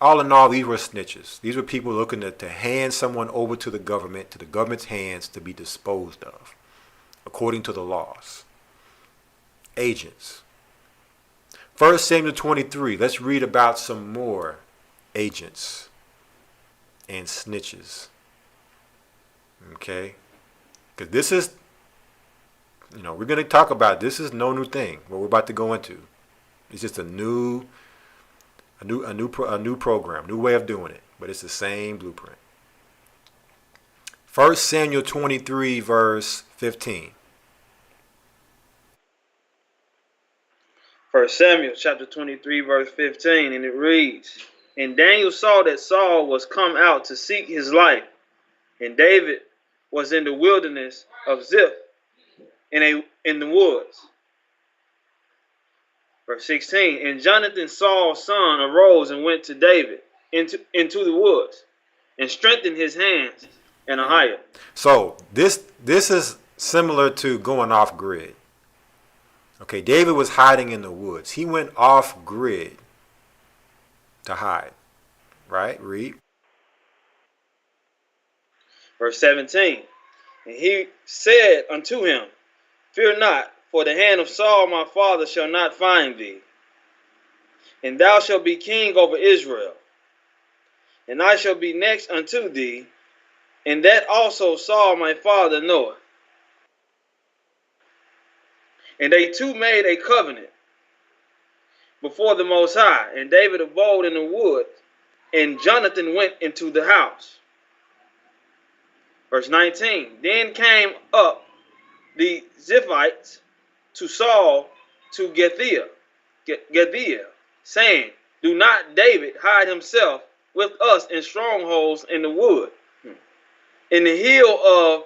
all in all, these were snitches. These were people looking to hand someone over to the government's hands to be disposed of, according to the laws. Agents. 1 Samuel 23. Let's read about some more agents and snitches. Okay? Because this is, we're going to talk about, this is no new thing, what we're about to go into. It's just a new program, new way of doing it, but it's the same blueprint. 1 Samuel 23, verse 15.
1 Samuel chapter 23, verse 15, and it reads, And Daniel saw that Saul was come out to seek his life, and David was in the wilderness of Ziph in the woods. Verse 16, And Jonathan, Saul's son, arose and went to David into the woods, and strengthened his hands and Ahiah.
So this is similar to going off grid. Okay, David was hiding in the woods. He went off grid to hide. Right? Read.
Verse 17, And he said unto him, Fear not, for the hand of Saul my father shall not find thee, and thou shalt be king over Israel, and I shall be next unto thee, and that also Saul my father knoweth. And they two made a covenant before the Most High, and David abode in the wood, and Jonathan went into the house. Verse 19, Then came up the Ziphites to Saul to Gethia, saying, Do not David hide himself with us in strongholds in the wood, in the hill of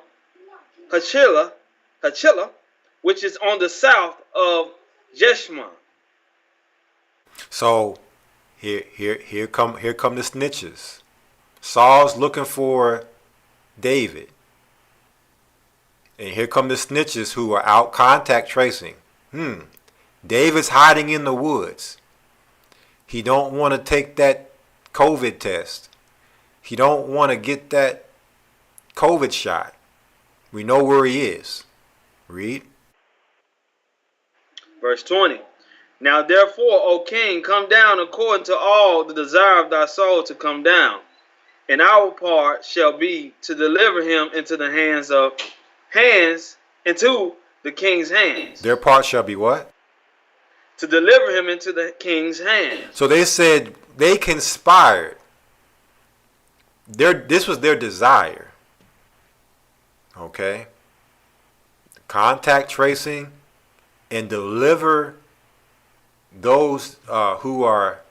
Hachila, which is on the south of Jeshimon.
So here come the snitches. Saul's looking for David. And here come the snitches who are out contact tracing. David's hiding in the woods. He don't want to take that COVID test. He don't want to get that COVID shot. We know where he is. Read.
Verse 20. Now therefore, O king, come down according to all the desire of thy soul to come down. And our part shall be to deliver him into the into the king's hands.
Their part shall be what?
To deliver him into the king's hands.
So they said they conspired. This was their desire. Okay? Contact tracing and deliver those who are,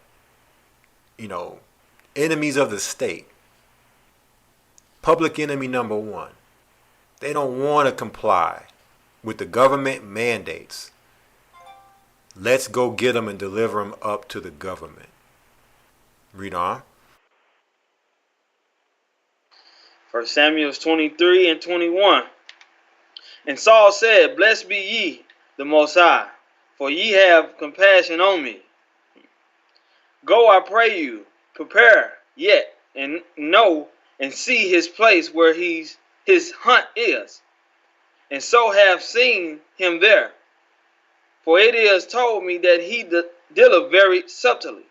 enemies of the state. Public enemy number one. They don't want to comply with the government mandates. Let's go get them and deliver them up to the government. Read on.
1 Samuel 23 and 21. And Saul said, Blessed be ye the Most High, for ye have compassion on me. Go, I pray you, prepare yet, and know and see his place where his hunt is, and so have seen him there. For it is told me that he dealeth very subtly.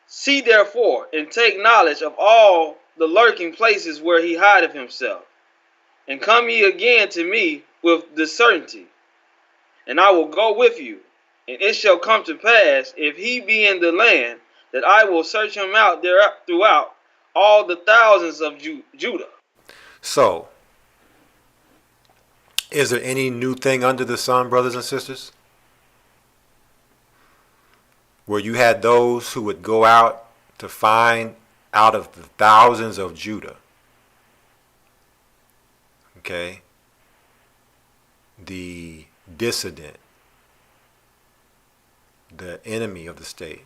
See therefore, and take knowledge of all the lurking places where he hideth himself, and come ye again to me with the certainty, and I will go with you. And it shall come to pass, if he be in the land, that I will search him out there throughout all the thousands of Judah.
So, is there any new thing under the sun, brothers and sisters? Where you had those who would go out to find out of the thousands of Judah. Okay? The dissident. The enemy of the state.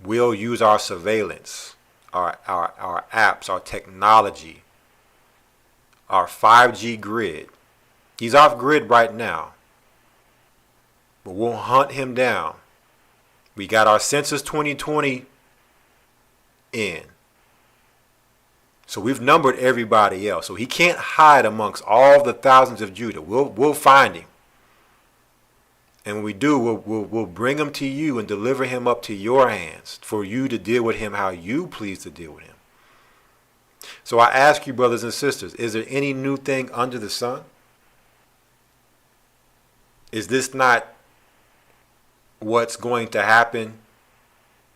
We'll use our surveillance our apps, our technology, our 5G grid. He's off grid right now, but we'll hunt him down. We got our Census 2020 in. So we've numbered everybody else. So he can't hide amongst all the thousands of Judah. We'll find him. And when we do, we'll bring him to you and deliver him up to your hands for you to deal with him how you please to deal with him. So I ask you, brothers and sisters, is there any new thing under the sun? Is this not what's going to happen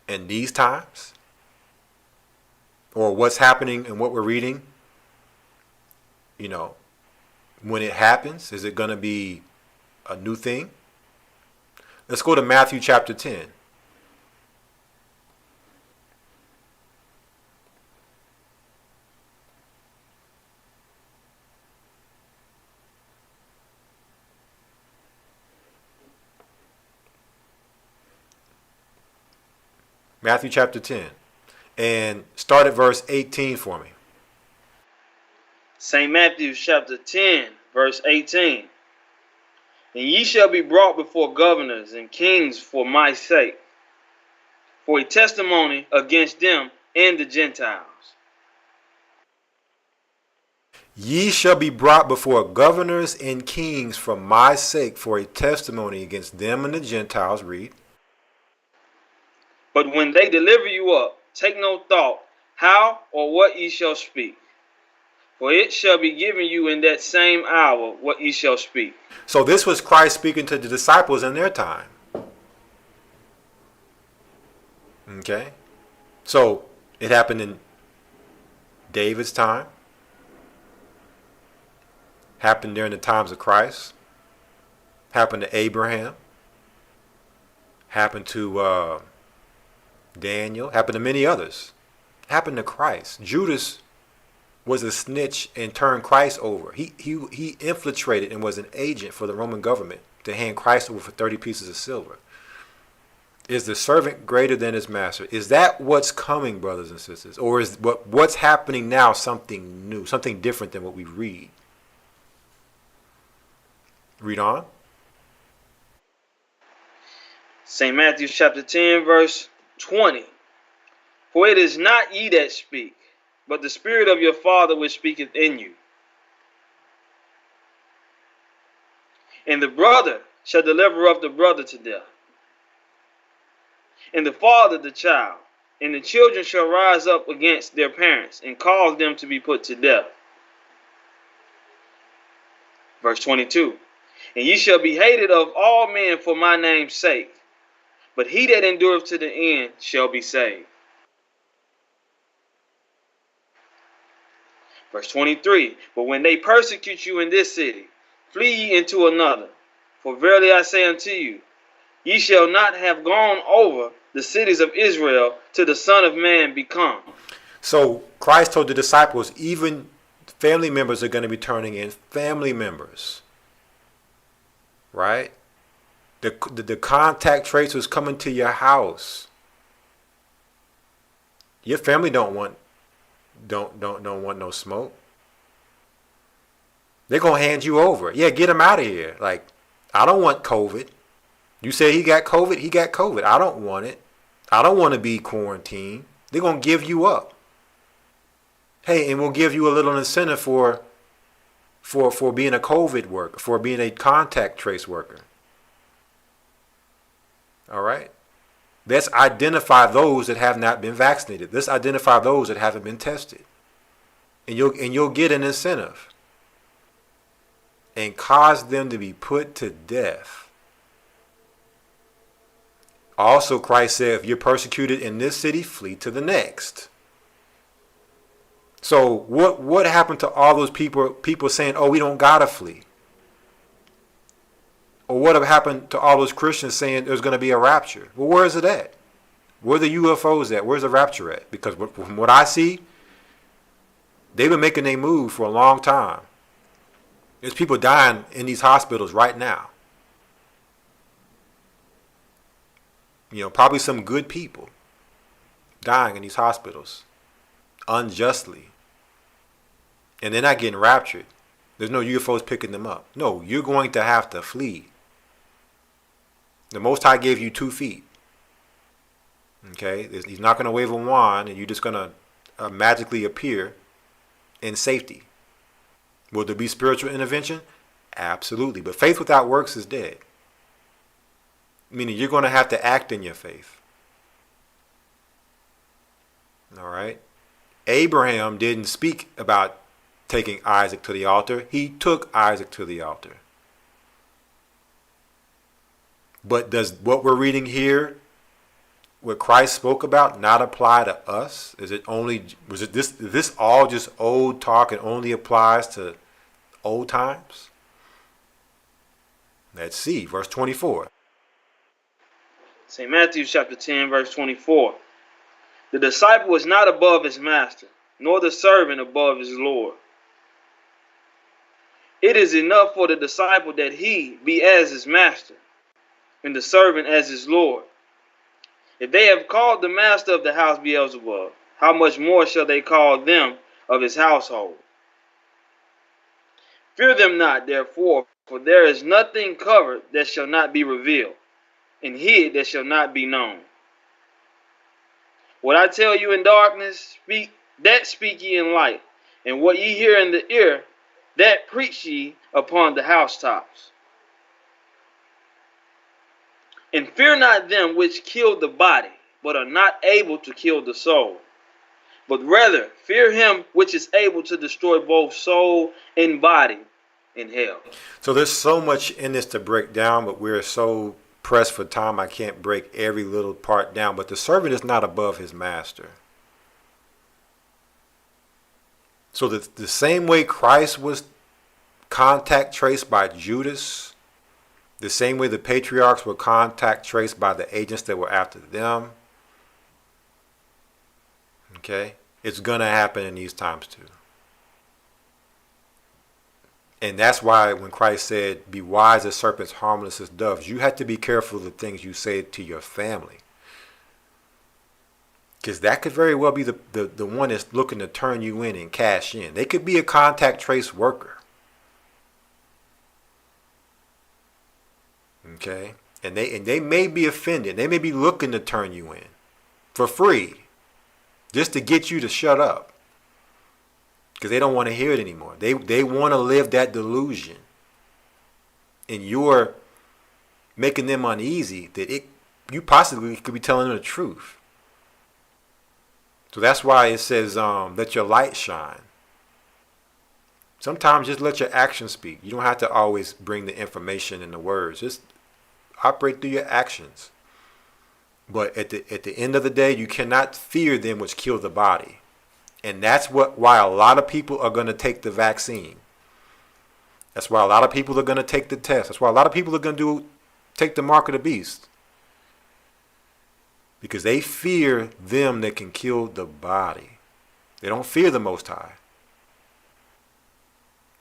in these times? Or what's happening and what we're reading? You know, when it happens, is it going to be a new thing? Let's go to Matthew chapter 10. Matthew chapter 10. And start at verse 18 for me.
St. Matthew chapter 10, verse 18. And ye shall be brought before governors and kings for my sake, for a testimony against them and the Gentiles.
Ye shall be brought before governors and kings for my sake, for a testimony against them and the Gentiles. Read.
But when they deliver you up, take no thought how or what ye shall speak, for it shall be given you in that same hour what ye shall speak.
So this was Christ speaking to the disciples in their time. Okay? So it happened in David's time. Happened during the times of Christ. Happened to Abraham. Happened to Daniel. Happened to many others. Happened to Christ. Judas was a snitch and turned Christ over. He infiltrated and was an agent for the Roman government to hand Christ over for 30 pieces of silver. Is the servant greater than his master? Is that what's coming, brothers and sisters? Or is what's happening now something new, something different than what we read? Read on.
St. Matthew chapter 10, verse 20. For it is not ye that speak, but the Spirit of your Father which speaketh in you. And the brother shall deliver up the brother to death, and the father the child, and the children shall rise up against their parents, and cause them to be put to death. Verse 22. And ye shall be hated of all men for my name's sake, but he that endureth to the end shall be saved. Verse 23. But when they persecute you in this city, flee ye into another. For verily I say unto you, ye shall not have gone over the cities of Israel till the Son of Man be come.
So Christ told the disciples, even family members are going to be turning in. Family members. Right? The contact tracers coming to your house. Your family don't want no smoke. They're gonna hand you over. Yeah, get him out of here. Like, I don't want COVID. You say he got COVID, he got COVID. I don't want it. I don't want to be quarantined. They're gonna give you up. Hey, and we'll give you a little incentive for being a COVID worker, for being a contact trace worker. All right? Let's identify those that have not been vaccinated. Let's identify those that haven't been tested. And you'll get an incentive. And cause them to be put to death. Also, Christ said, if you're persecuted in this city, flee to the next. So what happened to all those people saying, oh, we don't gotta flee? Or what happened to all those Christians saying there's going to be a rapture? Well, where is it at? Where are the UFOs at? Where's the rapture at? Because from what I see, they've been making their move for a long time. There's people dying in these hospitals right now. You know, probably some good people dying in these hospitals. unjustly. And they're not getting raptured. There's no UFOs picking them up. No, you're going to have to flee. The Most High gave you 2 feet. Okay? He's not going to wave a wand and you're just going to magically appear in safety. Will there be spiritual intervention? Absolutely. But faith without works is dead. Meaning you're going to have to act in your faith. All right? Abraham didn't speak about taking Isaac to the altar. He took Isaac to the altar. But does what we're reading here, what Christ spoke about, not apply to us? Is this all just old talk and only applies to old times? Let's see, verse 24.
St. Matthew chapter 10, verse 24. The disciple is not above his master, nor the servant above his Lord. It is enough for the disciple that he be as his master, and the servant as his Lord. If they have called the master of the house Beelzebub, how much more shall they call them of his household? Fear them not, therefore, for there is nothing covered that shall not be revealed, and hid that shall not be known. What I tell you in darkness, speak ye in light, and what ye hear in the ear, that preach ye upon the housetops. And fear not them which kill the body, but are not able to kill the soul. But rather fear him which is able to destroy both soul and body in hell.
So there's so much in this to break down, but we're so pressed for time I can't break every little part down. But the servant is not above his master. So the same way Christ was contact traced by Judas, the same way the patriarchs were contact traced by the agents that were after them, okay, it's going to happen in these times too. And that's why when Christ said, be wise as serpents, harmless as doves, you have to be careful of the things you say to your family. Because that could very well be the one that's looking to turn you in and cash in. They could be a contact trace worker. Okay? And they may be offended. They may be looking to turn you in for free. Just to get you to shut up. Because they don't want to hear it anymore. They want to live that delusion. And you're making them uneasy that you possibly could be telling them the truth. So that's why it says, let your light shine. Sometimes just let your actions speak. You don't have to always bring the information and the words. Just operate through your actions. But at the end of the day, you cannot fear them which kill the body. And that's why a lot of people are going to take the vaccine. That's why a lot of people are going to take the test. That's why a lot of people are going to take the mark of the beast. Because they fear them that can kill the body. They don't fear the Most High.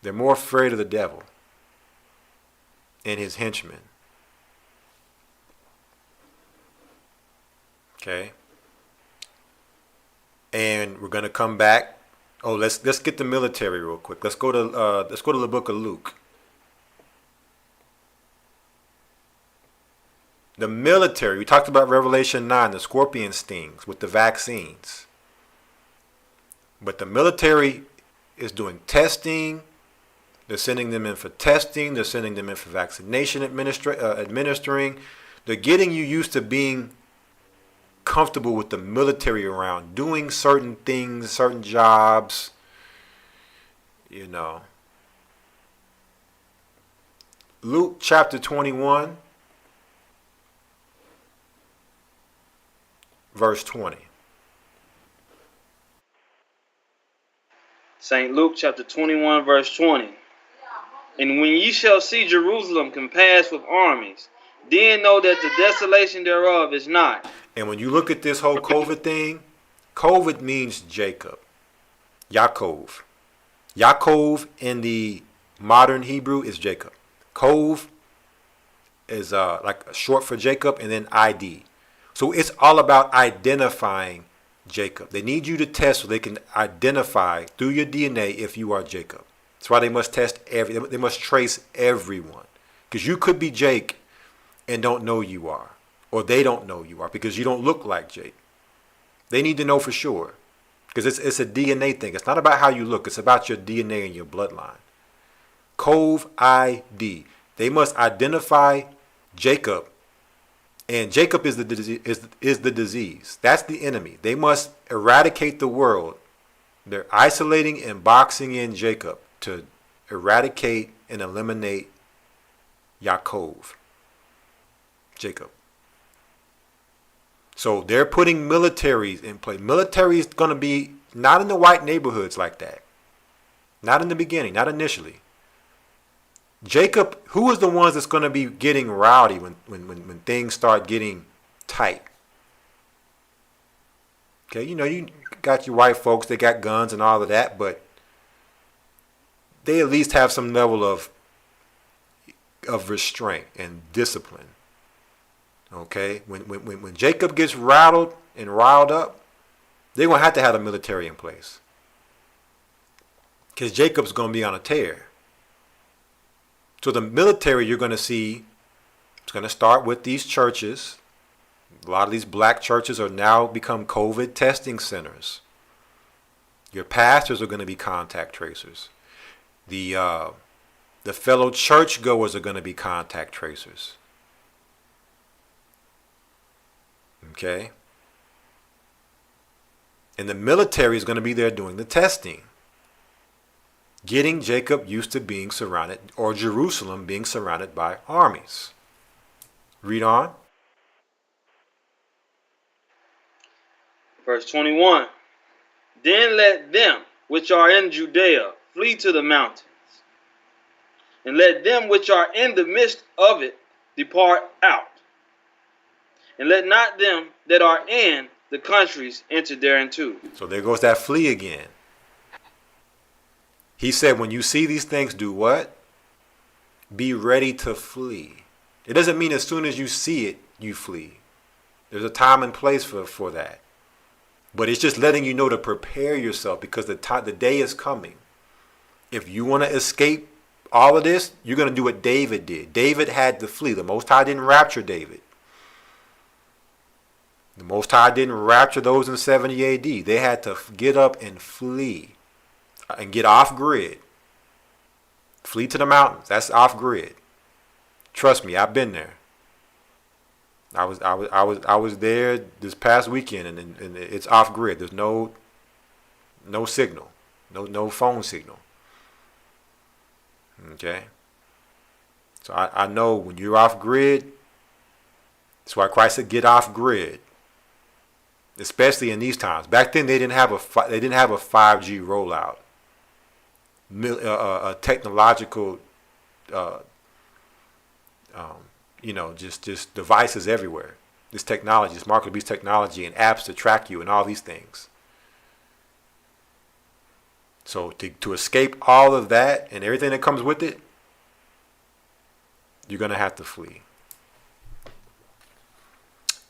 They're more afraid of the devil and his henchmen. Okay? And we're going to come back. Oh, let's get the military real quick. Let's go to the book of Luke. The military, we talked about Revelation 9, the scorpion stings with the vaccines. But the military is doing testing. They're sending them in for testing. They're sending them in for vaccination administering. They're getting you used to being comfortable with the military around, doing certain things, certain jobs, Luke chapter 21, verse 20.
St. Luke chapter 21, verse 20. And when ye shall see Jerusalem compassed with armies, then know that the desolation thereof is not.
And when you look at this whole COVID thing, COVID means Jacob. Yaakov. Yaakov in the modern Hebrew is Jacob. Kov is like short for Jacob, and then ID. So it's all about identifying Jacob. They need you to test so they can identify through your DNA if you are Jacob. That's why they must test they must trace everyone. Because you could be Jake and don't know you are. Or they don't know you are because you don't look like Jake. They need to know for sure. Because it's a DNA thing. It's not about how you look. It's about your DNA and your bloodline. COV ID. They must identify Jacob. And Jacob is the disease. That's the enemy. They must eradicate the world. They're isolating and boxing in Jacob to eradicate and eliminate Yaakov, Jacob. So they're putting militaries in place. Military is going to be not in the white neighborhoods like that. Not in the beginning, not initially. Jacob, who is the ones that's going to be getting rowdy when things start getting tight? Okay, you got your white folks, they got guns and all of that, but they at least have some level of restraint and discipline. Okay, when Jacob gets rattled and riled up, they're going to have the military in place. Because Jacob's going to be on a tear. So the military you're going to see, it's going to start with these churches. A lot of these black churches are now become COVID testing centers. Your pastors are going to be contact tracers. The fellow churchgoers are going to be contact tracers. Okay? And the military is going to be there doing the testing. Getting Jacob used to being surrounded, or Jerusalem being surrounded by armies. Read on.
Verse 21. Then let them which are in Judea flee to the mountains, and let them which are in the midst of it depart out, and let not them that are in the countries enter thereinto.
So there goes that flee again. He said, when you see these things, do what? Be ready to flee. It doesn't mean as soon as you see it, you flee. There's a time and place for that. But it's just letting you know to prepare yourself because the day is coming. If you want to escape all of this, you're going to do what David did. David had to flee. The Most High didn't rapture David. The Most High didn't rapture those in 70 AD. They had to get up and flee. And get off grid. Flee to the mountains. That's off grid. Trust me, I've been there. I was there this past weekend, and it's off grid. There's no signal, no phone signal. Okay. So I know when you're off grid. That's why Christ said, "Get off grid." Especially in these times. Back then, they didn't have a 5G rollout. A technological, just devices everywhere. This technology, this market beast technology, and apps to track you, and all these things. So to escape all of that and everything that comes with it, you're gonna have to flee.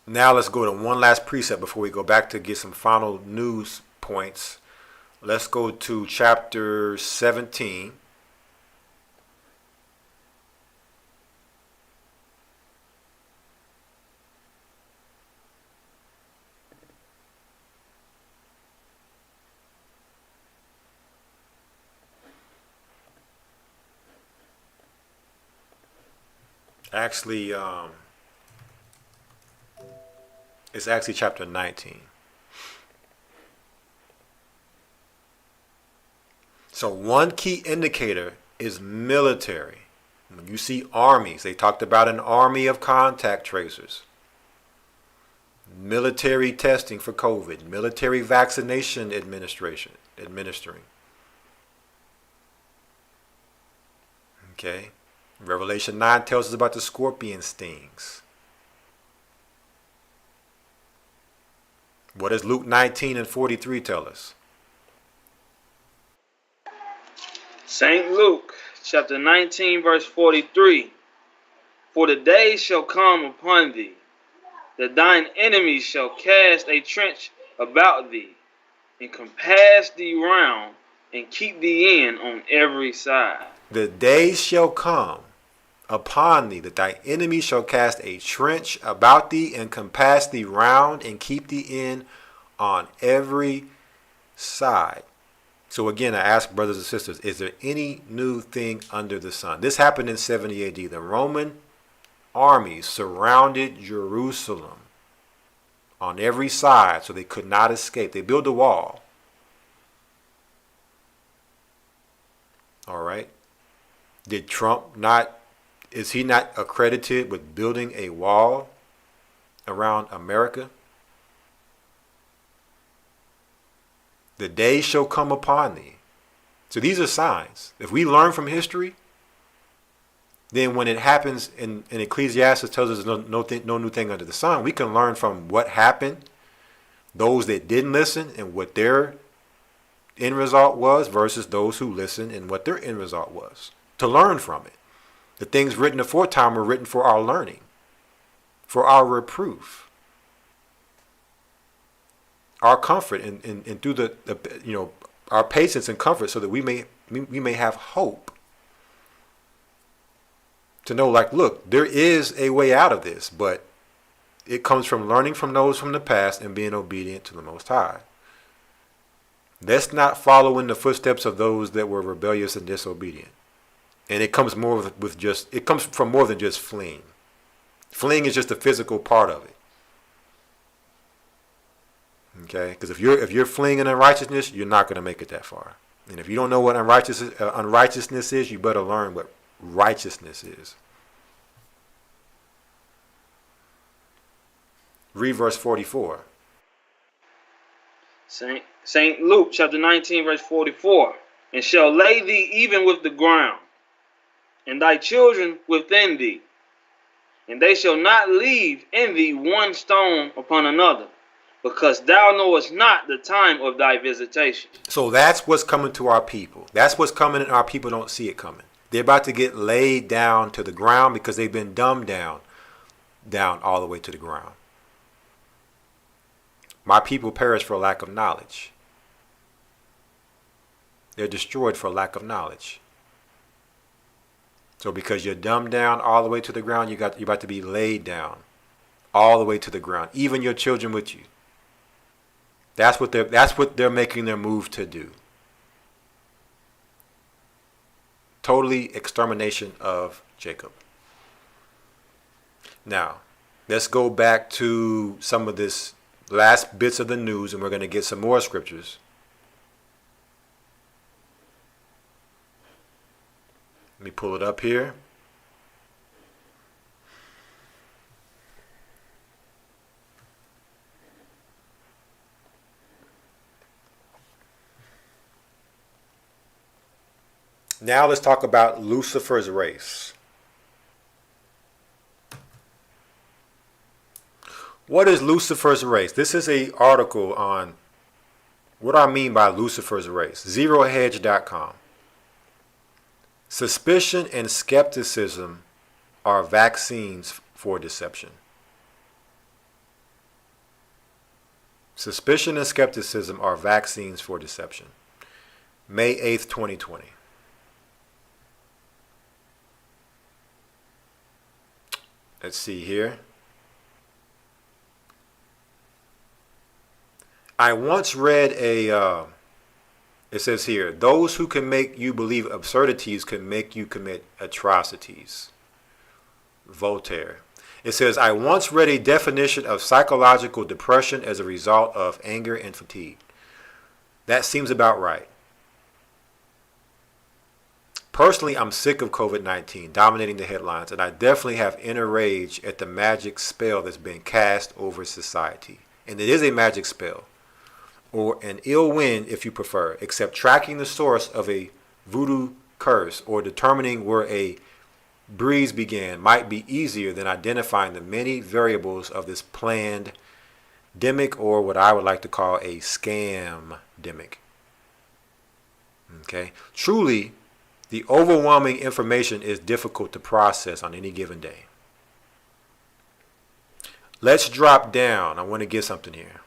Now let's go to one last precept before we go back to get some final news points. Let's go to chapter 17. Actually, it's actually chapter 19. So one key indicator is military. When you see armies, they talked about an army of contact tracers. Military testing for COVID. Military vaccination administering. Okay. Revelation 9 tells us about the scorpion stings. What does Luke 19 and 43 tell us?
St. Luke, chapter 19, verse 43. For the day shall come upon thee, that thine enemies shall cast a trench about thee, and compass thee round, and keep thee in on every side.
The day shall come upon thee that thy enemy shall cast a trench about thee, and compass thee round, and keep thee in on every side. So again, I ask brothers and sisters, is there any new thing under the sun? This happened in 70 AD. The Roman armies surrounded Jerusalem on every side so they could not escape. They built a wall. All right. Did Trump not, is he not accredited with building a wall around America? The day shall come upon thee. So these are signs. If we learn from history, then when it happens in Ecclesiastes tells us there's no new thing under the sun, we can learn from what happened, those that didn't listen and what their end result was versus those who listened and what their end result was. To learn from it. The things written aforetime were written for our learning, for our reproof, our comfort, and through the our patience and comfort, so that we may have hope. To know, like, look, there is a way out of this, but it comes from learning from those from the past and being obedient to the Most High. Let's not follow in the footsteps of those that were rebellious and disobedient. And it comes more it comes from more than just fleeing. Fleeing is just a physical part of it. Okay, because if you're fleeing in unrighteousness, you're not going to make it that far. And if you don't know what unrighteousness is, you better learn what righteousness is. Read verse 44.
St. Luke chapter 19 verse 44. And shall lay thee even with the ground, and thy children within thee, and they shall not leave in thee one stone upon another, because thou knowest not the time of thy visitation.
So that's what's coming to our people. That's what's coming, and our people don't see it coming. They're about to get laid down to the ground because they've been dumbed down all the way to the ground. My people perish for lack of knowledge. They're destroyed for lack of knowledge. So because you're dumbed down all the way to the ground, you're about to be laid down all the way to the ground. Even your children with you. That's what they're making their move to do. Totally extermination of Jacob. Now, let's go back to some of this last bits of the news, and we're going to get some more scriptures. Let me pull it up here. Now let's talk about Lucifer's race. What is Lucifer's race? This is an article on what I mean by Lucifer's race. ZeroHedge.com. Suspicion and skepticism are vaccines for deception. Suspicion and skepticism are vaccines for deception. May 8th, 2020. Let's see here. I once read it says here, those who can make you believe absurdities can make you commit atrocities. Voltaire. It says, I once read a definition of psychological depression as a result of anger and fatigue. That seems about right. Personally, I'm sick of COVID-19 dominating the headlines, and I definitely have inner rage at the magic spell that's been cast over society. And it is a magic spell, or an ill wind if you prefer, except tracking the source of a voodoo curse or determining where a breeze began might be easier than identifying the many variables of this planned demic, or what I would like to call a scam-demic. Okay? Truly, the overwhelming information is difficult to process on any given day. Let's drop down. I want to get something here.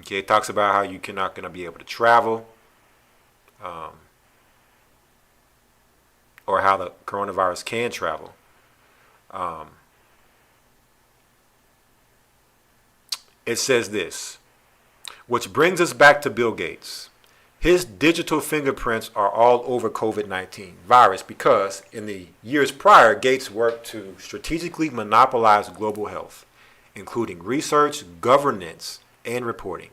Okay, it talks about how you're not going to be able to travel, or how the coronavirus can travel. It says this, which brings us back to Bill Gates. His digital fingerprints are all over COVID-19 virus because in the years prior, Gates worked to strategically monopolize global health, including research, governance, and reporting.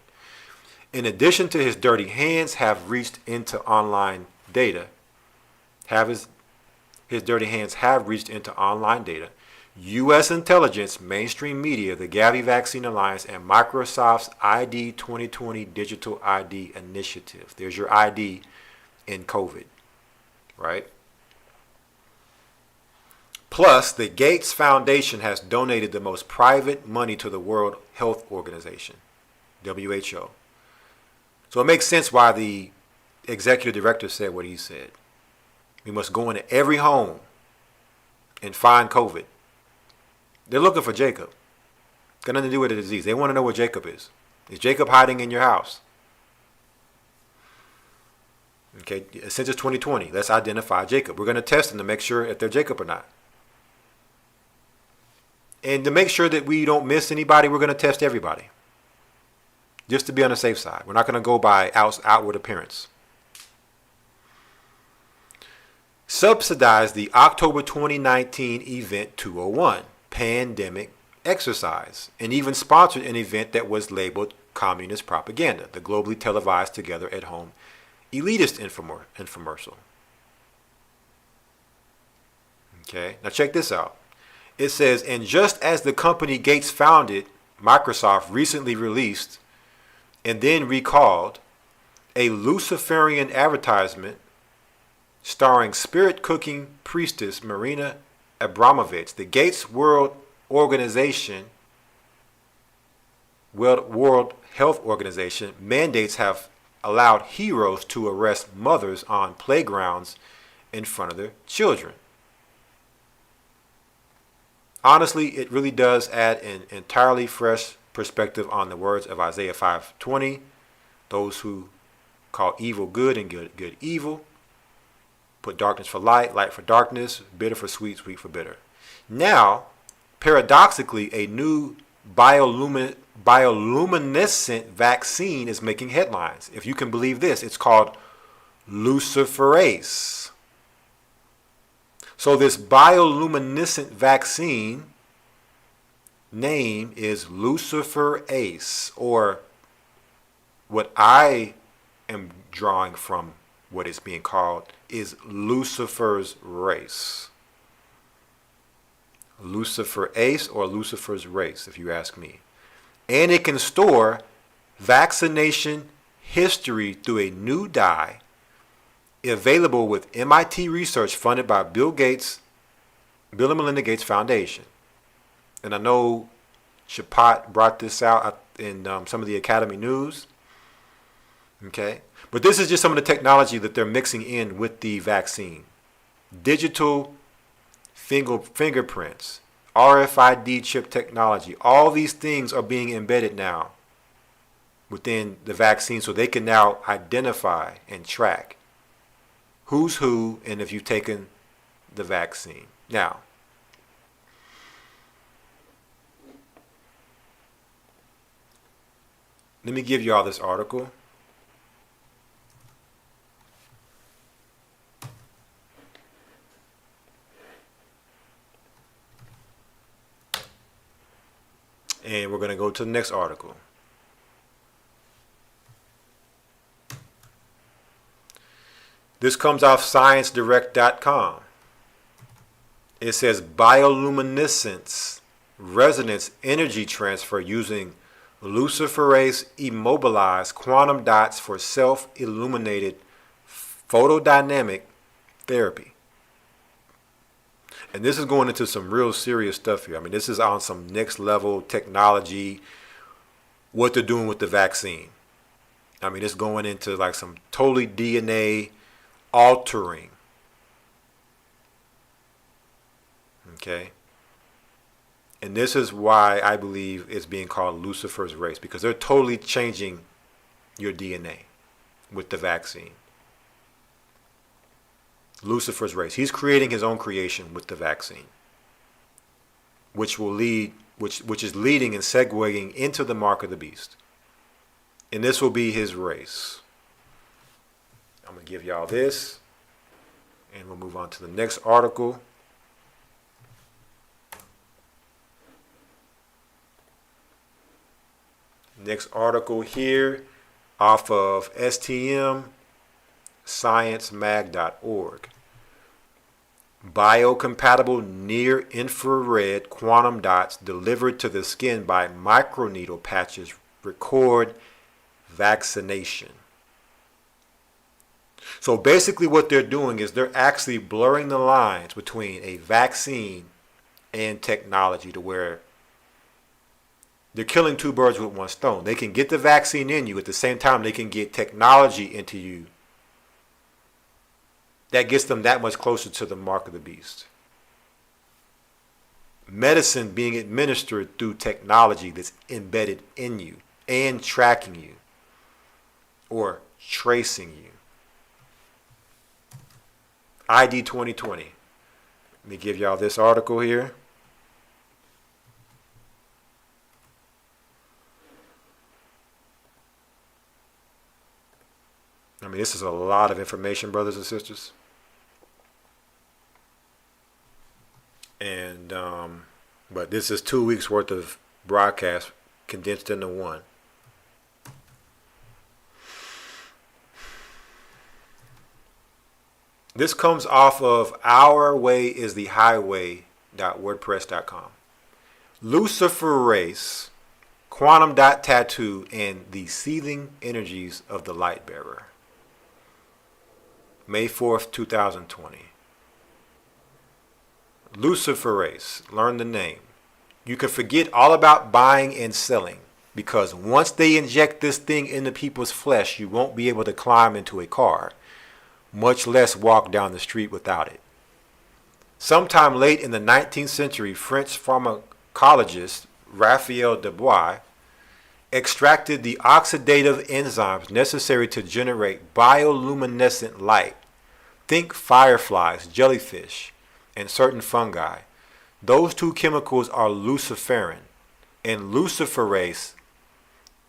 In addition to his dirty hands have reached into online data, his dirty hands have reached into online data, U.S. intelligence, mainstream media, the Gavi Vaccine Alliance, and Microsoft's ID 2020 Digital ID Initiative. There's your ID in COVID, right? Plus, the Gates Foundation has donated the most private money to the World Health Organization, WHO. So it makes sense why the executive director said what he said. We must go into every home and find COVID. They're looking for Jacob. Got nothing to do with the disease. They want to know where Jacob is. Is Jacob hiding in your house? Okay, since it's 2020, let's identify Jacob. We're going to test them to make sure if they're Jacob or not. And to make sure that we don't miss anybody, we're going to test everybody. Just to be on the safe side. We're not going to go by outward appearance. Subsidize the October 2019 event 201. Pandemic exercise, and even sponsored an event that was labeled communist propaganda, the globally televised together at home elitist infomercial. Okay, now check this out. It says, and just as the company Gates founded, Microsoft recently released and then recalled a Luciferian advertisement starring spirit cooking priestess Marina Abramovich, the Gates World Health Organization mandates have allowed heroes to arrest mothers on playgrounds in front of their children. Honestly, it really does add an entirely fresh perspective on the words of Isaiah 5:20, those who call evil good and good evil, put darkness for light, light for darkness, bitter for sweet, sweet for bitter. Now, paradoxically, a new bioluminescent vaccine is making headlines. If you can believe this, it's called Luciferase. So this bioluminescent vaccine name is Luciferase, or what I am drawing from what is being called is Lucifer's race. Luciferase or Lucifer's race, if you ask me. And it can store vaccination history through a new dye available with MIT research funded by Bill and Melinda Gates Foundation. And I know Chapat brought this out in some of the Academy News. Okay. But this is just some of the technology that they're mixing in with the vaccine. Digital fingerprints, RFID chip technology. All these things are being embedded now within the vaccine so they can now identify and track who's who and if you've taken the vaccine. Now, let me give you all this article. And we're going to go to the next article. This comes off ScienceDirect.com. It says bioluminescence resonance energy transfer using Luciferase immobilized quantum dots for self-illuminated photodynamic therapy. And this is going into some real serious stuff here. I mean, this is on some next level technology, what they're doing with the vaccine. I mean, it's going into like some totally DNA altering. Okay. And this is why I believe it's being called Lucifer's race, because they're totally changing your DNA with the vaccine. Lucifer's race. He's creating his own creation with the vaccine, which will lead, which is leading and segueing into the mark of the beast. And this will be his race. I'm going to give y'all this, and we'll move on to the next article. Next article here off of STMsciencemag.org. Biocompatible near-infrared quantum dots delivered to the skin by microneedle patches record vaccination. So basically what they're doing is they're actually blurring the lines between a vaccine and technology, to where they're killing two birds with one stone. They can get the vaccine in you, at the same time they can get technology into you that gets them that much closer to the mark of the beast. Medicine being administered through technology that's embedded in you and tracking you or tracing you. ID 2020. Let me give y'all this article here. I mean, this is a lot of information, brothers and sisters. And, but this is 2 weeks worth of broadcast condensed into one. This comes off of ourwayisthehighway.wordpress.com. Luciferase, quantum dot tattoo, and the seething energies of the light bearer. May 4th, 2020. Luciferase, learn the name. You can forget all about buying and selling, because once they inject this thing into people's flesh, you won't be able to climb into a car, much less walk down the street without it. Sometime late in the 19th century, French pharmacologist Raphael Dubois extracted the oxidative enzymes necessary to generate bioluminescent light. Think fireflies, jellyfish, and certain fungi. Those two chemicals are luciferin and luciferase,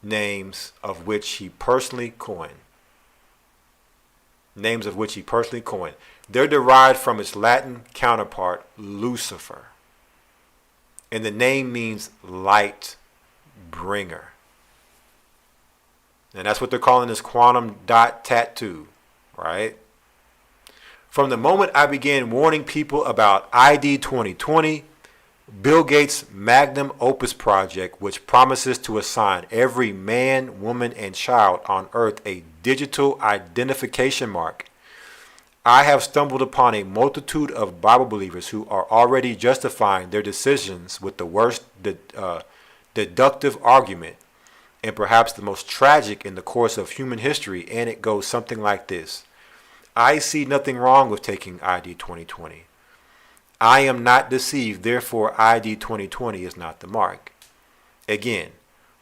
names of which he personally coined. They're derived from its Latin counterpart, Lucifer. And the name means light bringer. And that's what they're calling this quantum dot tattoo, right? From the moment I began warning people about ID 2020, Bill Gates' magnum opus project, which promises to assign every man, woman, and child on earth a digital identification mark, I have stumbled upon a multitude of Bible believers who are already justifying their decisions with the worst deductive argument, and perhaps the most tragic in the course of human history, and it goes something like this. I see nothing wrong with taking ID 2020. I am not deceived, therefore ID 2020 is not the mark. Again,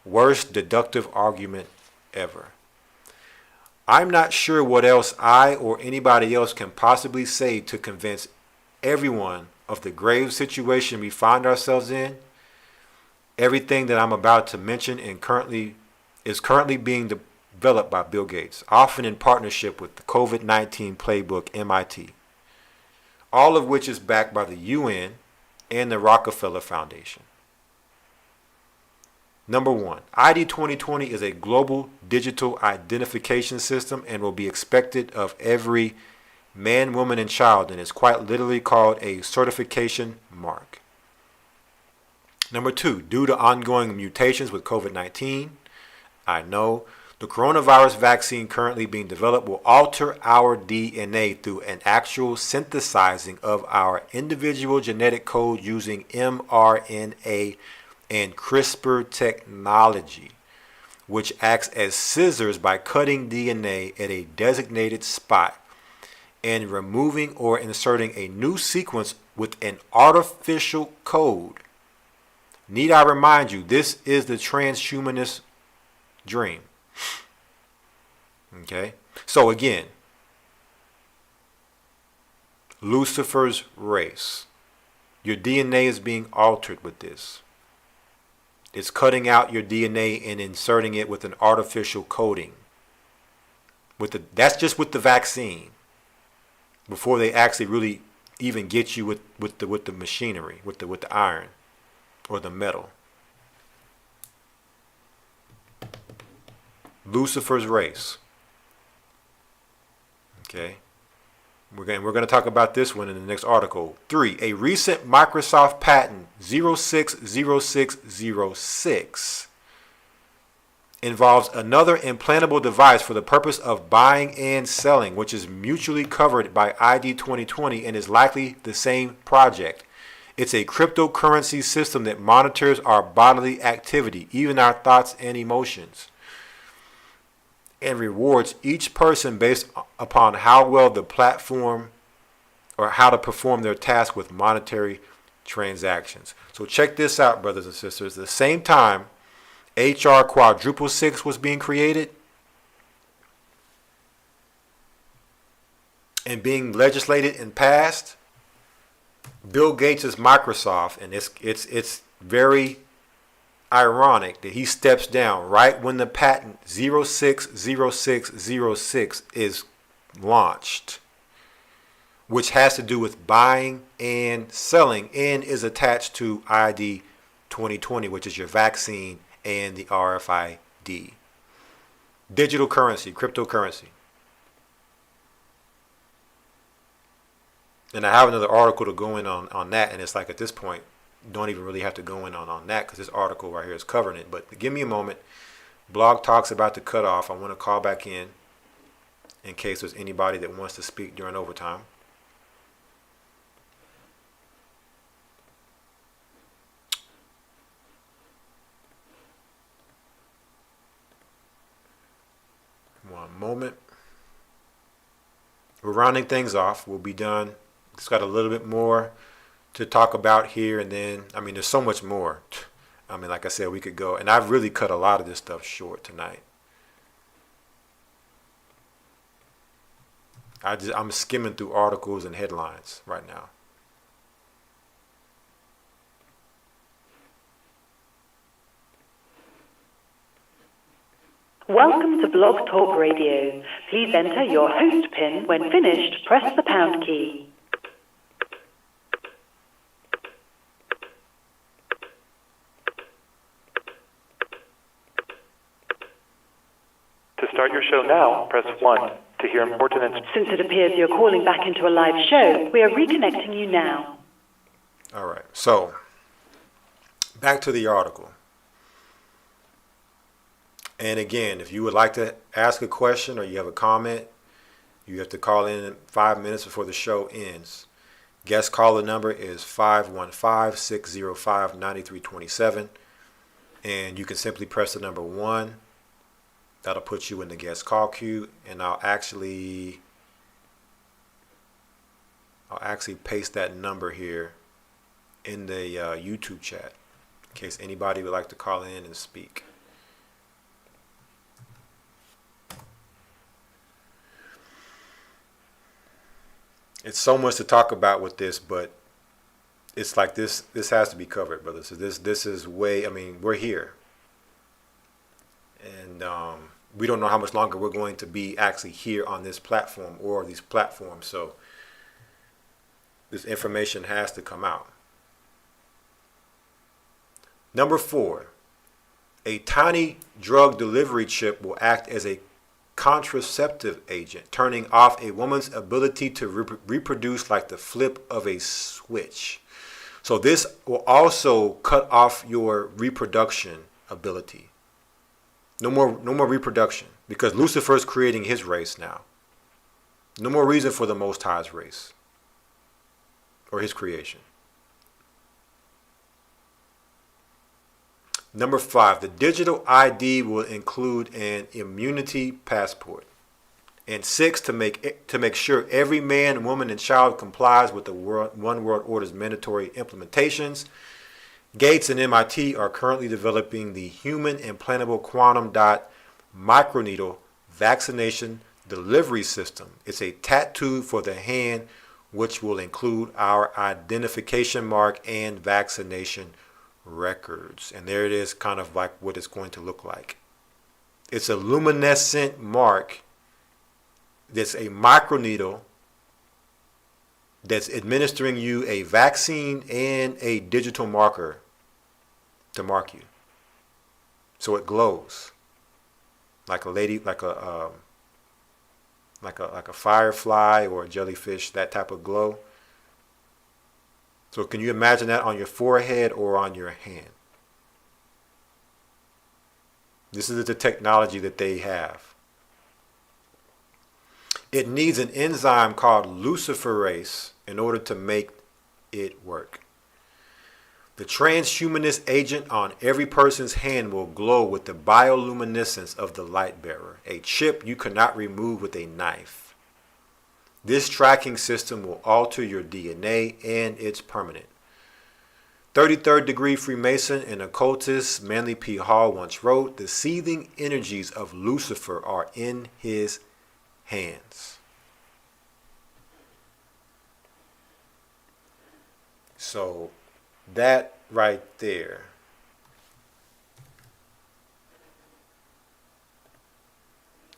worst deductive argument ever. I'm not sure what else I or anybody else can possibly say to convince everyone of the grave situation we find ourselves in. Everything that I'm about to mention is currently being developed by Bill Gates, often in partnership with the COVID-19 playbook MIT, all of which is backed by the UN and the Rockefeller Foundation. Number one, ID 2020 is a global digital identification system and will be expected of every man, woman, and child, and is quite literally called a certification mark. Number two, due to ongoing mutations with COVID-19, I know the coronavirus vaccine currently being developed will alter our DNA through an actual synthesizing of our individual genetic code using mRNA and CRISPR technology, which acts as scissors by cutting DNA at a designated spot and removing or inserting a new sequence with an artificial code Need I remind you, this is the transhumanist dream. Okay? So again, Lucifer's race. Your DNA is being altered with this. It's cutting out your DNA and inserting it with an artificial coating. That's just with the vaccine. Before they actually really even get you with the machinery, with the iron or the metal. Lucifer's race. Okay. We're going to talk about this one in the next article. 3. A recent Microsoft patent 060606 involves another implantable device for the purpose of buying and selling, which is mutually covered by ID 2020 and is likely the same project. It's a cryptocurrency system that monitors our bodily activity, even our thoughts and emotions, and rewards each person based upon how well the platform or how to perform their task with monetary transactions. So check this out, brothers and sisters. At the same time, HR 666 was being created and being legislated and passed, Bill Gates' Microsoft, and it's very ironic that he steps down right when the patent 060606 is launched, which has to do with buying and selling and is attached to ID 2020, which is your vaccine and the RFID. Digital currency, cryptocurrency. And I have another article to go in on that, and it's like at this point, don't even really have to go in on that because this article right here is covering it. But give me a moment. Blog Talk's about to cut off. I want to call back in case there's anybody that wants to speak during overtime. One moment. We're rounding things off. We'll be done. It's got a little bit more to talk about here, and then there's so much more. Like I said, we could go, and I've really cut a lot of this stuff short tonight. I'm skimming through articles and headlines right now.
Welcome to Blog Talk Radio. Please enter your host PIN. When finished, press the pound key.
To start your show now, press 1. To hear important
Since it appears you're calling back into a live show, we are reconnecting you now.
All right. So, back to the article. And again, if you would like to ask a question or you have a comment, you have to call in 5 minutes before the show ends. Guest caller number is 515-605-9327. And you can simply press the number 1. That'll put you in the guest call queue, and I'll actually paste that number here in the YouTube chat in case anybody would like to call in and speak. It's so much to talk about with this, but it's like this has to be covered, brother. So this is way, we're here. And we don't know how much longer we're going to be actually here on this platform or these platforms. So this information has to come out. Number 4, a tiny drug delivery chip will act as a contraceptive agent, turning off a woman's ability to reproduce like the flip of a switch. So this will also cut off your reproduction ability. No more reproduction, because Lucifer is creating his race now. No more reason for the Most High's race or his creation. Number 5, the digital ID will include an immunity passport. And 6, to make sure every man, woman, and child complies with the One World Order's mandatory implementations. Gates and MIT are currently developing the human implantable quantum dot microneedle vaccination delivery system. It's a tattoo for the hand which will include our identification mark and vaccination records. And there it is, kind of like what it's going to look like. It's a luminescent mark that's a microneedle that's administering you a vaccine and a digital marker to mark you. So it glows like a lady, like a firefly or a jellyfish, that type of glow. So can you imagine that on your forehead or on your hand? This is the technology that they have. It needs an enzyme called Luciferase in order to make it work. The transhumanist agent on every person's hand will glow with the bioluminescence of the light bearer, a chip you cannot remove with a knife. This tracking system will alter your DNA and it's permanent. 33rd degree Freemason and occultist Manly P. Hall once wrote, "The seething energies of Lucifer are in his hands." So that right there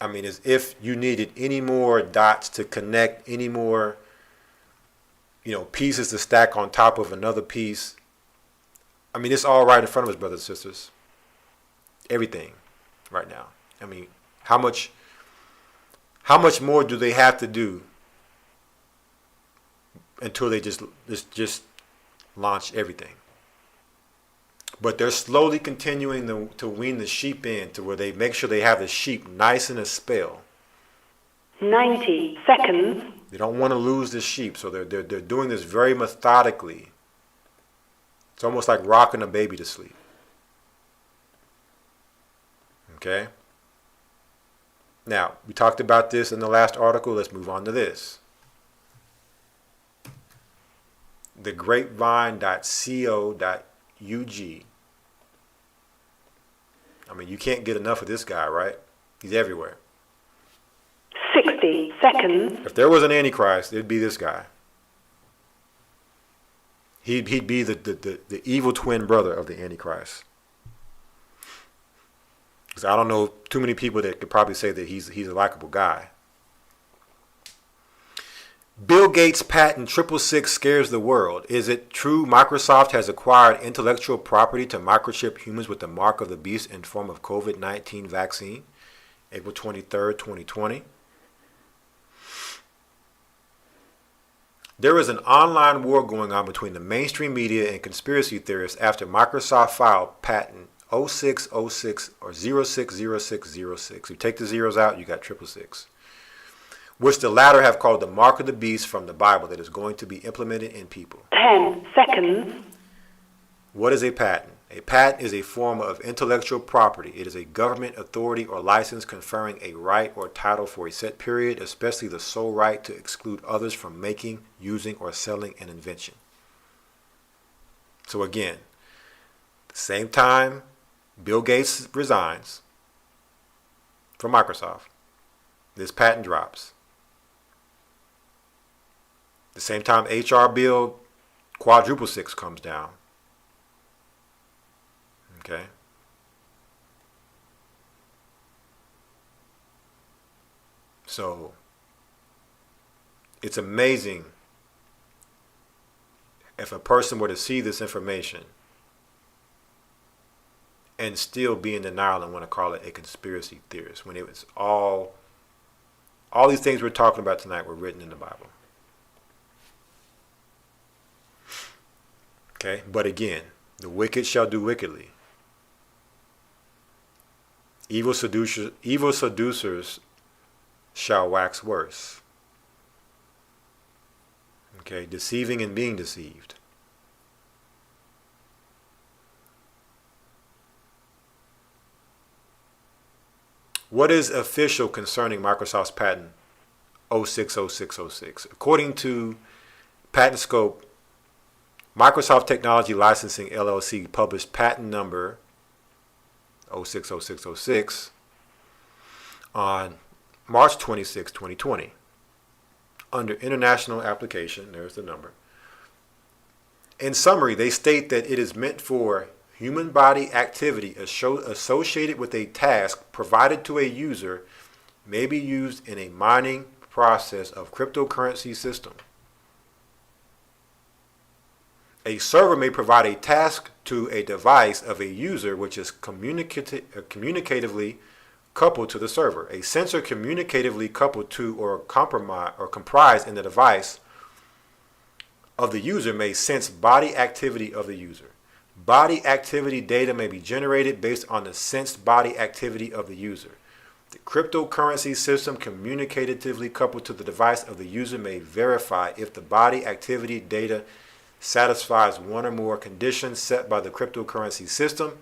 is if you needed any more dots to connect, any more pieces to stack on top of another piece. It's all right in front of us, brothers and sisters. Everything right now. How much more do they have to do until they just launch everything? But they're slowly continuing to wean the sheep in to where they make sure they have the sheep nice in a spell.
90 seconds.
They don't want to lose the sheep, so they're doing this very methodically. It's almost like rocking a baby to sleep. Okay? Now, we talked about this in the last article. Let's move on to this. thegrapevine.co.ug. You can't get enough of this guy, right? He's everywhere.
60 seconds.
If there was an Antichrist, it'd be this guy. He'd be the evil twin brother of the Antichrist. Because I don't know too many people that could probably say that he's a likable guy. Bill Gates' patent 666 scares the world. Is it true Microsoft has acquired intellectual property to microchip humans with the mark of the beast in form of COVID-19 vaccine? April 23rd, 2020. There is an online war going on between the mainstream media and conspiracy theorists after Microsoft filed patent 0606 or 060606. You take the zeros out, you got 666. Which the latter have called the mark of the beast from the Bible that is going to be implemented in people.
10 seconds.
What is a patent? A patent is a form of intellectual property. It is a government authority or license conferring a right or title for a set period, especially the sole right to exclude others from making, using, or selling an invention. So again, the same time Bill Gates resigns from Microsoft, this patent drops. The same time HR bill quadruple six comes down. Okay. So it's amazing if a person were to see this information and still be in denial and want to call it a conspiracy theorist when it was all these things we're talking about tonight were written in the Bible. Okay, but again, the wicked shall do wickedly. Evil seducers shall wax worse. Okay, deceiving and being deceived. What is official concerning Microsoft's patent 060606? According to Patent Scope, Microsoft Technology Licensing LLC published patent number 060606 on March 26, 2020. Under international application, there's the number. In summary, they state that it is meant for human body activity associated with a task provided to a user may be used in a mining process of cryptocurrency system. A server may provide a task to a device of a user which is communicatively coupled to the server. A sensor communicatively coupled to or comprised in the device of the user may sense body activity of the user. Body activity data may be generated based on the sensed body activity of the user. The cryptocurrency system communicatively coupled to the device of the user may verify if the body activity data satisfies one or more conditions set by the cryptocurrency system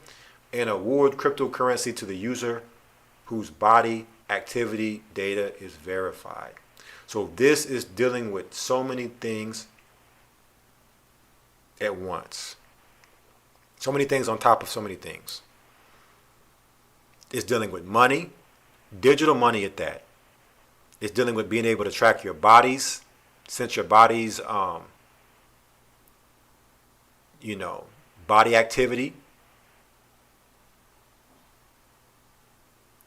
and award cryptocurrency to the user whose body activity data is verified. So this is dealing with so many things at once. So many things on top of so many things. It's dealing with money, digital money at that. It's dealing with being able to track your bodies, sense your body's body activity.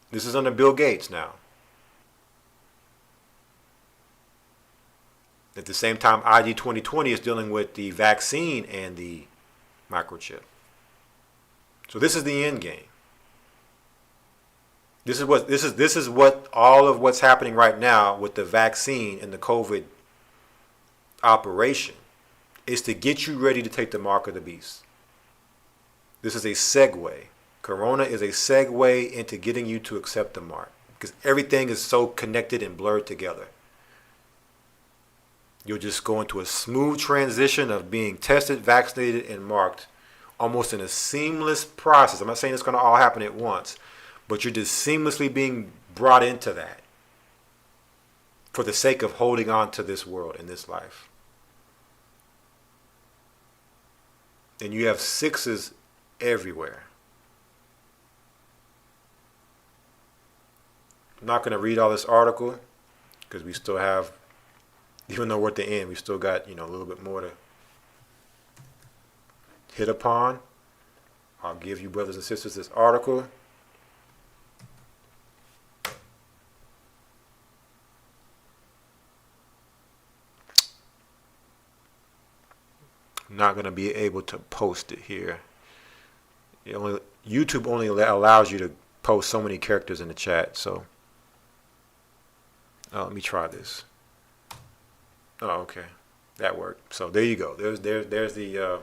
This is under Bill Gates now. At the same time, IG 2020 is dealing with the vaccine and the microchip. So this is the end game. This is what all of what's happening right now with the vaccine and the COVID operation is to get you ready to take the mark of the beast. This is a segue. Corona is a segue into getting you to accept the mark because everything is so connected and blurred together. You'll just go into a smooth transition of being tested, vaccinated, and marked almost in a seamless process. I'm not saying it's going to all happen at once, but you're just seamlessly being brought into that for the sake of holding on to this world and this life. And you have sixes everywhere. I'm not going to read all this article because we still have, even though we're at the end, we still got, a little bit more to hit upon. I'll give you, brothers and sisters, this article. I'm not going to be able to post it here. YouTube only allows you to post so many characters in the chat. So let me try this. Oh, okay, that worked. So there you go. There's the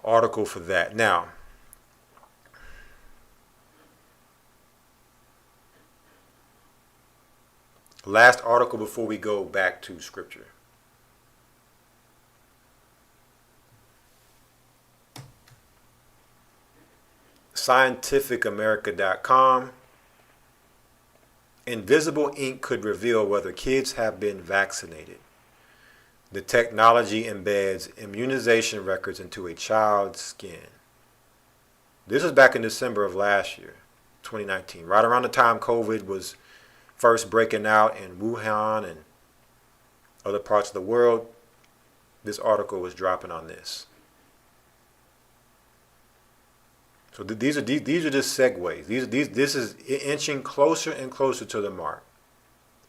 article for that. Now, last article before we go back to scripture. scientificamerica.com. Invisible ink could reveal whether kids have been vaccinated. The technology embeds immunization records into a child's skin. This was back in December of last year, 2019, right around the time COVID was first breaking out in Wuhan and other parts of the world. This article was dropping on this. So these are just segues. This is inching closer and closer to the mark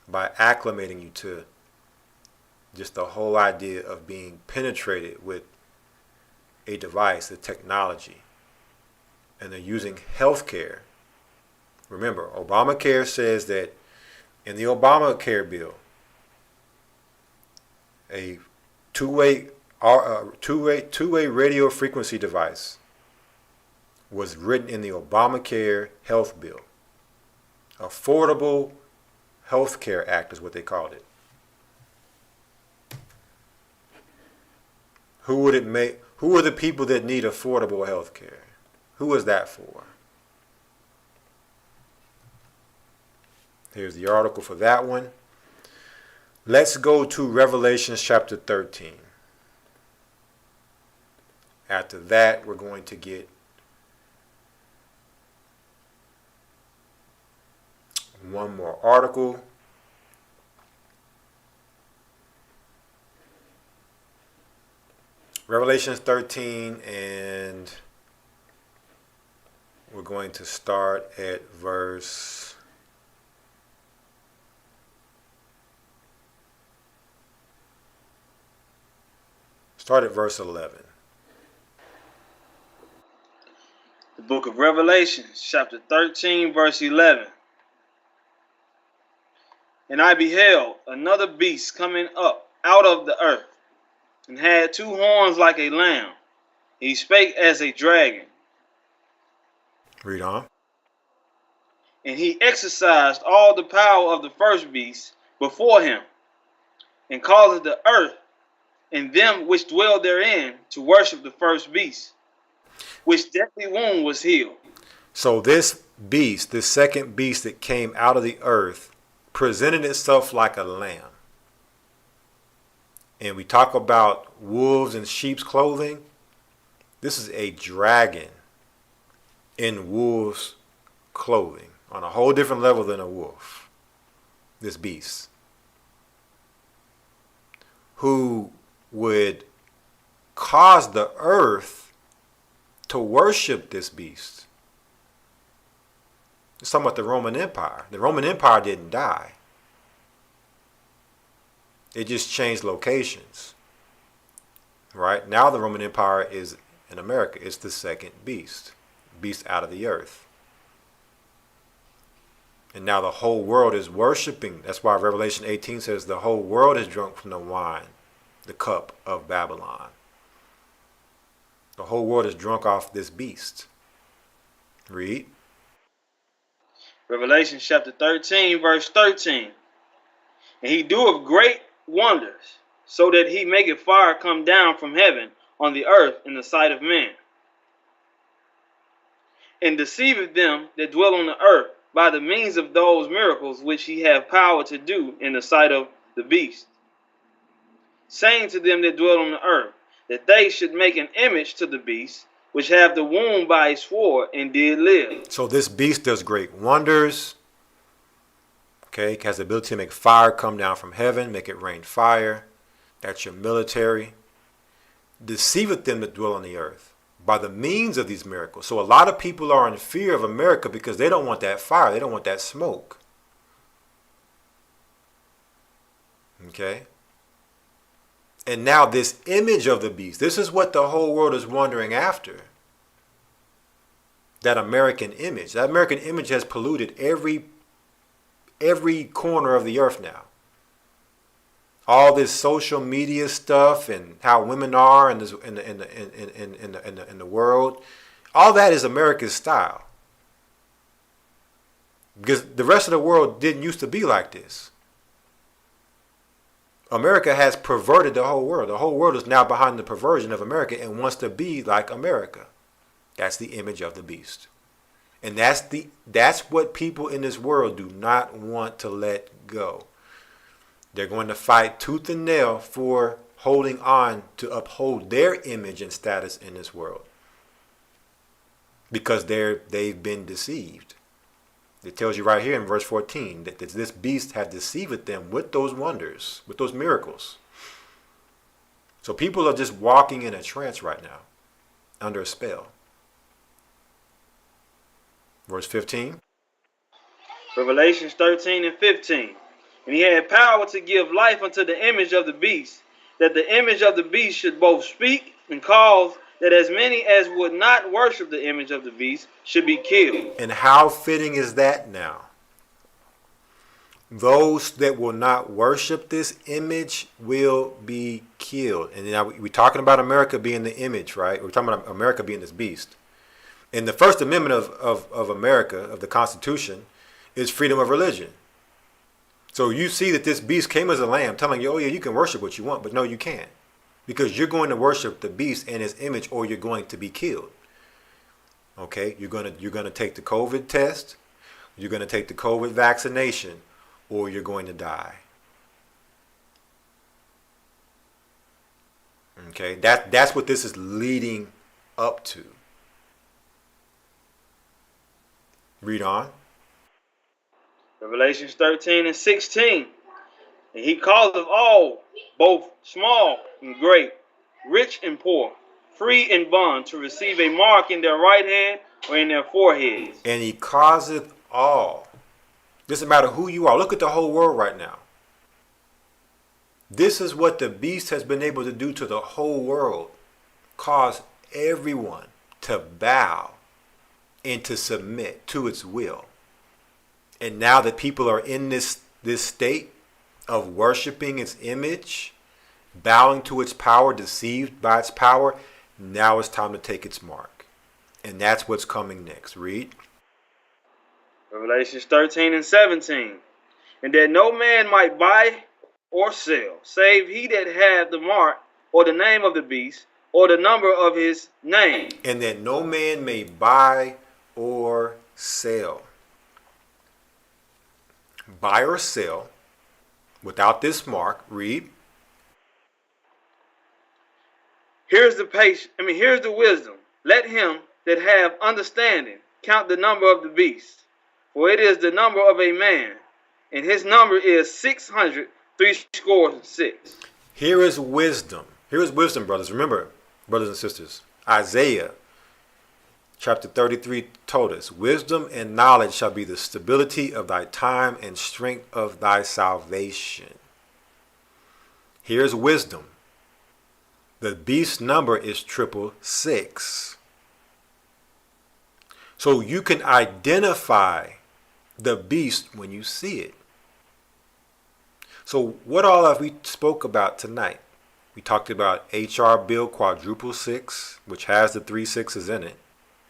by acclimating you to just the whole idea of being penetrated with a device, a technology, and they're using healthcare. Remember, Obamacare says that in the Obamacare bill, a two-way radio frequency device was written in the Obamacare health bill. Affordable Health Care Act is what they called it. Who are the people that need affordable health care? Who is that for? Here's the article for that one. Let's go to Revelations chapter 13. After that, we're going to get one more article. Revelations 13, and we're going to start at verse 11.
The book of Revelations, chapter 13, verse 11. And I beheld another beast coming up out of the earth, and had two horns like a lamb. He spake as a dragon.
Read on.
And he exercised all the power of the first beast before him, and caused the earth and them which dwell therein to worship the first beast, which deadly wound was healed.
So this beast, this second beast that came out of the earth, presented itself like a lamb. And we talk about wolves in sheep's clothing. This is a dragon in wolf's clothing, on a whole different level than a wolf. This beast, who would cause the earth to worship this beast. It's talking about the Roman Empire. The Roman Empire didn't die. It just changed locations. Right? Now the Roman Empire is in America. It's the second beast. Beast out of the earth. And now the whole world is worshiping. That's why Revelation 18 says the whole world is drunk from the wine, the cup of Babylon. The whole world is drunk off this beast. Read.
Revelation chapter 13, verse 13. And he doeth great wonders, so that he maketh fire come down from heaven on the earth in the sight of men, and deceiveth them that dwell on the earth by the means of those miracles which he hath power to do in the sight of the beast, saying to them that dwell on the earth, that they should make an image to the beast, which have the wound by a sword, and did live.
So this beast does great wonders. Okay, has the ability to make fire come down from heaven, make it rain fire. That's your military. Deceiveth them that dwell on the earth by the means of these miracles. So a lot of people are in fear of America because they don't want that fire. They don't want that smoke. Okay. And now this image of the beast, this is what the whole world is wondering after. That American image. That American image has polluted every corner of the earth now. All this social media stuff and how women are in the world, all that is America's style. Because the rest of the world didn't used to be like this. America has perverted the whole world. The whole world is now behind the perversion of America and wants to be like America. That's the image of the beast. And that's what people in this world do not want to let go. They're going to fight tooth and nail for holding on to uphold their image and status in this world. Because they've been deceived. It tells you right here in verse 14 that this beast had deceived them with those wonders, with those miracles. So people are just walking in a trance right now, under a spell. Verse 15.
Revelations 13 and 15. And he had power to give life unto the image of the beast, that the image of the beast should both speak and cause that as many as would not worship the image of the beast should be killed.
And how fitting is that now? Those that will not worship this image will be killed. And now we're talking about America being the image, right? We're talking about America being this beast. And the First Amendment of America, of the Constitution, is freedom of religion. So you see that this beast came as a lamb telling you, oh yeah, you can worship what you want, but no, you can't. Because you're going to worship the beast and his image, or you're going to be killed. Okay, you're going to take the COVID test, you're going to take the COVID vaccination, or you're going to die. Okay, that's what this is leading up to. Read on.
Revelations 13 and 16. And he calleth all, both small and great, rich and poor, free and bond, to receive a mark in their right hand or in their foreheads.
And he causeth all. Doesn't matter who you are. Look at the whole world right now. This is what the beast has been able to do to the whole world. Cause everyone to bow and to submit to its will. And now that people are in this state of worshiping its image, bowing to its power, deceived by its power, now it's time to take its mark. And that's what's coming next. Read.
Revelations 13 and 17. And that no man might buy or sell, save he that had the mark or the name of the beast or the number of his name.
And that no man may buy or sell. Buy or sell without this mark. Read.
Here's the wisdom. Let him that have understanding count the number of the beast, for it is the number of a man, and his number is 666.
Here is wisdom. Here is wisdom, brothers. Remember, brothers and sisters, Isaiah chapter 33 told us, wisdom and knowledge shall be the stability of thy time and strength of thy salvation. Here's wisdom. The beast's number is 666. So you can identify the beast when you see it. So what all have we spoke about tonight? We talked about HR Bill quadruple 6, which has the 3 6s in it.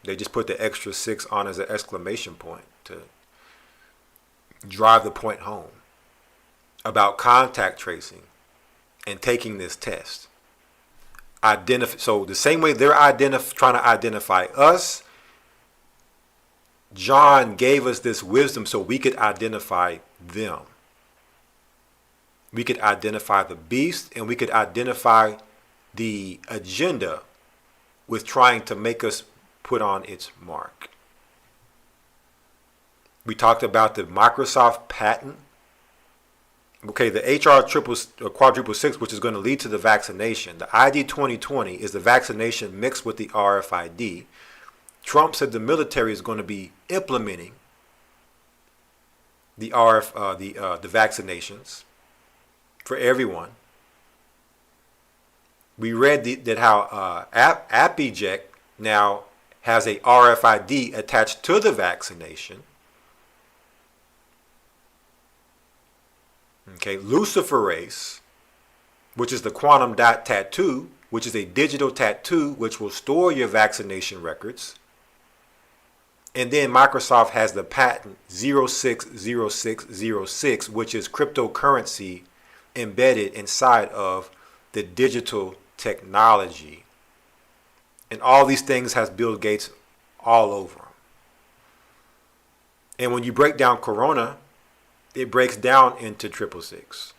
They just put the extra 6 on as an exclamation point to drive the point home. About contact tracing and taking this test. So the same way they're trying to identify us, John gave us this wisdom so we could identify them. We could identify the beast, and we could identify the agenda with trying to make us put on its mark. We talked about the Microsoft patent. Okay, the HR quadruple 6, which is going to lead to the vaccination. The ID 2020 is the vaccination mixed with the RFID. Trump said the military is going to be implementing the the vaccinations for everyone. We read that how AppEject now has a RFID attached to the vaccination. Okay, Luciferase, which is the quantum dot tattoo, which is a digital tattoo which will store your vaccination records. And then Microsoft has the patent 060606, which is cryptocurrency embedded inside of the digital technology. And all these things has Bill Gates all over them. And when you break down Corona, it breaks down into 666.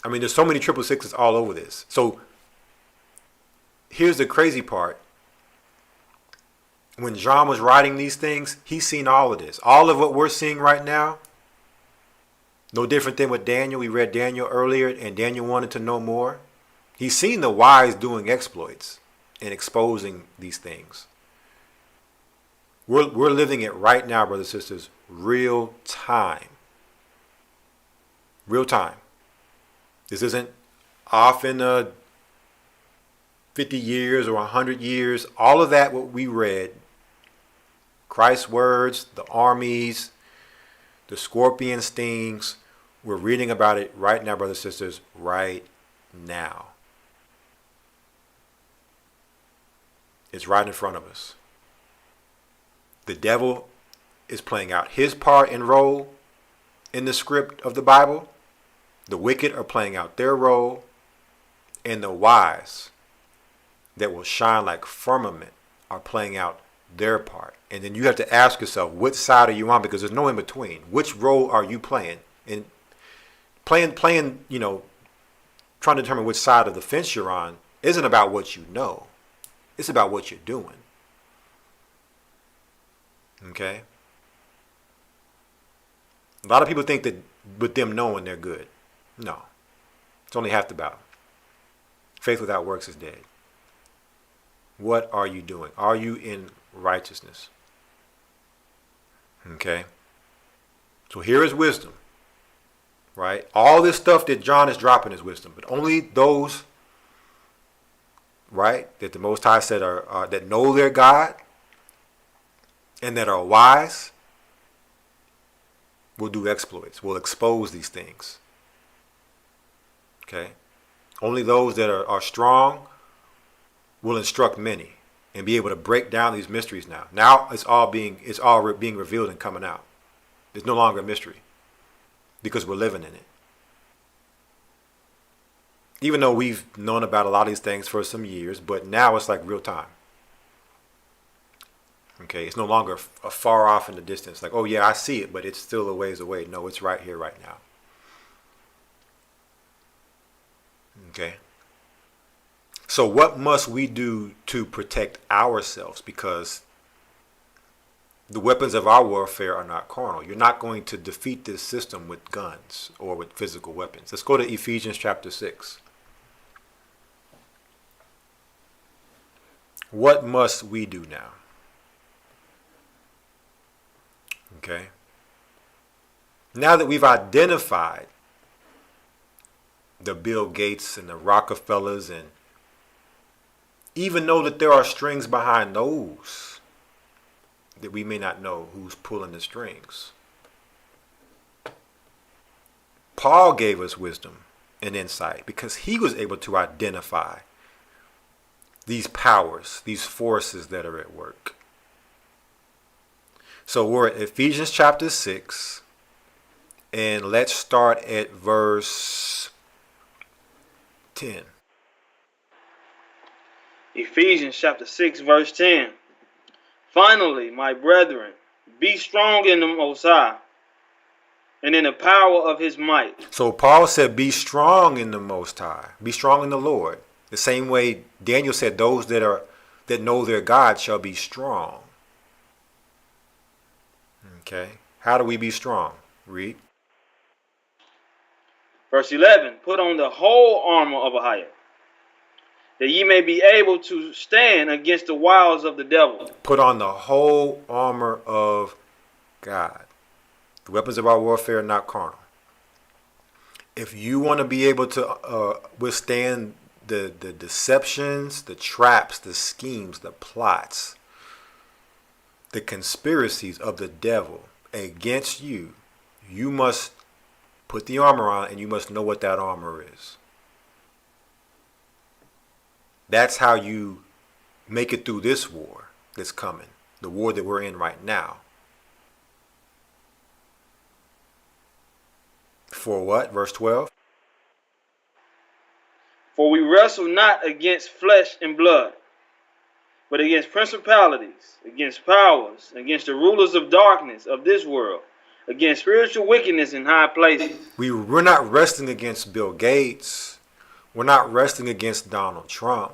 I mean, there's so many 666s all over this. So here's the crazy part. When John was writing these things, he's seen all of this. All of what we're seeing right now, no different than with Daniel. We read Daniel earlier, and Daniel wanted to know more. He's seen the wise doing exploits and exposing these things. We're living it right now, brothers and sisters, real time. Real time. This isn't off in 50 years or 100 years. All of that, what we read, Christ's words, the armies, the scorpion stings, we're reading about it right now, brothers and sisters, right now. It's right in front of us. The devil is playing out his part and role in the script of the Bible. The wicked are playing out their role. And the wise that will shine like firmament are playing out their part. And then you have to ask yourself, which side are you on? Because there's no in between. Which role are you playing? And playing, trying to determine which side of the fence you're on isn't about what you know. It's about what you're doing. Okay? A lot of people think that with them knowing they're good. No. It's only half the battle. Faith without works is dead. What are you doing? Are you in righteousness? Okay? So here is wisdom. Right? All this stuff that John is dropping is wisdom, but only those, right, that the Most High said are that know their God and that are wise will do exploits, will expose these things. Okay? Only those that are strong will instruct many and be able to break down these mysteries now. Now it's all being revealed and coming out. It's no longer a mystery because we're living in it. Even though we've known about a lot of these things for some years, but now it's like real time. Okay, it's no longer a far off in the distance. Like, oh yeah, I see it, but it's still a ways away. No, it's right here, right now. Okay. So what must we do to protect ourselves? Because the weapons of our warfare are not carnal. You're not going to defeat this system with guns or with physical weapons. Let's go to Ephesians chapter 6. What must we do now? Okay. Now that we've identified the Bill Gates and the Rockefellers, and even know that there are strings behind those, that we may not know who's pulling the strings. Paul gave us wisdom and insight because he was able to identify these powers, these forces that are at work. So we're at Ephesians chapter 6, and let's start at verse 10.
Ephesians chapter 6, verse 10. Finally, my brethren, be strong in the Most High and in the power of his might.
So Paul said, be strong in the Most High. Be strong in the Lord. The same way Daniel said, those that know their God shall be strong. Okay. How do we be strong? Read.
Verse 11. Put on the whole armor of Ahia, that ye may be able to stand against the wiles of the devil.
Put on the whole armor of God. The weapons of our warfare are not carnal. If you want to be able to withstand the deceptions, the traps, the schemes, the plots, the conspiracies of the devil against you, you must put the armor on, and you must know what that armor is. That's how you make it through this war that's coming, the war that we're in right now. For what? Verse 12.
For we wrestle not against flesh and blood, but against principalities, against powers, against the rulers of darkness of this world, against spiritual wickedness in high places.
We're not wrestling against Bill Gates. We're not wrestling against Donald Trump.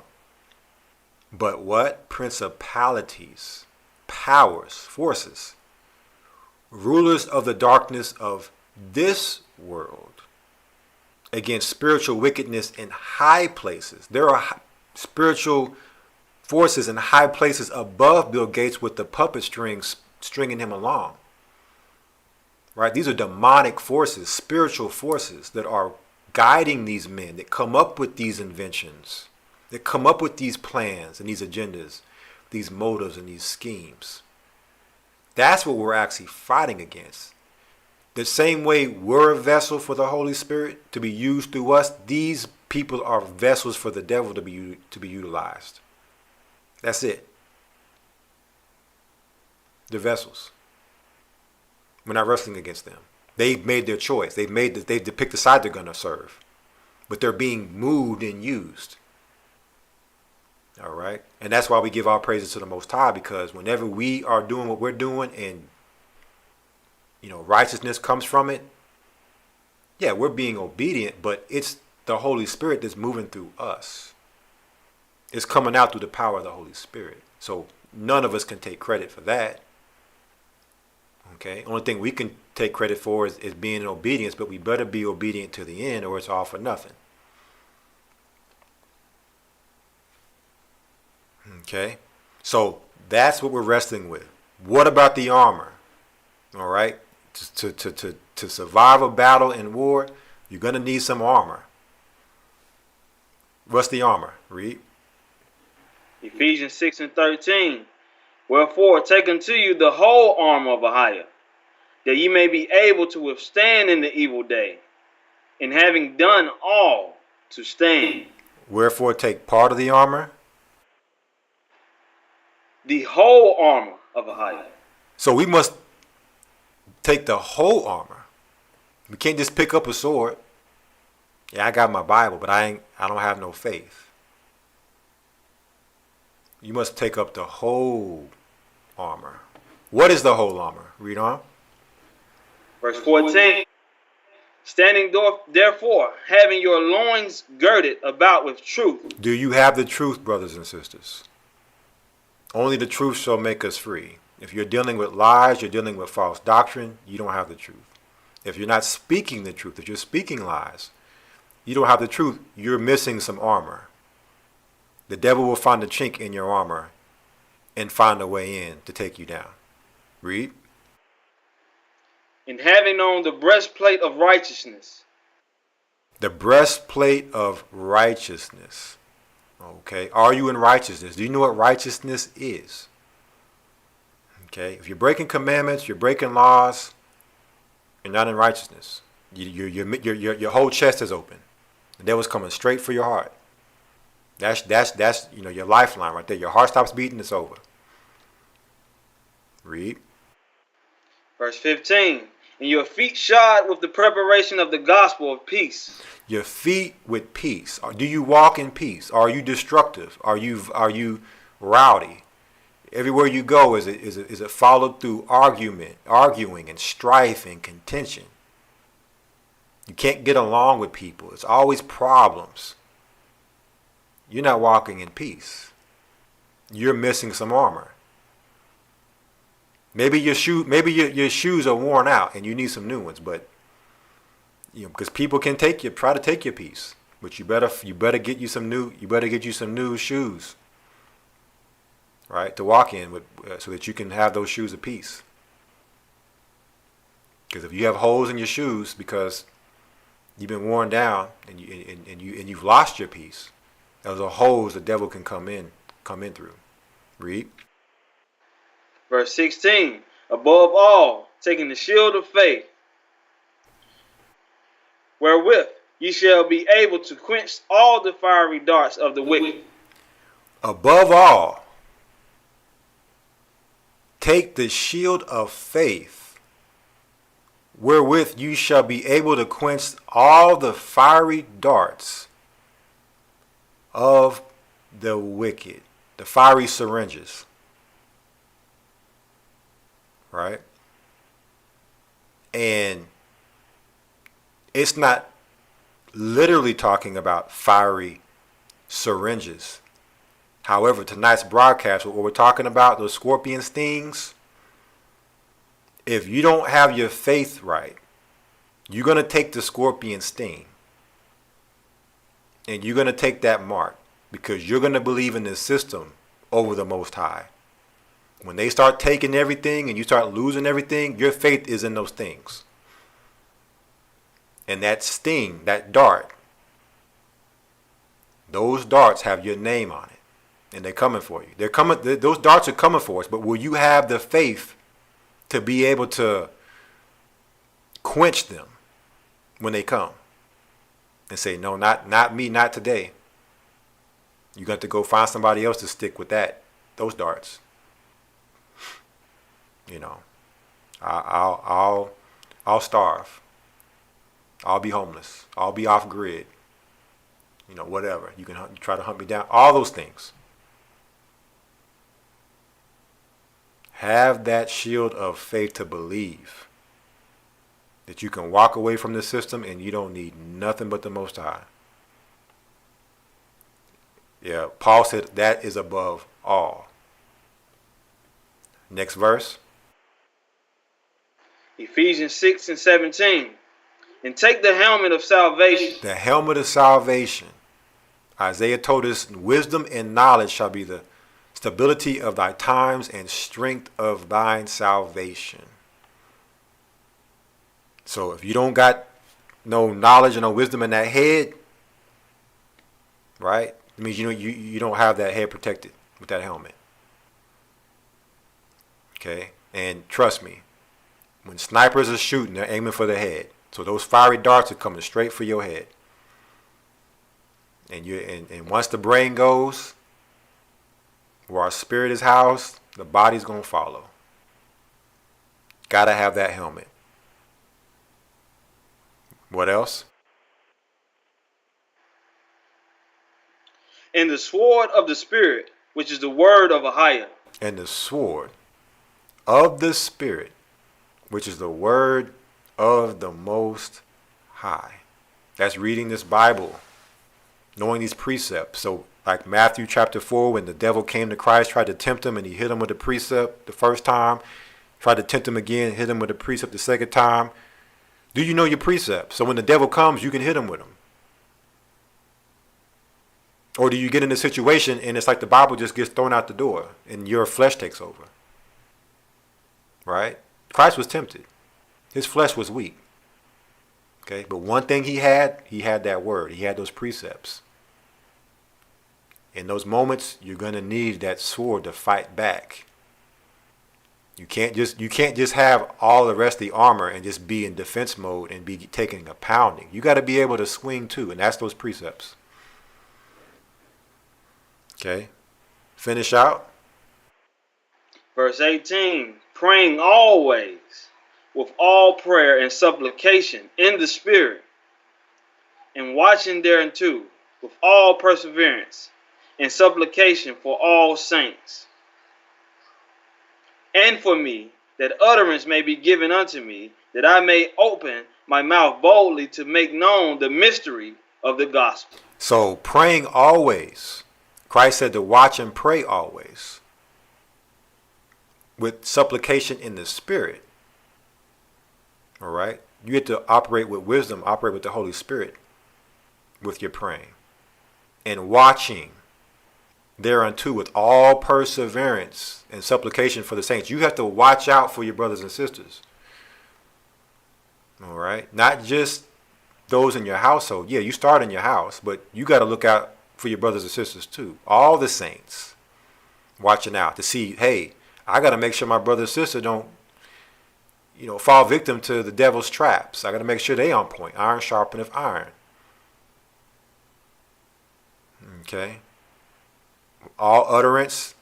But what? Principalities, powers, forces, rulers of the darkness of this world, against spiritual wickedness in high places. There are spiritual forces in high places above Bill Gates with the puppet strings stringing him along. Right? These are demonic forces, spiritual forces that are guiding these men, that come up with these inventions, that come up with these plans and these agendas, these motives and these schemes. That's what we're actually fighting against. The same way we're a vessel for the Holy Spirit to be used through us, these people are vessels for the devil to be utilized. That's it. They're vessels. We're not wrestling against them. They've made their choice. They've picked the side they're going to serve. But they're being moved and used. All right? And that's why we give our praises to the Most High, because whenever we are doing what we're doing and righteousness comes from it, yeah, we're being obedient, but it's the Holy Spirit that's moving through us. It's coming out through the power of the Holy Spirit. So none of us can take credit for that. Okay? Only thing we can take credit for is being in obedience, but we better be obedient to the end or it's all for nothing. Okay? So that's what we're wrestling with. What about the armor? All right? To survive a battle in war, you're going to need some armor. What's the armor? Read.
Ephesians 6:13. Wherefore, take unto you the whole armor of Ahiah, that ye may be able to withstand in the evil day, and having done all, to stand.
Wherefore, take part of the armor.
The whole armor of Ahiah.
So we must take the whole armor. We can't just pick up a sword. Yeah, I got my Bible, but I don't have no faith. You must take up the whole armor. What is the whole armor? Read on.
Verse 14. Standing therefore, having your loins girded about with truth.
Do you have the truth, brothers and sisters? Only the truth shall make us free. If you're dealing with lies, you're dealing with false doctrine, you don't have the truth. If you're not speaking the truth, if you're speaking lies, you don't have the truth, you're missing some armor. The devil will find a chink in your armor and find a way in to take you down. Read.
And having on the breastplate of righteousness.
The breastplate of righteousness. Okay. Are you in righteousness? Do you know what righteousness is? Okay. If you're breaking commandments, you're breaking laws, you're not in righteousness. Your whole chest is open. The devil's coming straight for your heart. That's your lifeline right there. Your heart stops beating, it's over. Read.
Verse 15. And your feet shod with the preparation of the gospel of peace.
Your feet with peace. Do you walk in peace? Are you destructive? Are you rowdy? Everywhere you go, is it followed through arguing and strife and contention? You can't get along with people. It's always problems. You're not walking in peace. You're missing some armor. Maybe your shoes are worn out and you need some new ones, but because people can try to take your peace, but you better get you some new shoes, right, to walk in with, so that you can have those shoes of peace. Because if you have holes in your shoes because you've been worn down and you've lost your peace, those are holes the devil can come in through. Read.
Verse 16. Above all, taking the shield of faith, wherewith ye shall be able to quench all the fiery darts of the wicked.
Above all, take the shield of faith, wherewith you shall be able to quench all the fiery darts of the wicked, the fiery syringes. Right? And it's not literally talking about fiery syringes. However, tonight's broadcast, what we're talking about, those scorpion stings, if you don't have your faith right, you're going to take the scorpion sting. And you're going to take that mark because you're going to believe in this system over the Most High. When they start taking everything and you start losing everything, your faith is in those things. And that sting, that dart, those darts have your name on it. And they're coming for you. Those darts are coming for us. But will you have the faith to be able to quench them when they come? And say, no, not me, not today. You got to go find somebody else to stick with those darts. I'll starve. I'll be homeless. I'll be off grid. Whatever. You can try to hunt me down. All those things. Have that shield of faith to believe that you can walk away from the system and you don't need nothing but the Most High. Yeah, Paul said that is above all. Next verse.
Ephesians 6 and 17. And take the helmet of salvation.
The helmet of salvation. Isaiah told us, wisdom and knowledge shall be the stability of thy times and strength of thine salvation. So if you don't got no knowledge and no wisdom in that head, right? It means you don't have that head protected with that helmet. Okay? And trust me, when snipers are shooting, they're aiming for the head. So those fiery darts are coming straight for your head. And once the brain goes, where our spirit is housed, the body's going to follow. Got to have that helmet. What else?
And the sword of the Spirit, which is the word of Ahia.
And the sword of the Spirit, which is the word of the Most High. That's reading this Bible, knowing these precepts. So like Matthew chapter 4, when the devil came to Christ, tried to tempt him, and he hit him with a precept the first time, tried to tempt him again, hit him with a precept the second time. Do you know your precepts? So when the devil comes, you can hit him with them. Or do you get in a situation and it's like the Bible just gets thrown out the door and your flesh takes over? Right? Christ was tempted. His flesh was weak. Okay? But one thing he had that word. He had those precepts. In those moments, you're going to need that sword to fight back. You can't just have all the rest of the armor and just be in defense mode and be taking a pounding. You got to be able to swing too, and that's those precepts. Okay, finish out.
Verse 18, praying always with all prayer and supplication in the Spirit, and watching thereunto with all perseverance and supplication for all saints. And for me, that utterance may be given unto me, that I may open my mouth boldly to make known the mystery of the gospel.
So praying always. Christ said to watch and pray always. With supplication in the Spirit. All right? You get to operate with wisdom, operate with the Holy Spirit with your praying. And watching thereunto with all perseverance and supplication for the saints. You have to watch out for your brothers and sisters. All right? Not just those in your household. Yeah, you start in your house, but you got to look out for your brothers and sisters too. All the saints watching out to see, hey, I got to make sure my brother and sister don't, fall victim to the devil's traps. I got to make sure they on point. Iron sharpeneth iron. Okay? All utterance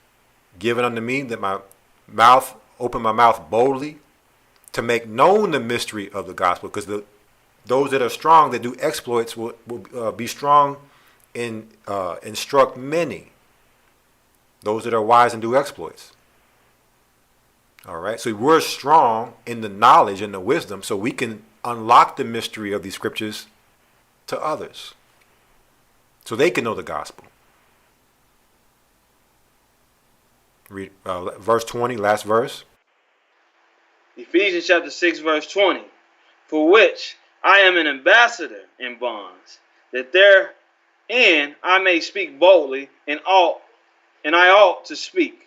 given unto me, that my mouth, open my mouth boldly to make known the mystery of the gospel. Because those that are strong, that do exploits, will be strong and instruct many. Those that are wise and do exploits. All right. So we're strong in the knowledge and the wisdom, so we can unlock the mystery of these scriptures to others, so they can know the gospel. Read verse 20, last verse.
Ephesians chapter 6, verse 20. For which I am an ambassador in bonds, that therein I may speak boldly, and I ought to speak.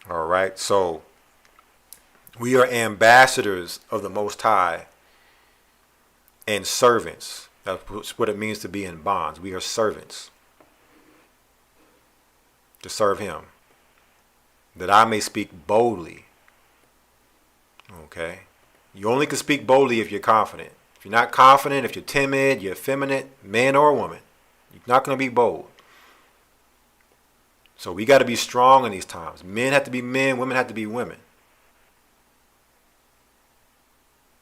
All right. So we are ambassadors of the Most High and servants. That's what it means to be in bonds. We are servants to serve him, that I may speak boldly. Okay? You only can speak boldly if you're confident. If you're not confident, if you're timid, you're effeminate, man or woman, you're not going to be bold. So we got to be strong in these times. Men have to be men, women have to be women.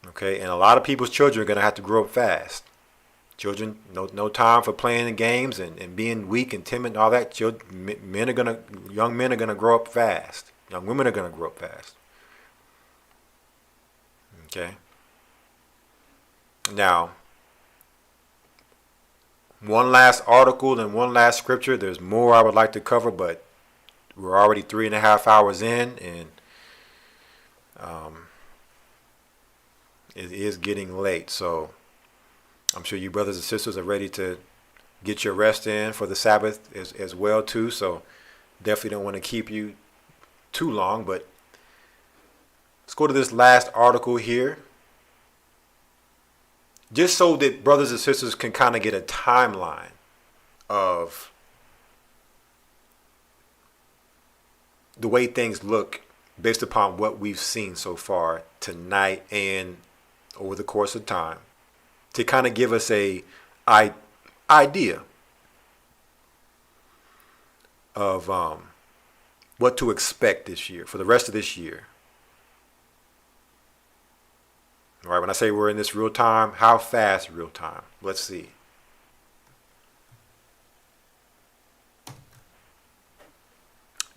Okay? And a lot of people's children are going to have to grow up fast. Children, no time for playing games and being weak and timid and all that. Young men are gonna grow up fast. Young women are gonna grow up fast. Okay. Now, one last article and one last scripture. There's more I would like to cover, but we're already 3.5 hours in, and it is getting late. So I'm sure you brothers and sisters are ready to get your rest in for the Sabbath as well too. So definitely don't want to keep you too long, but let's go to this last article here, just so that brothers and sisters can kind of get a timeline of the way things look based upon what we've seen so far tonight and over the course of time, to kind of give us a idea of what to expect this year, for the rest of this year. All right, when I say we're in this real time, how fast real time? Let's see.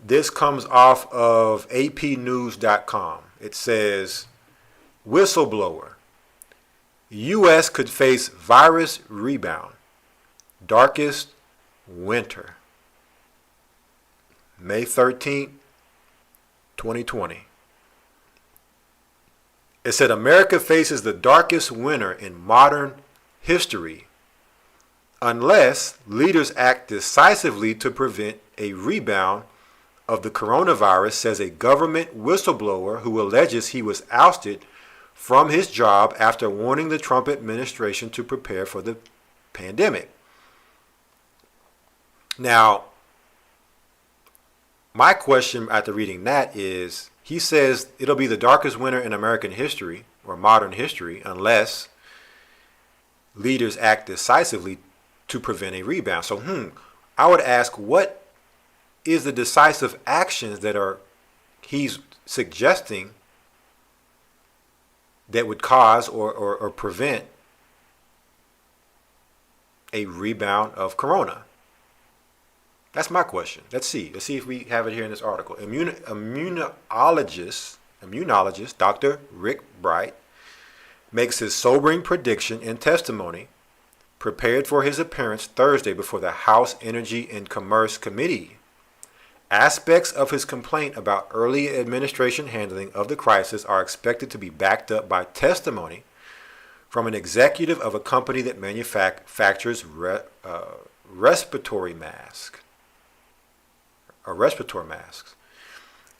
This comes off of apnews.com. It says, whistleblower, U.S. could face virus rebound, darkest winter. May 13th, 2020. It said America faces the darkest winter in modern history unless leaders act decisively to prevent a rebound of the coronavirus, says a government whistleblower who alleges he was ousted from his job after warning the Trump administration to prepare for the pandemic. Now, my question after reading that is, he says it'll be the darkest winter in American history or modern history unless leaders act decisively to prevent a rebound. So, I would ask, what is the decisive actions that he's suggesting that would cause or prevent a rebound of corona? That's my question. Let's see if we have it here in this article. Immunologist Dr. Rick Bright makes his sobering prediction in testimony prepared for his appearance Thursday before the House Energy and Commerce Committee. Aspects of his complaint about early administration handling of the crisis are expected to be backed up by testimony from an executive of a company that manufactures respiratory masks.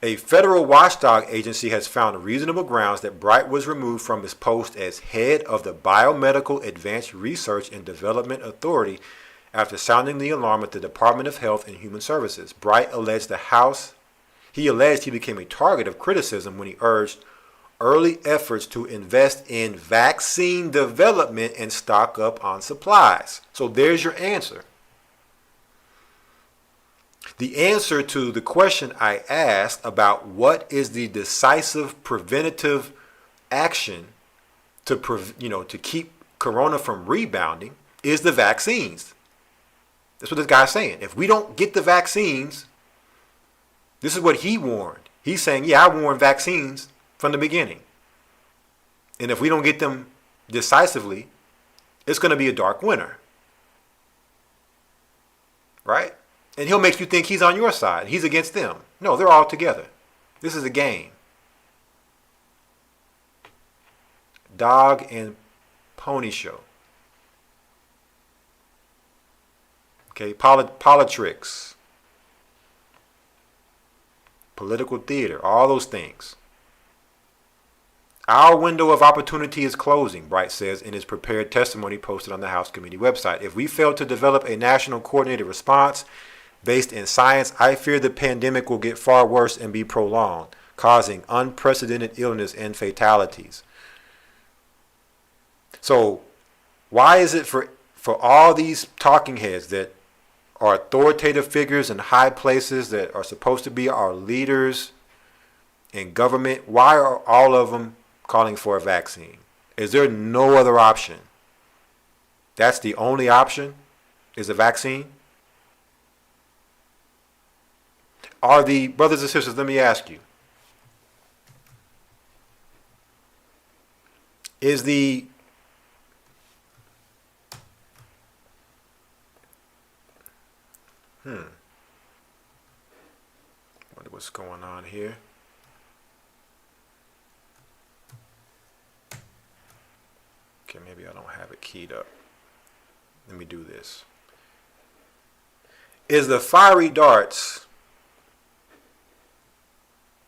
A federal watchdog agency has found reasonable grounds that Bright was removed from his post as head of the Biomedical Advanced Research and Development Authority after sounding the alarm at the Department of Health and Human Services. Bright alleged he became a target of criticism when he urged early efforts to invest in vaccine development and stock up on supplies. So there's your answer. The answer to the question I asked about what is the decisive preventative action to keep corona from rebounding is the vaccines. That's what this guy's saying. If we don't get the vaccines, this is what he warned. He's saying, I warned vaccines from the beginning. And if we don't get them decisively, it's going to be a dark winter. Right? And he'll make you think he's on your side. He's against them. No, they're all together. This is a game. Dog and pony show. Okay, politics, political theater, all those things. Our window of opportunity is closing, Bright says in his prepared testimony posted on the House Committee website. If we fail to develop a national coordinated response based in science, I fear the pandemic will get far worse and be prolonged, causing unprecedented illness and fatalities. So why is it for all these talking heads that are authoritative figures in high places that are supposed to be our leaders in government, why are all of them calling for a vaccine? Is there no other option? That's the only option, is a vaccine? Are the brothers and sisters, let me ask you, is the what's going on here. Okay, maybe I don't have it keyed up. Let me do this. Is the fiery darts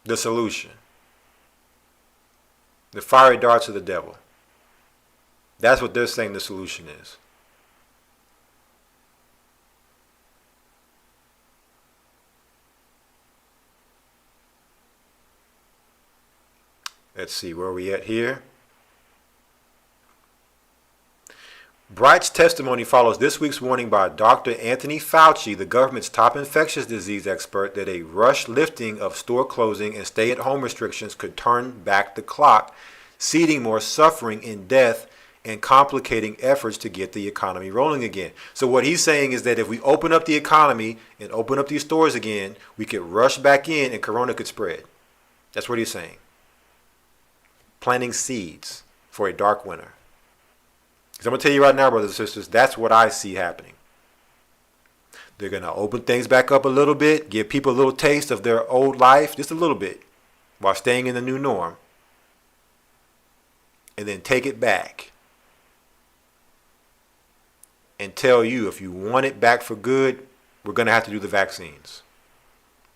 the solution? The fiery darts of the devil. That's what they're saying the solution is. Let's see, where are we at here? Bright's testimony follows this week's warning by Dr. Anthony Fauci, the government's top infectious disease expert, that a rush lifting of store closing and stay-at-home restrictions could turn back the clock, seeding more suffering and death and complicating efforts to get the economy rolling again. So what he's saying is that if we open up the economy and open up these stores again, we could rush back in and corona could spread. That's what he's saying. Planting seeds for a dark winter. Because I'm going to tell you right now, brothers and sisters, that's what I see happening. They're going to open things back up a little bit, give people a little taste of their old life, just a little bit, while staying in the new norm. And then take it back. And tell you, if you want it back for good, we're going to have to do the vaccines.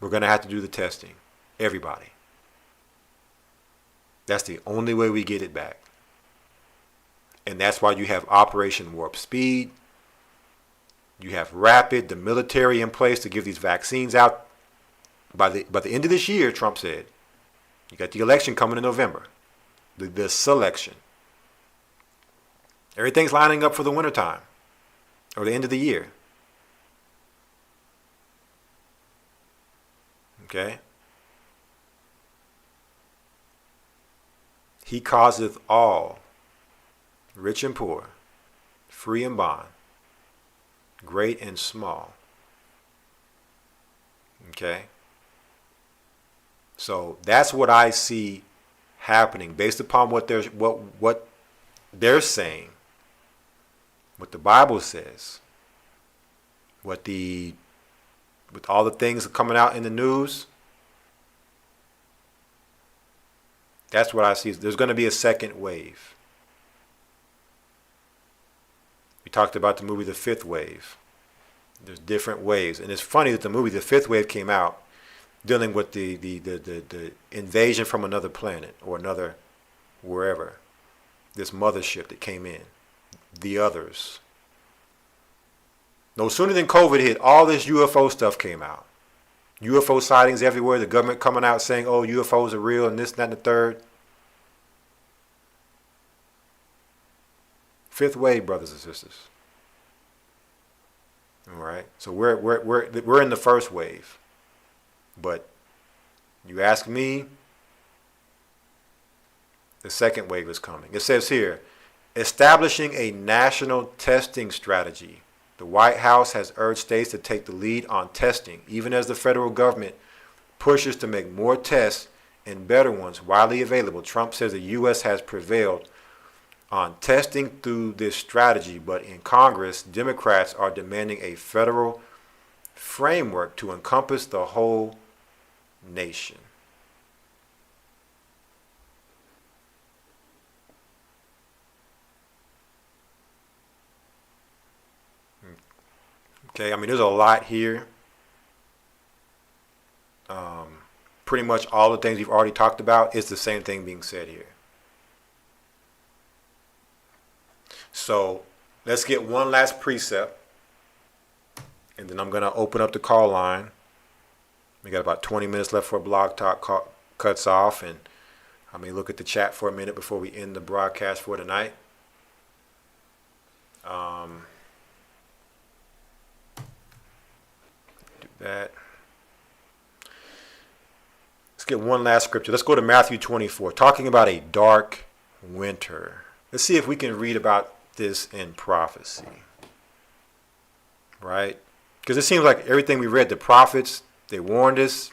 We're going to have to do the testing. Everybody. That's the only way we get it back. And that's why you have Operation Warp Speed. You have Rapid, the military in place to give these vaccines out. By the end of this year, Trump said, you got the election coming in November. The selection. Everything's lining up for the wintertime. Or the end of the year. Okay? He causeth all, rich and poor, free and bond, great and small. Okay? So that's what I see happening based upon what they're saying, what the Bible says, with all the things coming out in the news. That's what I see. There's going to be a second wave. We talked about the movie The Fifth Wave. There's different waves. And it's funny that the movie The Fifth Wave came out dealing with the invasion from another planet or another wherever. This mothership that came in. The others. No sooner than COVID hit, all this UFO stuff came out. UFO sightings everywhere, the government coming out saying, oh, UFOs are real and this, that, and the third. Fifth wave, brothers and sisters. All right. So we're in the first wave. But you ask me, the second wave is coming. It says here, establishing a national testing strategy. The White House has urged states to take the lead on testing, even as the federal government pushes to make more tests and better ones widely available. Trump says the U.S. has prevailed on testing through this strategy, but in Congress, Democrats are demanding a federal framework to encompass the whole nation. Okay, I mean, there's a lot here. Pretty much all the things we've already talked about is the same thing being said here. So let's get one last precept, and then I'm going to open up the call line. We got about 20 minutes left for Blog Talk cuts off, and I may look at the chat for a minute before we end the broadcast for tonight. Do that. Let's get one last scripture. Let's go to Matthew 24, talking about a dark winter. Let's see if we can read about this in prophecy. Right? Because it seems like everything we read, the prophets, they warned us.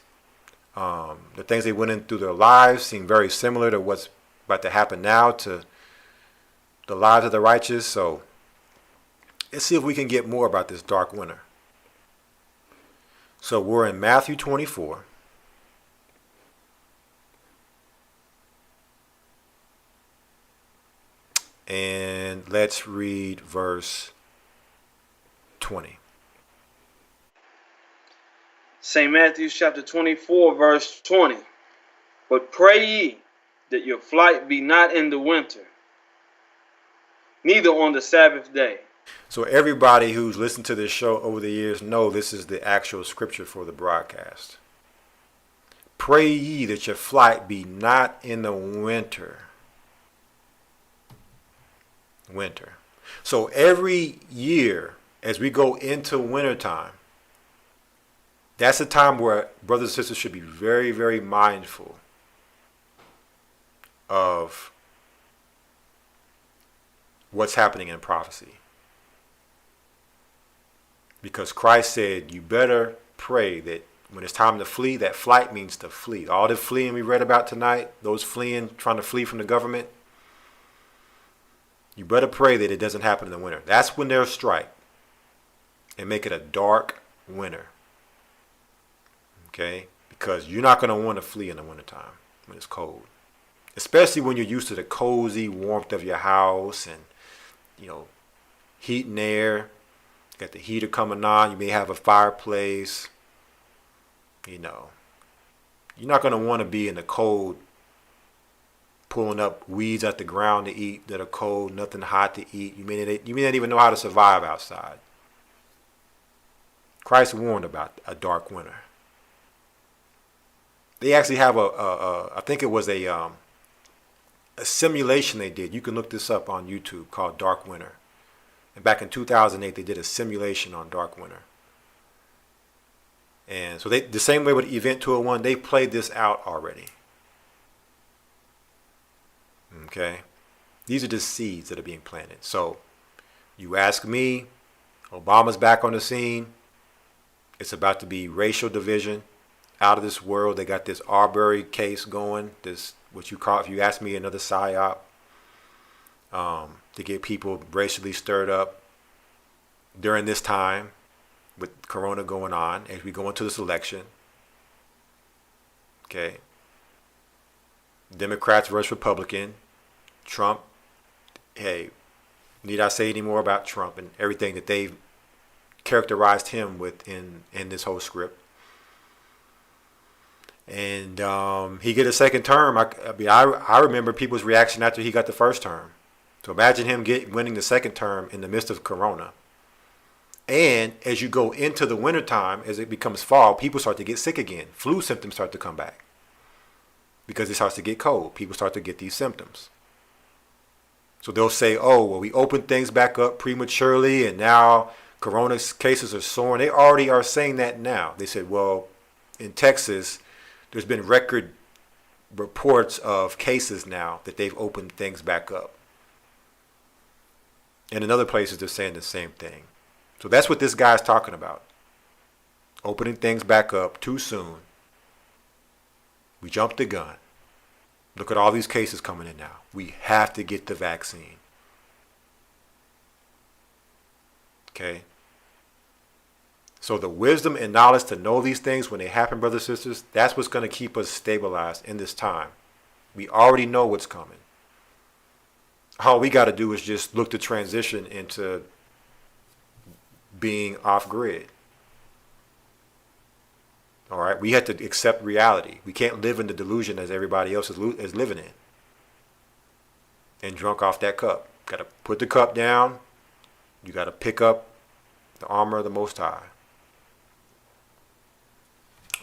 The things they went in through their lives seem very similar to what's about to happen now to the lives of the righteous. So let's see if we can get more about this dark winter. So we're in Matthew 24. And let's read verse 20.
St. Matthew chapter 24, verse 20. But pray ye that your flight be not in the winter, neither on the Sabbath day.
So everybody who's listened to this show over the years know this is the actual scripture for the broadcast. Pray ye that your flight be not in the winter. Winter. So every year as we go into wintertime, that's a time where brothers and sisters should be very, very mindful of what's happening in prophecy. Because Christ said, you better pray that when it's time to flee, that flight means to flee. All the fleeing we read about tonight, those fleeing, trying to flee from the government, you better pray that it doesn't happen in the winter. That's when they'll strike and make it a dark winter. Okay? Because you're not going to want to flee in the wintertime when it's cold. Especially when you're used to the cozy warmth of your house and, heat and air. You got the heater coming on. You may have a fireplace. You're not going to want to be in the cold pulling up weeds out the ground to eat that are cold, nothing hot to eat. You may not even know how to survive outside. Christ warned about a dark winter. They actually have I think it was a simulation they did. You can look this up on YouTube called Dark Winter. And back in 2008, they did a simulation on Dark Winter. And so the same way with Event 201, they played this out already. Okay? These are just seeds that are being planted. So you ask me, Obama's back on the scene. It's about to be racial division out of this world. They got this Arbery case going, this what you call, if you ask me, another psyop, to get people racially stirred up during this time with Corona going on as we go into this election. Okay. Democrats versus Republican. Trump. Hey, need I say any more about Trump and everything that they've characterized him with in this whole script? And he get a second term. I remember people's reaction after he got the first term. So imagine him winning the second term in the midst of Corona. And as you go into the wintertime, as it becomes fall, people start to get sick again. Flu symptoms start to come back. Because it starts to get cold. People start to get these symptoms. So they'll say, oh, well, we opened things back up prematurely and now Corona cases are soaring. They already are saying that now. They said, well, in Texas, there's been record reports of cases now that they've opened things back up. And in other places, they're saying the same thing. So that's what this guy's talking about. Opening things back up too soon. We jumped the gun. Look at all these cases coming in now. We have to get the vaccine. Okay? So the wisdom and knowledge to know these things when they happen, brothers and sisters, that's what's going to keep us stabilized in this time. We already know what's coming. All we got to do is just look to transition into being off grid. All right, we had to accept reality. We can't live in the delusion as everybody else is living in. And drunk off that cup. Got to put the cup down. You got to pick up the armor of the Most High.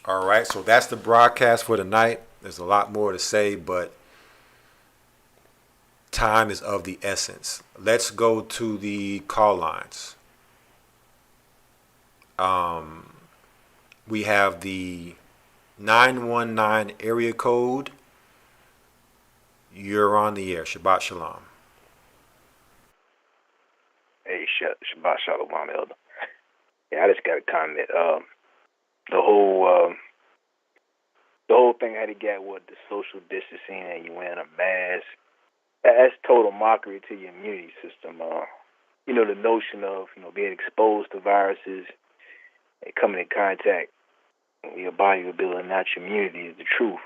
All right, so that's the broadcast for tonight. There's a lot more to say, but time is of the essence. Let's go to the call lines. We have the 919 area code. You're on the air. Shabbat Shalom.
Hey, Shabbat Shalom, Elder. Yeah, I just got a comment. The whole thing I had to get with the social distancing and you wearing a mask. That's total mockery to your immunity system. The notion of being exposed to viruses and coming in contact with your body, your ability, not your immunity is the truth.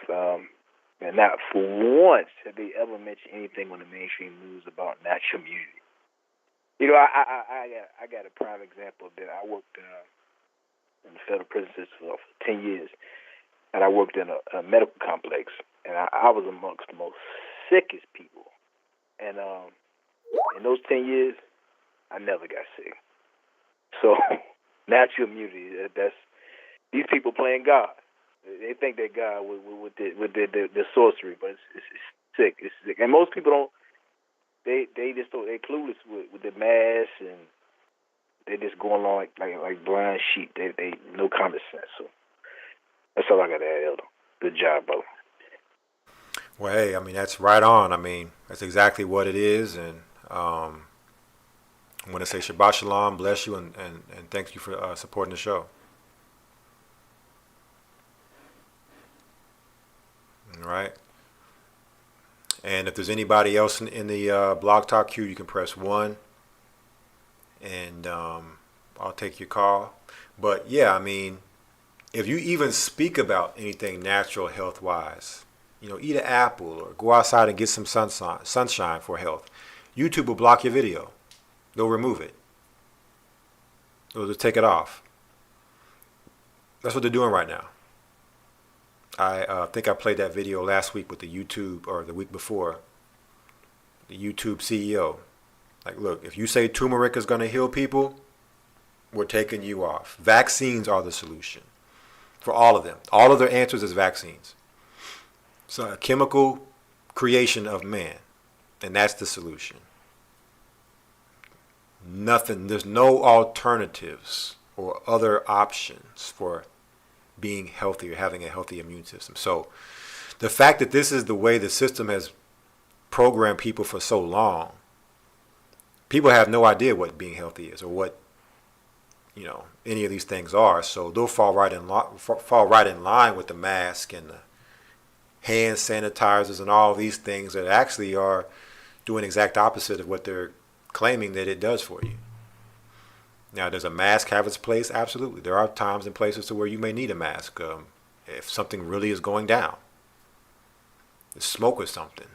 And not for once have they ever mentioned anything on the mainstream news about natural immunity. You know, I got a prime example of that. I worked in the federal prison system for 10 years, and I worked in a medical complex, and I was amongst the most sickest people. And in those 10 years, I never got sick. So natural immunity, that's these people playing God. They think they're God with the sorcery, but it's sick. It's sick, and most people don't. They just don't. They're clueless with the mass, and they just go along like blind sheep. They no common sense. So that's all I got to add, Elder. Good job, bro.
Well, hey, I mean, that's right on. I mean, that's exactly what it is. And I want to say Shabbat Shalom, bless you, and thank you for supporting the show. All right. And if there's anybody else in the Blog Talk queue, you can press 1, and I'll take your call. But yeah, I mean, if you even speak about anything natural health-wise, you know, eat an apple or go outside and get some sunshine for health, YouTube will block your video. They'll remove it. They'll just take it off. That's what they're doing right now. I think I played that video last week with the YouTube, or the week before, the YouTube CEO. Like, look, if you say turmeric is going to heal people, we're taking you off. Vaccines are the solution for all of them. All of their answers is vaccines. So a chemical creation of man, and that's the solution. Nothing, there's no alternatives or other options for being healthy or having a healthy immune system. So the fact that this is the way the system has programmed people for so long, people have no idea what being healthy is or what, you know, any of these things are. So they'll fall right in line with the mask and the hand sanitizers and all these things that actually are doing exact opposite of what they're claiming that it does for you. Now, does a mask have its place? Absolutely. There are times and places to where you may need a mask if something really is going down. The smoke or something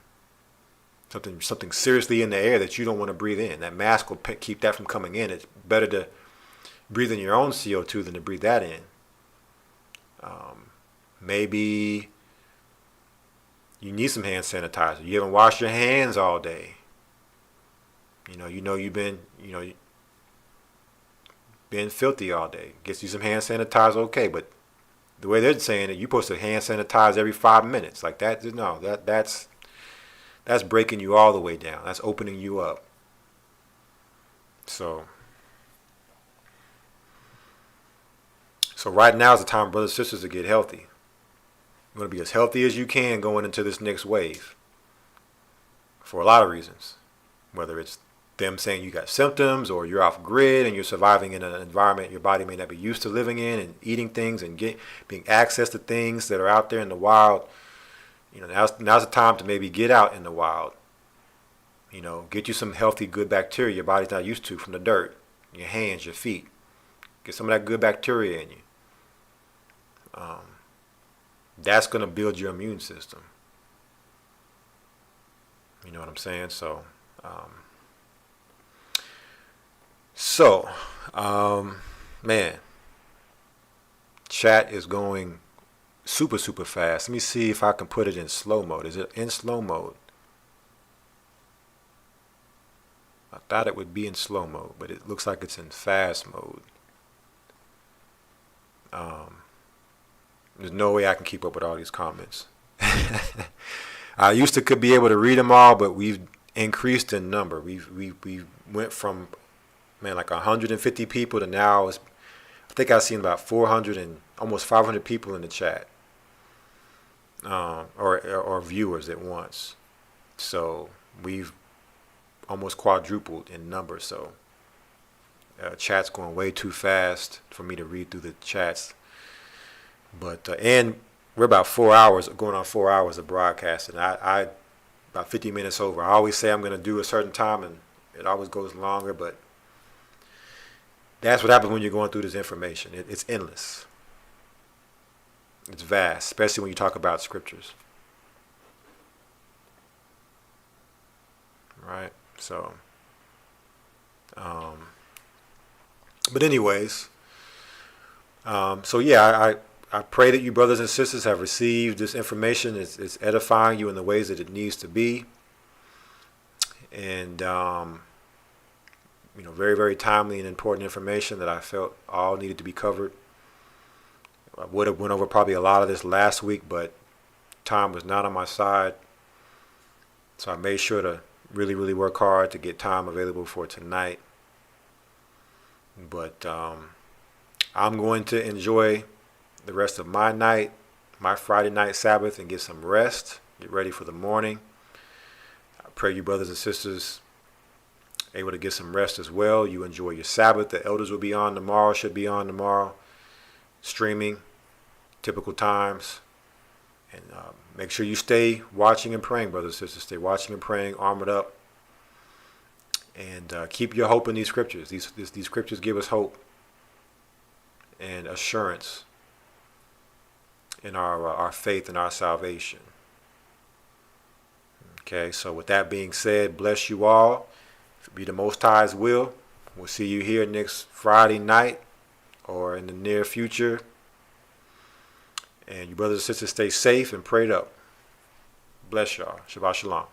seriously in the air that you don't want to breathe in. That mask will keep that from coming in. It's better to breathe in your own CO2 than to breathe that in. Maybe you need some hand sanitizer. You haven't washed your hands all day. You know you've been, being filthy all day. Gets you some hand sanitizer, okay, but the way they're saying it, you're supposed to hand sanitize every 5 minutes. Like that, no, that's breaking you all the way down. That's opening you up. So right now is the time, brothers and sisters, to get healthy. You want to be as healthy as you can going into this next wave. For a lot of reasons. Whether it's them saying you got symptoms or you're off grid and you're surviving in an environment your body may not be used to living in and eating things and being access to things that are out there in the wild. Now's the time to maybe get out in the wild. Get you some healthy, good bacteria your body's not used to from the dirt, your hands, your feet. Get some of that good bacteria in you. That's going to build your immune system. You know what I'm saying? Man, chat is going super, super fast. Let me see if I can put it in slow mode. Is it in slow mode? I thought it would be in slow mode, but it looks like it's in fast mode. There's no way I can keep up with all these comments. I used to could be able to read them all, but we've increased in number. We went from like 150 people to now I think I've seen about 400 and almost 500 people in the chat, or viewers at once. So we've almost quadrupled in number. So chat's going way too fast for me to read through the chats. But and we're about 4 hours, going on 4 hours of broadcasting. I about 50 minutes over. I always say I'm going to do a certain time, and it always goes longer. But that's what happens when you're going through this information. It's endless. It's vast, especially when you talk about scriptures. right? So, but anyways, so yeah, I pray that you brothers and sisters have received this information. It's edifying you in the ways that it needs to be. And, very, very timely and important information that I felt all needed to be covered. I would have went over probably a lot of this last week, but time was not on my side. So I made sure to really, really work hard to get time available for tonight. But I'm going to enjoy the rest of my night, my Friday night Sabbath, and get some rest, get ready for the morning. I pray you brothers and sisters able to get some rest as well. You enjoy your Sabbath. The elders will be on tomorrow, should be on tomorrow, streaming, typical times. And make sure you stay watching and praying, brothers and sisters. Stay watching and praying, armored up. And keep your hope in these scriptures. These scriptures give us hope and assurance in our faith and our salvation. Okay, so with that being said, bless you all. If it be the Most High's will, we'll see you here next Friday night or in the near future. And you brothers and sisters stay safe and prayed up. Bless y'all. Shabbat shalom.